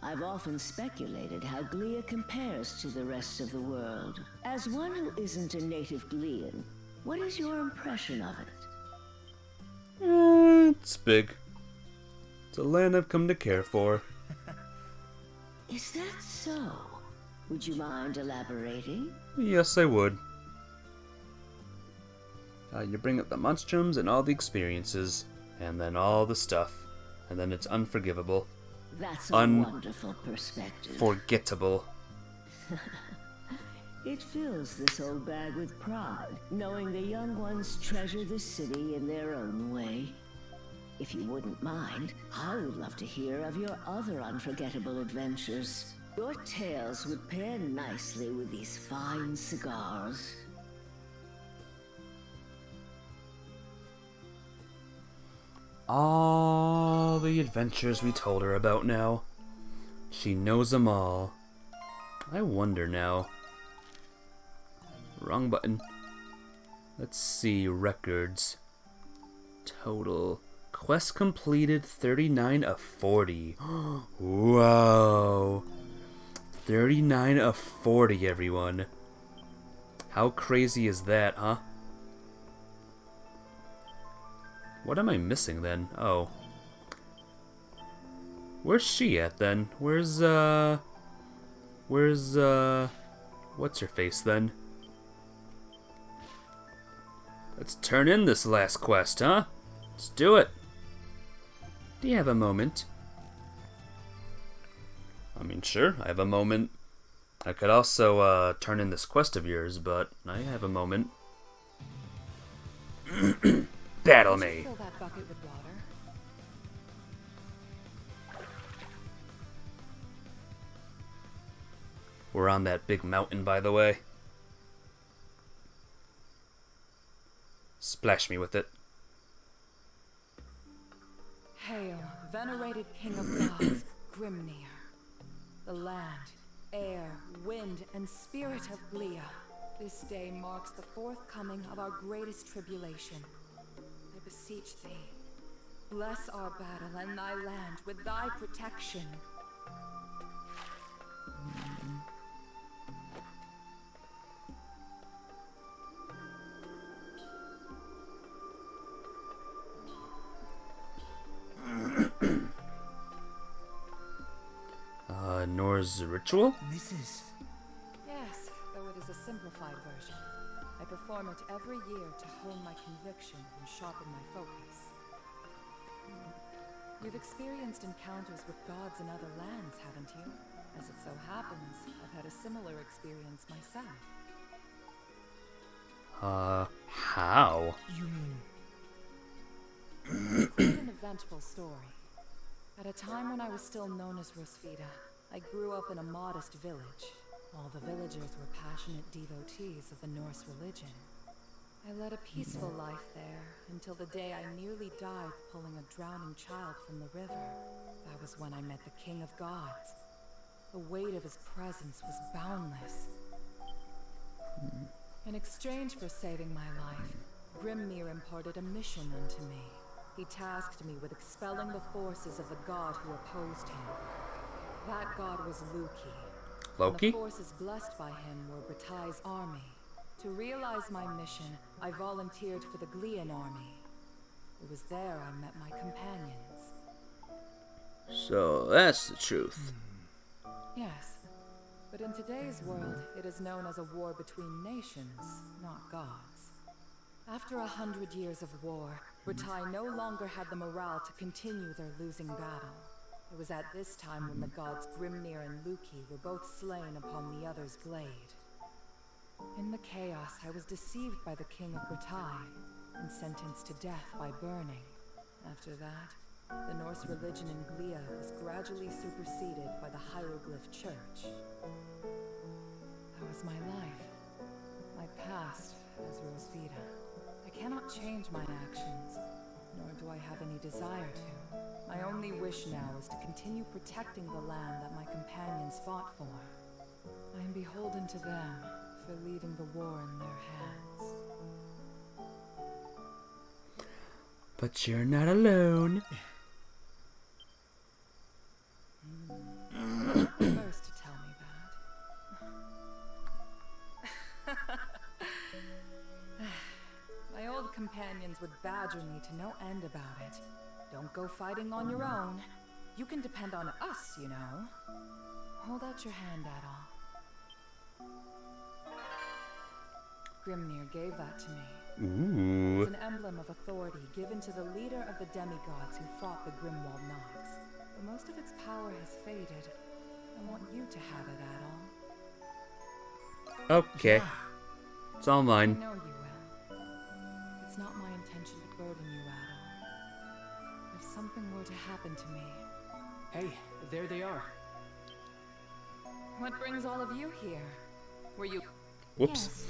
I've often speculated how Glia compares to the rest of the world. As one who isn't a native Glian, what is your impression of it?
It's big. It's a land I've come to care for.
Is that so? Would you mind elaborating?
Yes, I would. You bring up the monstrums and all the experiences, and then all the stuff, and then it's unforgivable.
That's a wonderful perspective.
Unforgettable.
It fills this old bag with pride, knowing the young ones treasure the city in their own way. If you wouldn't mind, I would love to hear of your other unforgettable adventures. Your tales would pair nicely with these fine cigars.
All the adventures we told her about now. She knows them all. I wonder now. Wrong button. Let's see, records. Total. Quest completed 39 of 40. Whoa. 39 of 40, everyone. How crazy is that, huh? What am I missing then? Oh. Where's she at then? Where's what's her face then? Let's turn in this last quest, huh? Let's do it. Do you have a moment? I mean, sure, I have a moment. I could also turn in this quest of yours, but I have a moment. Battle me.
Fill that bucket with water.
We're on that big mountain, by the way. Splash me with it.
Hail, venerated king of gods, Grimnir. The land, air, wind, and spirit of Glia. This day marks the forthcoming of our greatest tribulation. I beseech thee, bless our battle and thy land with thy protection.
Nor's ritual?
Yes, though it is a simplified version. I perform it every year to hone my conviction and sharpen my focus. You've experienced encounters with gods in other lands, haven't you? As it so happens, I've had a similar experience myself.
How?
You mean? It's quite an eventful story. At a time when I was still known as Rosvita, I grew up in a modest village. All the villagers were passionate devotees of the Norse religion. I led a peaceful life there until the day I nearly died pulling a drowning child from the river. That was when I met the King of Gods. The weight of his presence was boundless. In exchange for saving my life, Grimnir imparted a mission unto me. He tasked me with expelling the forces of the god who opposed him. That god was Loki.
Loki?
And the forces blessed by him were Bratai's army. To realize my mission, I volunteered for the Glian army. It was there I met my companions.
So that's the truth.
Yes, but in today's world, it is known as a war between nations, not gods. After 100 years of war, Bratai no longer had the morale to continue their losing battle. It was at this time when the gods Grimnir and Loki were both slain upon the other's blade. In the chaos, I was deceived by the king of Bratai and sentenced to death by burning. After that, the Norse religion in Glia was gradually superseded by the hieroglyph church. That was my life. My past as Rosvita. I cannot change my actions, nor do I have any desire to. My only wish now is to continue protecting the land that my companions fought for. I am beholden to them for leaving the war in their hands.
But you're not alone.
First to tell me that. My old companions would badger me to no end about it. Don't go fighting on your own. You can depend on us, you know. Hold out your hand, Adol. Grimnir gave that to me.
Ooh.
It's an emblem of authority given to the leader of the demigods who fought the Grimwald Nox. But most of its power has faded. I want you to have it, Adol.
Okay. It's all
I
mine.
know you will. It's not my intention to burden you, Adol. If something were to happen to me...
Hey, there they are.
What brings all of you here? Were you...
Whoops.
Yes.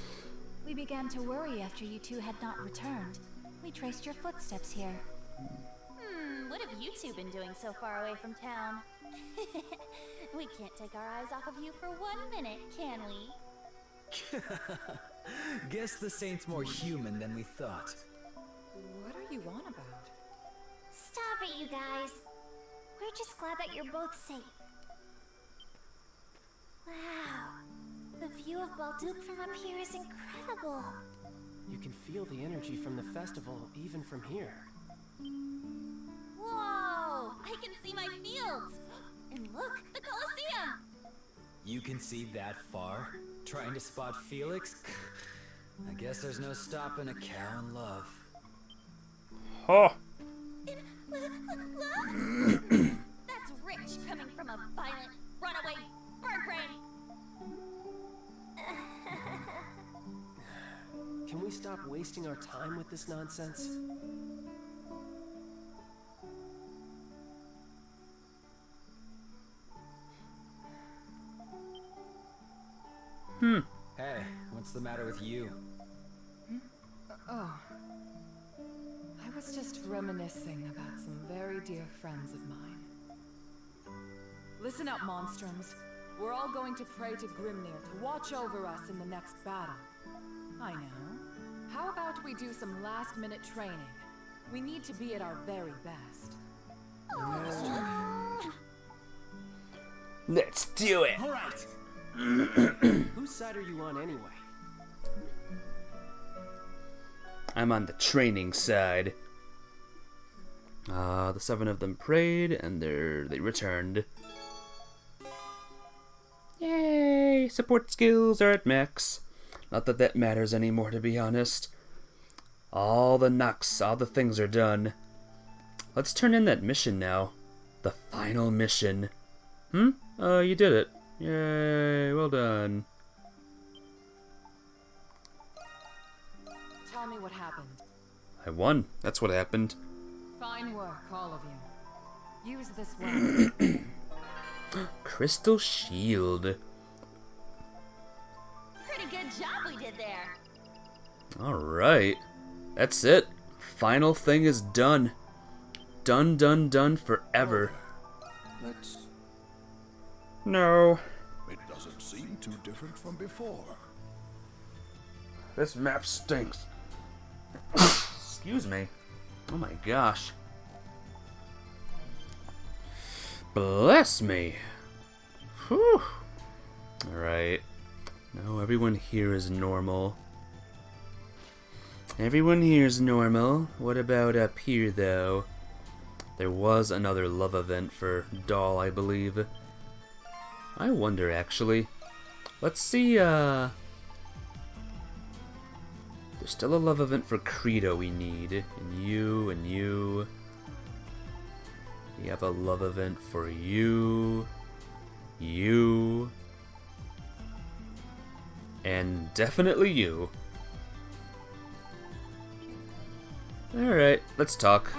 We began to worry after you two had not returned. We traced your footsteps here.
What have you two been doing so far away from town? We can't take our eyes off of you for 1 minute, can we?
Guess the Saint's more human than we thought.
What are you on about?
Stop it, you guys. We're just glad that you're both safe. Wow. The view of Balduke from up here is incredible.
You can feel the energy from the festival even from here.
Whoa! I can see my fields! And look, the Colosseum!
You can see that far? Trying to spot Felix? I guess there's no stopping a cow in love.
Oh.
That's rich coming from a violent, runaway bird brain!
Can we stop wasting our time with this nonsense?
Hey, what's the matter with you?
Oh. I was just reminiscing about some very dear friends of mine. Listen up, Monstrums. We're all going to pray to Grimnir to watch over us in the next battle. I know. How about we do some last-minute training? We need to be at our very best.
Let's do it.
All right. Whose side are you on anyway?
I'm on the training side. The 7 of them prayed, and they returned. Yay! Support skills are at max. Not that that matters anymore, to be honest. All the Nox, all the things are done. Let's turn in that mission now. The final mission. You did it. Yay, well done.
Tell me what happened.
I won. That's what happened.
Fine work, all of you. Use this weapon.
Crystal shield.
Pretty good job we did there.
Alright. That's it. Final thing is done. Done, done, done forever.
Let's...
No.
It doesn't seem too different from before.
This map stinks. Excuse me. Oh my gosh. Bless me. Whew. Alright. Now everyone here is normal. Everyone here is normal. What about up here, though? There was another love event for Adol, I believe. I wonder, actually. Let's see, There's still a love event for Credo we need. And you, and you. We have a love event for you. You. And definitely you. Alright, let's talk.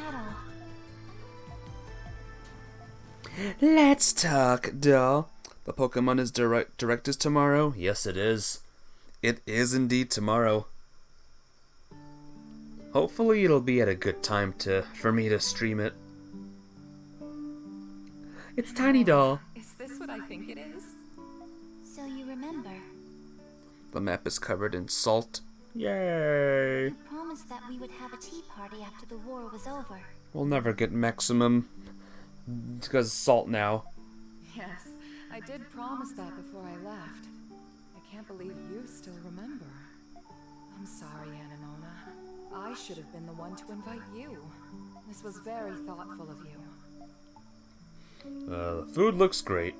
Let's talk, doll. The Pokemon is direct is tomorrow? Yes, it is. It is indeed tomorrow. Hopefully it'll be at a good time for me to stream it. It's Tiny Doll.
Is this what I think it is?
So you remember.
The map is covered in salt. Yay!
You promised that we would have a tea party after the war was over.
We'll never get maximum because salt now.
Yes, I did promise that before I left. I can't believe you still remember. I'm sorry, Anemona. I should have been the one to invite you. This was very thoughtful of you.
The food looks great.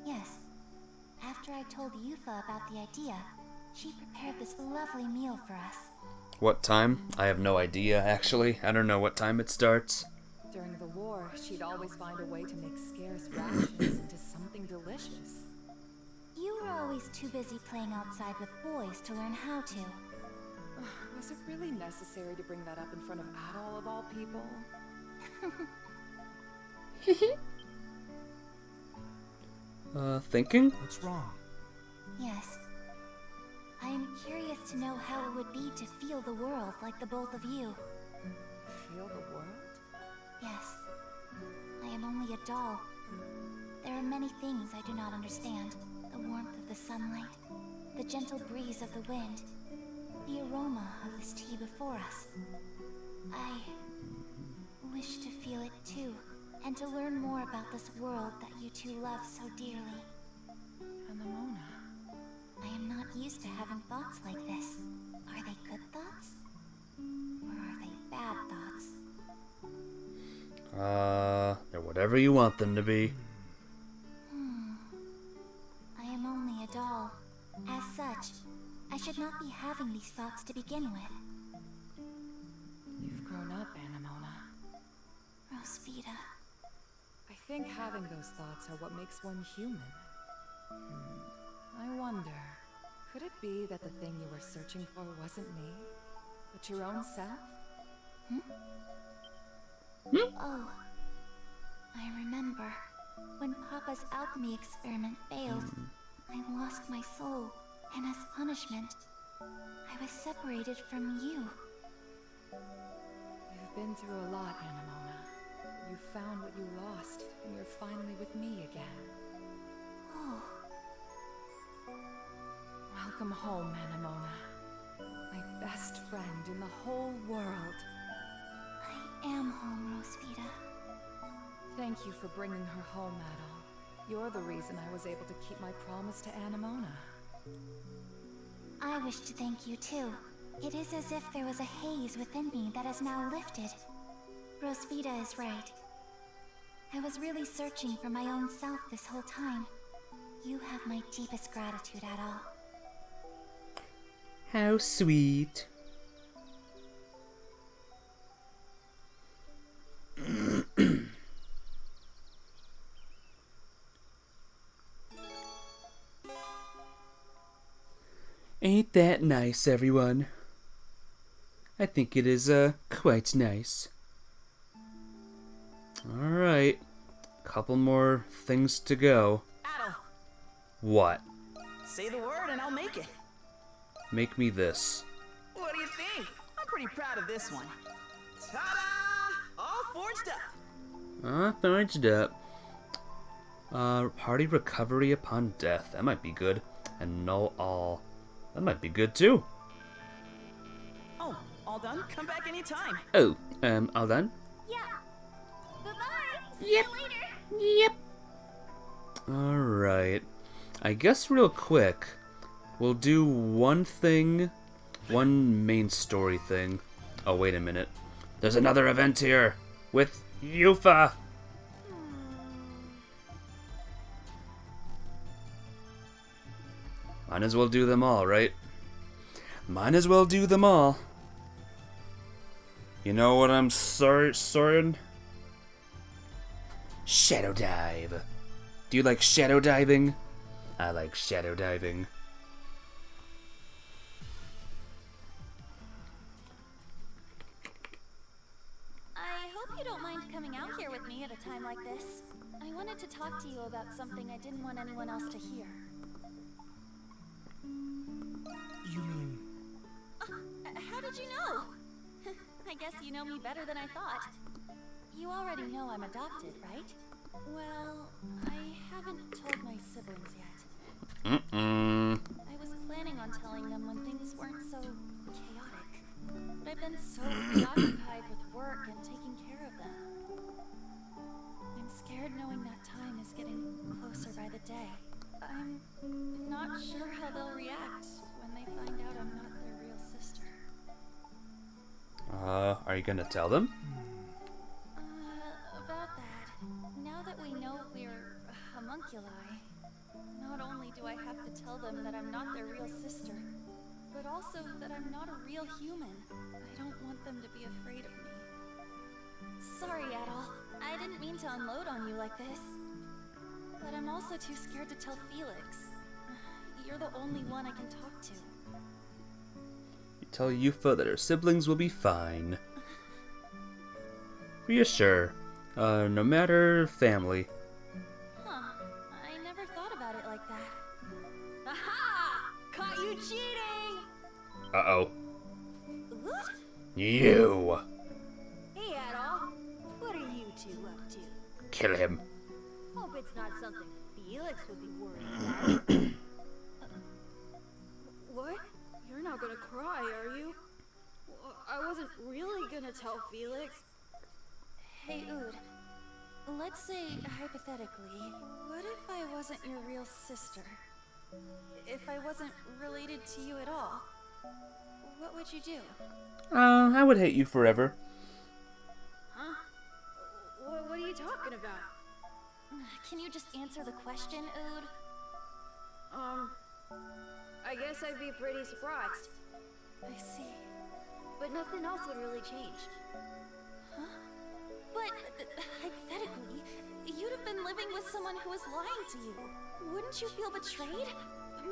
Yes. After I told Yufa about the idea, she prepared this lovely meal for us.
What time? I have no idea, actually. I don't know what time it starts.
During the war, she'd always find a way to make scarce rations into something delicious.
You were always too busy playing outside with boys to learn how to.
Was it really necessary to bring that up in front of Adol of all people?
Thinking?
What's wrong?
Yes. I am curious to know how it would be to feel the world like the both of you.
Feel the world?
Yes. I am only a doll. There are many things I do not understand. The warmth of the sunlight, the gentle breeze of the wind, the aroma of this tea before us. I wish to feel it too, and to learn more about this world that you two love so dearly.
Anemona.
I am not used to having thoughts like this. Are they good thoughts? Or are they bad thoughts?
They're whatever you want them to be.
I am only a doll. As such, I should not be having these thoughts to begin with.
You've grown up, Anemona.
Rosvita.
I think having those thoughts are what makes one human. I wonder, could it be that the thing you were searching for wasn't me, but your own self?
Oh. I remember. When Papa's alchemy experiment failed, I lost my soul, and as punishment, I was separated from you.
You've been through a lot, Anemona. You found what you lost, and you're finally with me again.
Oh.
Welcome home, Anemona. My best friend in the whole world.
I am home, Rosvita.
Thank you for bringing her home, Adol. You're the reason I was able to keep my promise to Anemona.
I wish to thank you too. It is as if there was a haze within me that has now lifted. Rosvita is right. I was really searching for my own self this whole time. You have my deepest gratitude, Adol.
How sweet. Ain't that nice, everyone? I think it is, quite nice. Alright. Couple more things to go.
Adol!
What?
Say the word and I'll make it.
Make me this.
What do you think? I'm pretty proud of this one. Ta-da! All forged up.
Forged up. Party recovery upon death. That might be good. And null all. That might be good too.
Oh, all done? Come back anytime.
Oh, all done?
Yeah. Bye-bye. See
Yep.
you later.
Yep.
Alright. I guess real quick, we'll do one thing, one main story thing. Oh, wait a minute. There's another event here with Yufa. Might as well do them all, right? Might as well do them all. You know what I'm sorry? Shadow dive. Do you like shadow diving? I like shadow diving.
I hope you don't mind coming out here with me at a time like this. I wanted to talk to you about something I didn't want anyone else to hear.
You mean...
How did you know? I guess you know me better than I thought. You already know I'm adopted, right? Well, I haven't told my siblings yet. I was planning on telling them when things weren't so chaotic. But I've been so preoccupied with work and taking care of them. I'm scared knowing that time is getting closer by the day. I'm not sure how they'll react when they find out I'm not their real sister.
Are you gonna tell them?
About that. Now that we know we're homunculi, not only do I have to tell them that I'm not their real sister, but also that I'm not a real human. I don't want them to be afraid of me. Sorry, Adol. I didn't mean to unload on you like this. But I'm also too scared to tell Felix. You're the only one I can talk to.
You tell Yufa that her siblings will be fine. Reassure. No matter family.
Huh. I never thought about it like that. Aha! Caught you cheating!
Uh-oh.
What?
You!
Hey, Adol. What are you two up to?
Kill him.
Hope it's not something Felix would be worried about.
What? You're not gonna cry, are you? I wasn't really gonna tell Felix.
Hey, Oud. Let's say, hypothetically, what if I wasn't your real sister? If I wasn't related to you at all? What would you do?
I would hate you forever.
Huh? What are you talking about?
Can you just answer the question, Oud?
I guess I'd be pretty surprised.
I see.
But nothing else would really change.
Huh? But, hypothetically, you'd have been living with someone who was lying to you. Wouldn't you feel betrayed?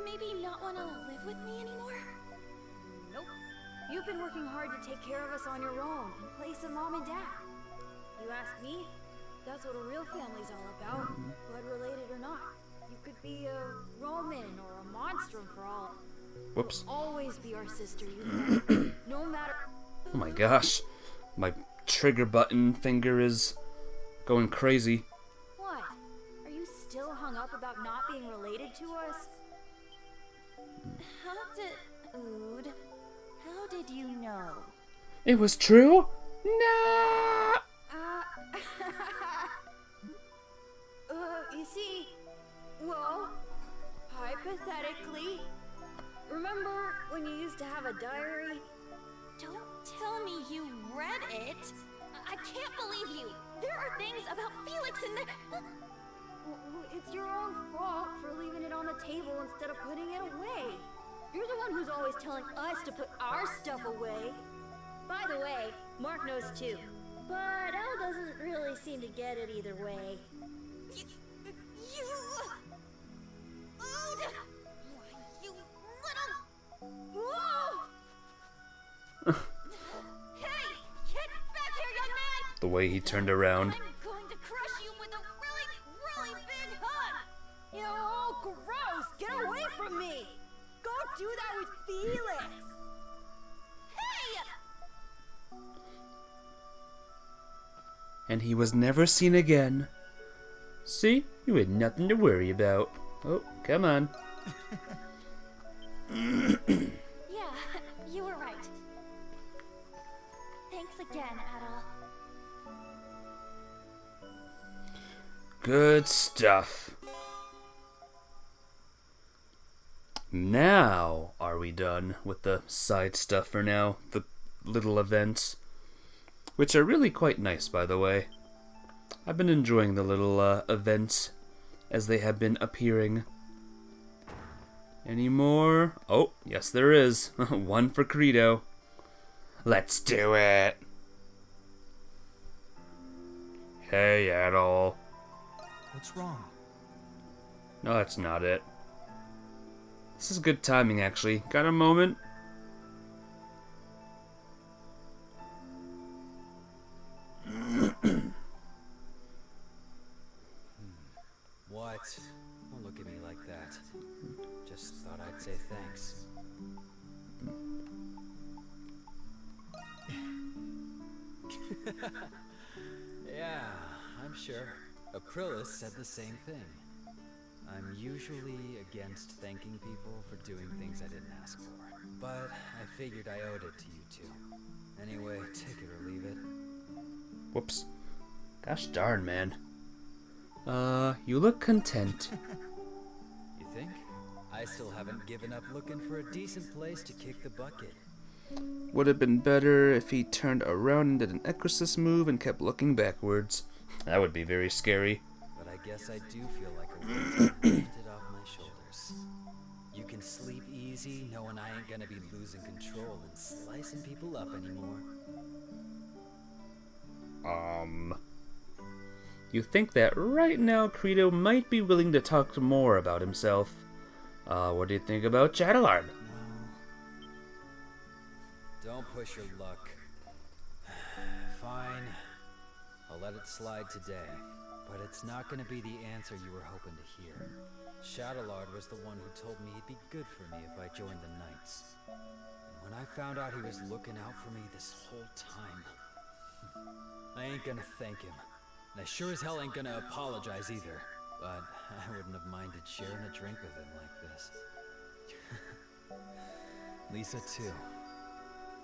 Maybe not want to live with me anymore?
Nope. You've been working hard to take care of us on your own, in place of Mom and Dad. You ask me, that's what a real family's all about, blood related or not. You could be a Roman or a Monstrum for all.
Whoops.
You'll always be our sister, you know. No matter...
Oh my gosh. My trigger button finger is going crazy.
What? Are you still hung up about not being related to us?
How did you know?
It was true? No!
You see, well, hypothetically, remember when you used to have a diary?
Don't tell me you read it. I can't believe you. There are things about Felix in there.
It's your own fault for leaving it on the table instead of putting it away. You're the one who's always telling us to put our stuff away. By the way, Mark knows too. But Elle doesn't really seem to get it either way.
You little... Whoa! Hey! Get back here, young man!
The way he turned around.
I'm going to crush you with a really, really big hug!
Oh, gross! Get away from me! Go do that with Felix!
Hey!
And he was never seen again. See? You had nothing to worry about. Oh, come on.
Yeah, you were right. Thanks again, Adol.
Good stuff. Now, are we done with the side stuff for now? The little events. Which are really quite nice, by the way. I've been enjoying the little events as they have been appearing. Any more? Oh, yes there is. One for Credo. Let's do it! Hey, Adol.
What's wrong?
No, that's not it. This is good timing, actually. Got a moment?
What? Don't look at me like that. Just thought I'd say thanks. Yeah, I'm sure. Acrylis said the same thing. I'm usually against thanking people for doing things I didn't ask for. But I figured I owed it to you two. Anyway, take it or leave it.
Whoops. Gosh darn, man. You look content.
You think? I still haven't given up looking for a decent place to kick the bucket.
Would have been better if he turned around and did an exorcist move and kept looking backwards. That would be very scary.
But I guess I do feel like a weight lifted off my shoulders. You can sleep easy knowing I ain't gonna be losing control and slicing people up anymore.
You think that right now Credo might be willing to talk more about himself. What do you think about Chadalard?
Don't push your luck. Fine. I'll let it slide today. But it's not gonna be the answer you were hoping to hear. Shadowlord was the one who told me he'd be good for me if I joined the Knights. And when I found out he was looking out for me this whole time, I ain't gonna thank him. And I sure as hell ain't gonna apologize either. But I wouldn't have minded sharing a drink with him like this. Lisa too.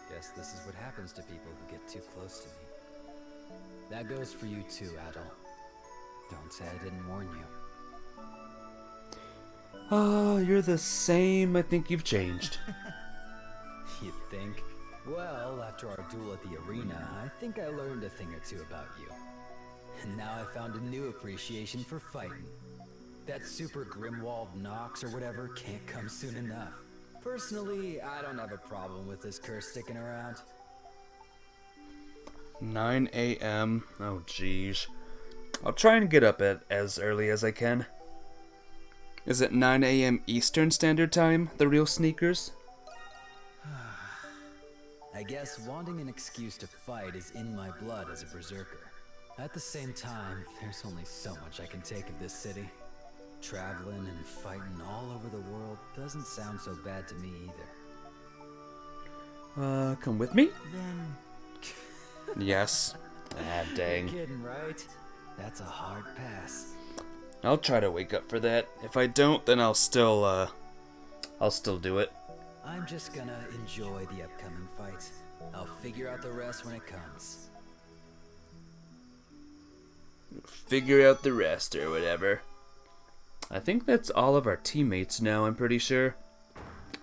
Guess this is what happens to people who get too close to me. That goes for you too, Adol. Don't say I didn't warn you.
Oh, you're the same. I think you've changed.
You think? Well, after our duel at the arena, I think I learned a thing or two about you. And now I found a new appreciation for fighting. That super Grimwald Nox or whatever can't come soon enough. Personally, I don't have a problem with this curse sticking around.
9 a.m. Oh, jeez. I'll try and get up at as early as I can. Is it 9 a.m. Eastern Standard Time, the real sneakers?
I guess wanting an excuse to fight is in my blood as a berserker. At the same time, there's only so much I can take of this city. Traveling and fighting all over the world doesn't sound so bad to me either.
Come with me?
Then...
Yes. Ah, dang.
You're kidding, right? That's a hard pass.
I'll try to wake up for that. If I don't, then I'll still do it.
I'm just gonna enjoy the upcoming fight. I'll figure out the rest when it comes.
Figure out the rest or whatever. I think that's all of our teammates now, I'm pretty sure.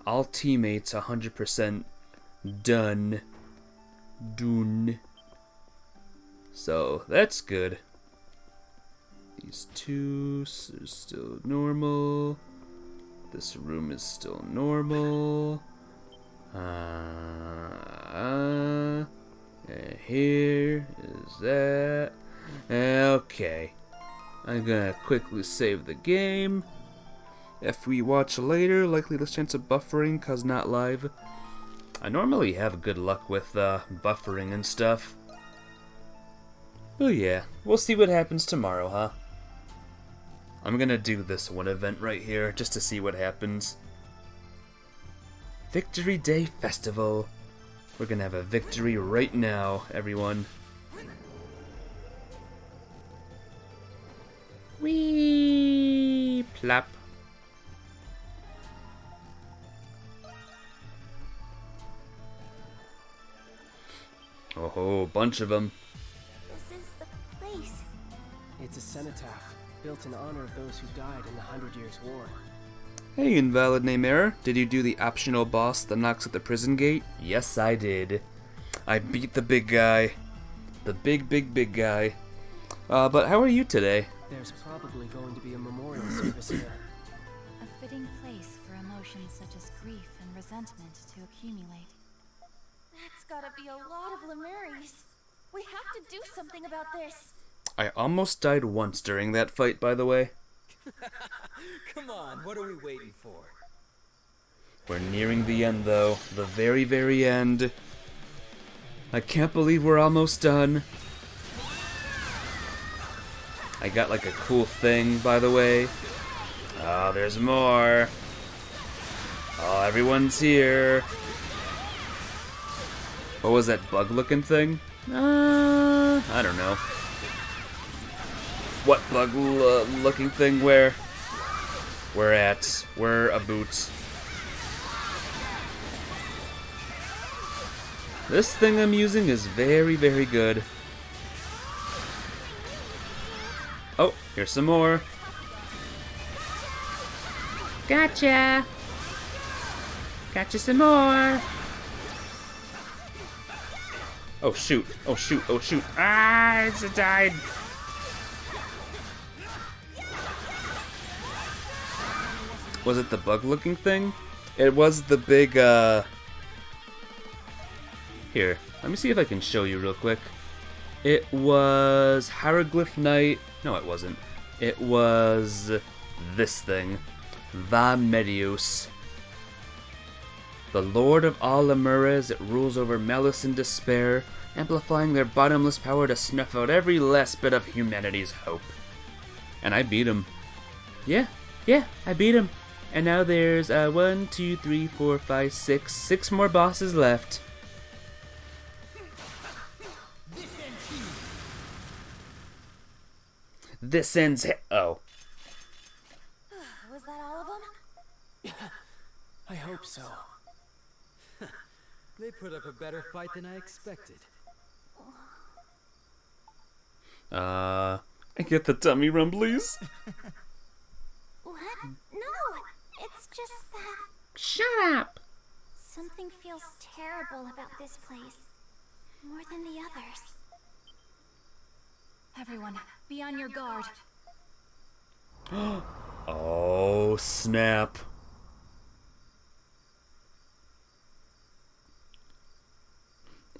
All teammates 100% done. Done. So, that's good. These two are still normal. This room is still normal. Here is that. Okay. I'm gonna quickly save the game. If we watch later, likely less chance of buffering cause not live. I normally have good luck with buffering and stuff. Oh yeah, we'll see what happens tomorrow, huh? I'm gonna do this one event right here just to see what happens. Victory Day Festival. We're gonna have a victory right now, everyone. Whee! Plop. Oh, bunch of them.
This is the place.
It's a cenotaph, built in honor of those who died in the 100 Years' War.
Hey, Invalid Name Error. Did you do the optional boss that knocks at the prison gate? Yes, I did. I beat the big guy. The big guy. But how are you today?
There's probably going to be a memorial service here.
A fitting place for emotions such as grief and resentment to accumulate.
That's gotta be a lot of Lemuries. We have to do something about this.
I almost died once during that fight, by the way.
Come on, what are we waiting for?
We're nearing the end, though. The very, very end. I can't believe we're almost done. I got like a cool thing, by the way. Oh, there's more. Oh, everyone's here. What was that bug-looking thing? I don't know. What bug-looking thing? Where? We're at. We're a boot. This thing I'm using is very, very good. Oh, here's some more. Gotcha! Gotcha some more! Oh shoot, oh shoot, oh shoot. Ah, it's died. Was it the bug-looking thing? It was the big, Here, let me see if I can show you real quick. It was Hieroglyph Knight. No, it wasn't. It was this thing. Va Medios. The Lord of all Lemures, it rules over malice and despair, amplifying their bottomless power to snuff out every last bit of humanity's hope. And I beat him. Yeah, I beat him. And now there's 1, 2, 3, 4, 5, 6 more bosses left. This ends oh.
Was that all of them?
I hope so.
They put up a better fight than I expected.
I get the tummy rumblies.
What? No! It's just that...
Shut up!
Something feels terrible about this place. More than the others.
Everyone, be on your guard.
Oh, snap.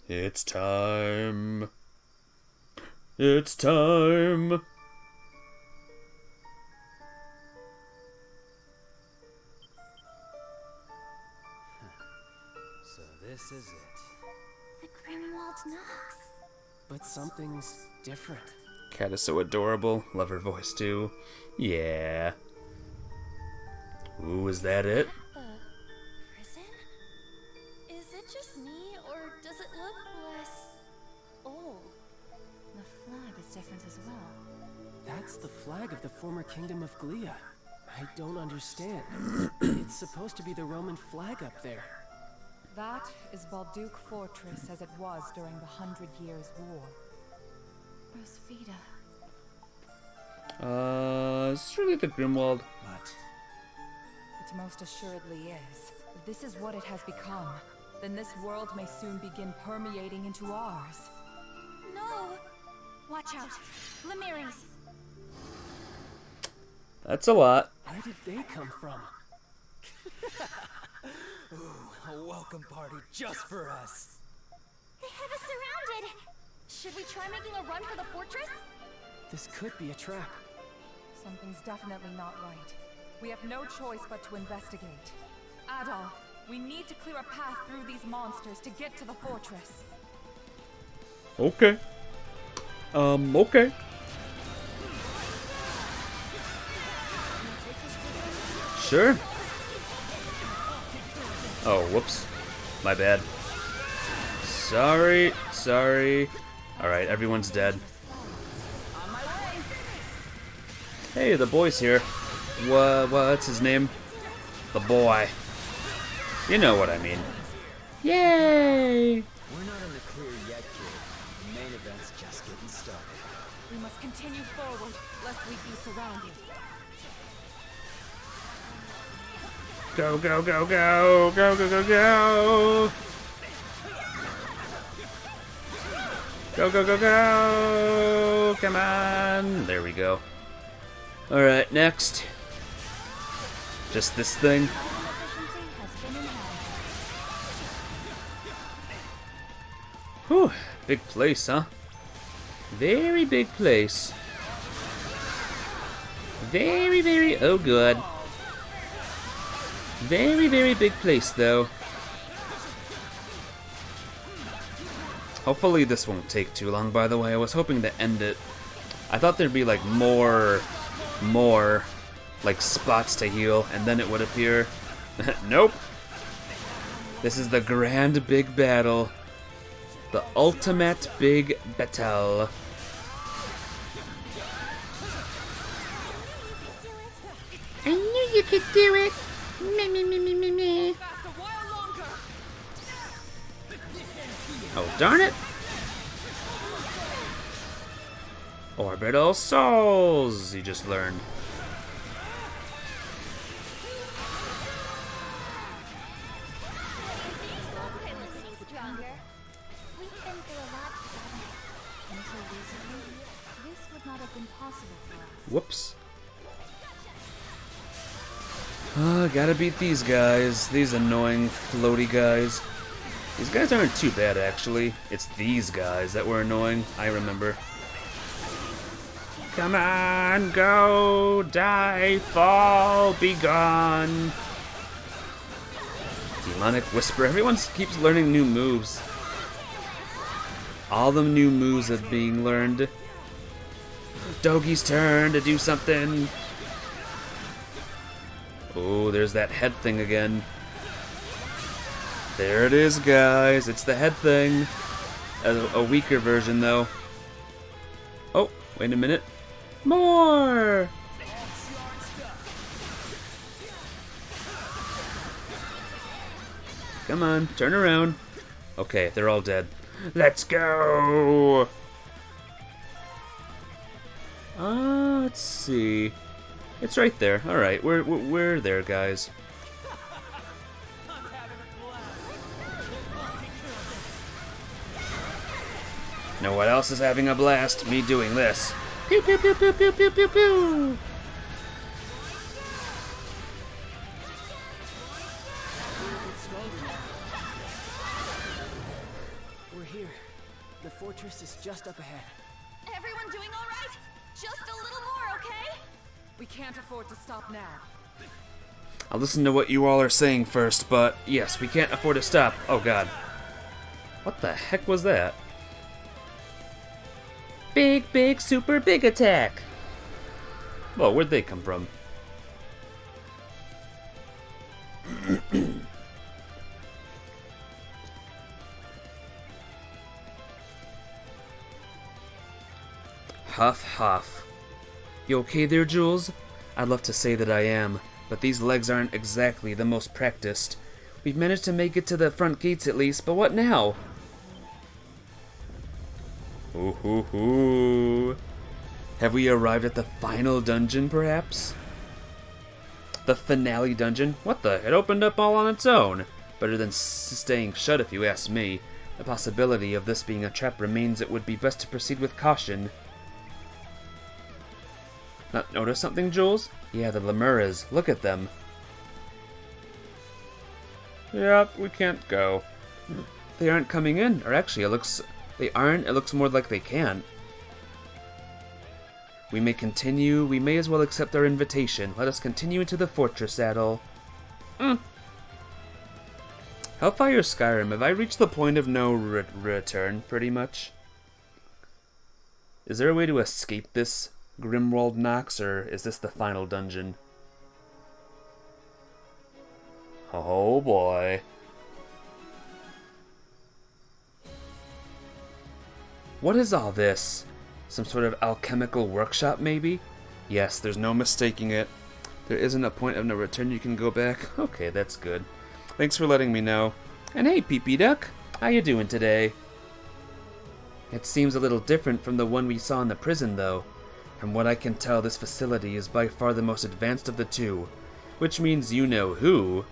It's time. It's time.
So this is it.
The Grimwald Nox.
But something's different.
Cat is so adorable. Love her voice too. Yeah. Ooh, is that it?
The prison? Is it just me, or does it look less old?
The flag is different as well.
That's the flag of the former kingdom of Glea. I don't understand. It's supposed to be the Roman flag up there.
That is Balduke Fortress as it was during the 100 Years' War.
Rosvita.
It's really the Grimwald.
But
It most assuredly is. If this is what it has become, then this world may soon begin permeating into ours.
No! Watch out. Lemiris.
That's a lot.
where did they come from?
Ooh, a welcome party just for us.
They have us surrounded! Should we try making a run for the fortress?
This could be a trap.
Something's definitely not right. We have no choice but to investigate. Adol, we need to clear a path through these monsters to get to the fortress.
Okay. Okay. Sure. Oh, whoops. My bad. Sorry. Alright, everyone's dead. Hey, the boy's here. What's his name? The boy. You know what I mean. Yay!
We're not in the clear yet, kid. The main event's just getting started.
We must continue forward, lest we be surrounded.
Go, go, go, go! Go, go, go, go! Go, go, go, go! Come on! There we go. Alright, next. Just this thing. Whew, big place, huh? Very big place. Very, oh good. Very big place, though. Hopefully this won't take too long, by the way. I was hoping to end it. I thought there'd be, like, more, like, spots to heal, and then it would appear. Nope. This is the grand big battle. The ultimate big battle.
I knew you could do it. Me.
Oh, darn it. Orbital souls, you just learned.
We've been through a lot together. Until recently, this would not have been possible for us.
Whoops. Gotta beat these guys. These annoying floaty guys. These guys aren't too bad, actually. It's these guys that were annoying. I remember. Come on, go, die, fall, be gone. Demonic Whisper. Everyone keeps learning new moves. All the new moves are being learned. Doggy's turn to do something. Oh, there's that head thing again. There it is, guys. It's the head thing. A weaker version, though. Oh, wait a minute. More! Come on, turn around. Okay, they're all dead. Let's go! Let's see. It's right there. Alright, we're there, guys. Know what else is having a blast? Me doing this. Pew pew pew pew pew pew pew pew!
We're here. The fortress is just up ahead.
Everyone doing all right? Just a little more, okay?
We can't afford to stop now.
I'll listen to what you all are saying first, but yes, we can't afford to stop. Oh god. What the heck was that? Big, big, super big attack! Well, where'd they come from? Huff, huff. You okay there, Jules? I'd love to say that I am, but these legs aren't exactly the most practiced. We've managed to make it to the front gates at least, but what now? Ooh, hoo, hoo. Have we arrived at the final dungeon, perhaps? The finale dungeon? What the? It opened up all on its own. Better than staying shut, if you ask me. The possibility of this being a trap remains. It would be best to proceed with caution. Not notice something, Jules? Yeah, the Lemuras. Look at them. Yep, we can't go. They aren't coming in. Or actually, it looks... They aren't. It looks more like they can. We may continue. We may as well accept our invitation. Let us continue into the fortress, Adol. Hellfire Skyrim. Have I reached the point of no return, pretty much? Is there a way to escape this Grimwald Nox, or is this the final dungeon? Oh boy. What is all this? Some sort of alchemical workshop, maybe? Yes, there's no mistaking it. There isn't a point of no return. You can go back. Okay, that's good. Thanks for letting me know. And hey, Pee-Pee Duck, how you doing today? It seems a little different from the one we saw in the prison, though. From what I can tell, this facility is by far the most advanced of the two, which means you know who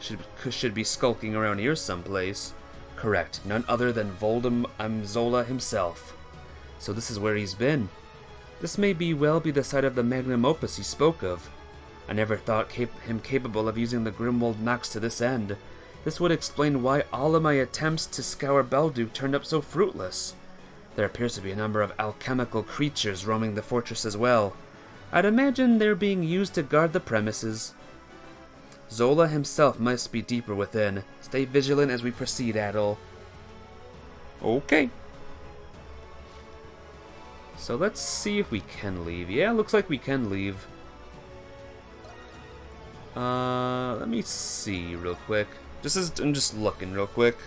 should be skulking around here someplace. Correct, none other than Voldemort Zola himself. So this is where he's been. This may well be the site of the magnum opus he spoke of. I never thought him capable of using the Grimwald Nox to this end. This would explain why all of my attempts to scour Belduke turned up so fruitless. There appears to be a number of alchemical creatures roaming the fortress as well. I'd imagine they're being used to guard the premises. Zola himself must be deeper within. Stay vigilant as we proceed, Adol. Okay. So let's see if we can leave. Yeah, looks like we can leave. Let me see real quick. I'm just looking real quick.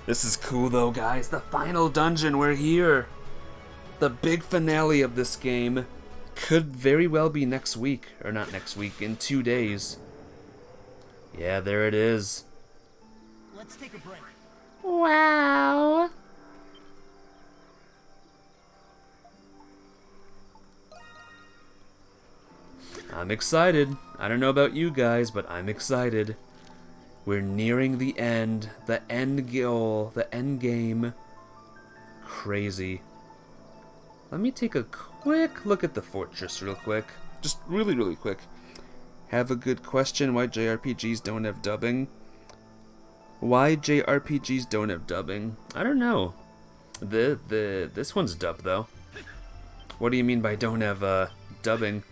This is cool though, guys. The final dungeon, we're here. The big finale of this game could very well be next week. Or not next week, in 2 days. Yeah, there it is.
Let's take a break.
Wow.
I'm excited. I don't know about you guys, but I'm excited. We're nearing the end goal, the end game. Crazy. Let me take a quick look at the fortress real quick. Just really, really quick. Have a good question why JRPGs don't have dubbing. Why JRPGs don't have dubbing? I don't know. This one's dubbed though. What do you mean by don't have dubbing?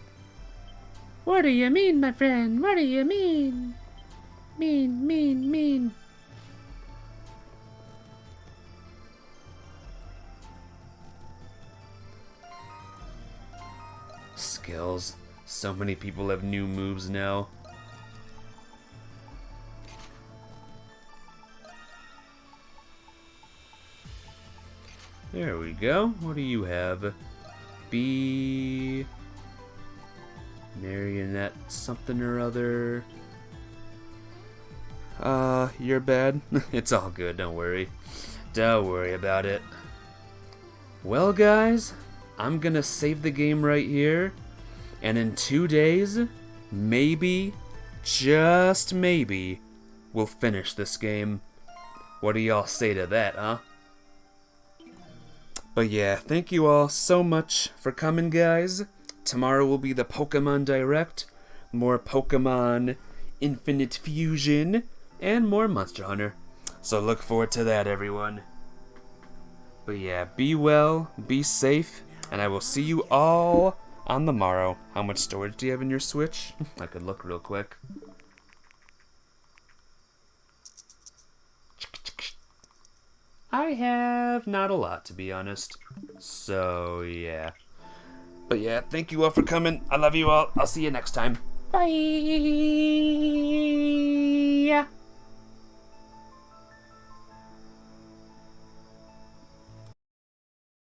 What do you mean, my friend? What do you mean? Mean.
Skills. So many people have new moves now. There we go. What do you have? B... Marionette something or other. You're bad. It's all good, don't worry. Don't worry about it. Well, guys, I'm gonna save the game right here. And in 2 days, maybe, just maybe, we'll finish this game. What do y'all say to that, huh? But yeah, thank you all so much for coming, guys. Tomorrow will be the Pokemon Direct, more Pokemon Infinite Fusion, and more Monster Hunter. So look forward to that, everyone. But yeah, be well, be safe, and I will see you all on the morrow. How much storage do you have in your Switch? I could look real quick. I have not a lot, to be honest. So, yeah. But yeah, thank you all for coming. I love you all. I'll see you next time.
Bye.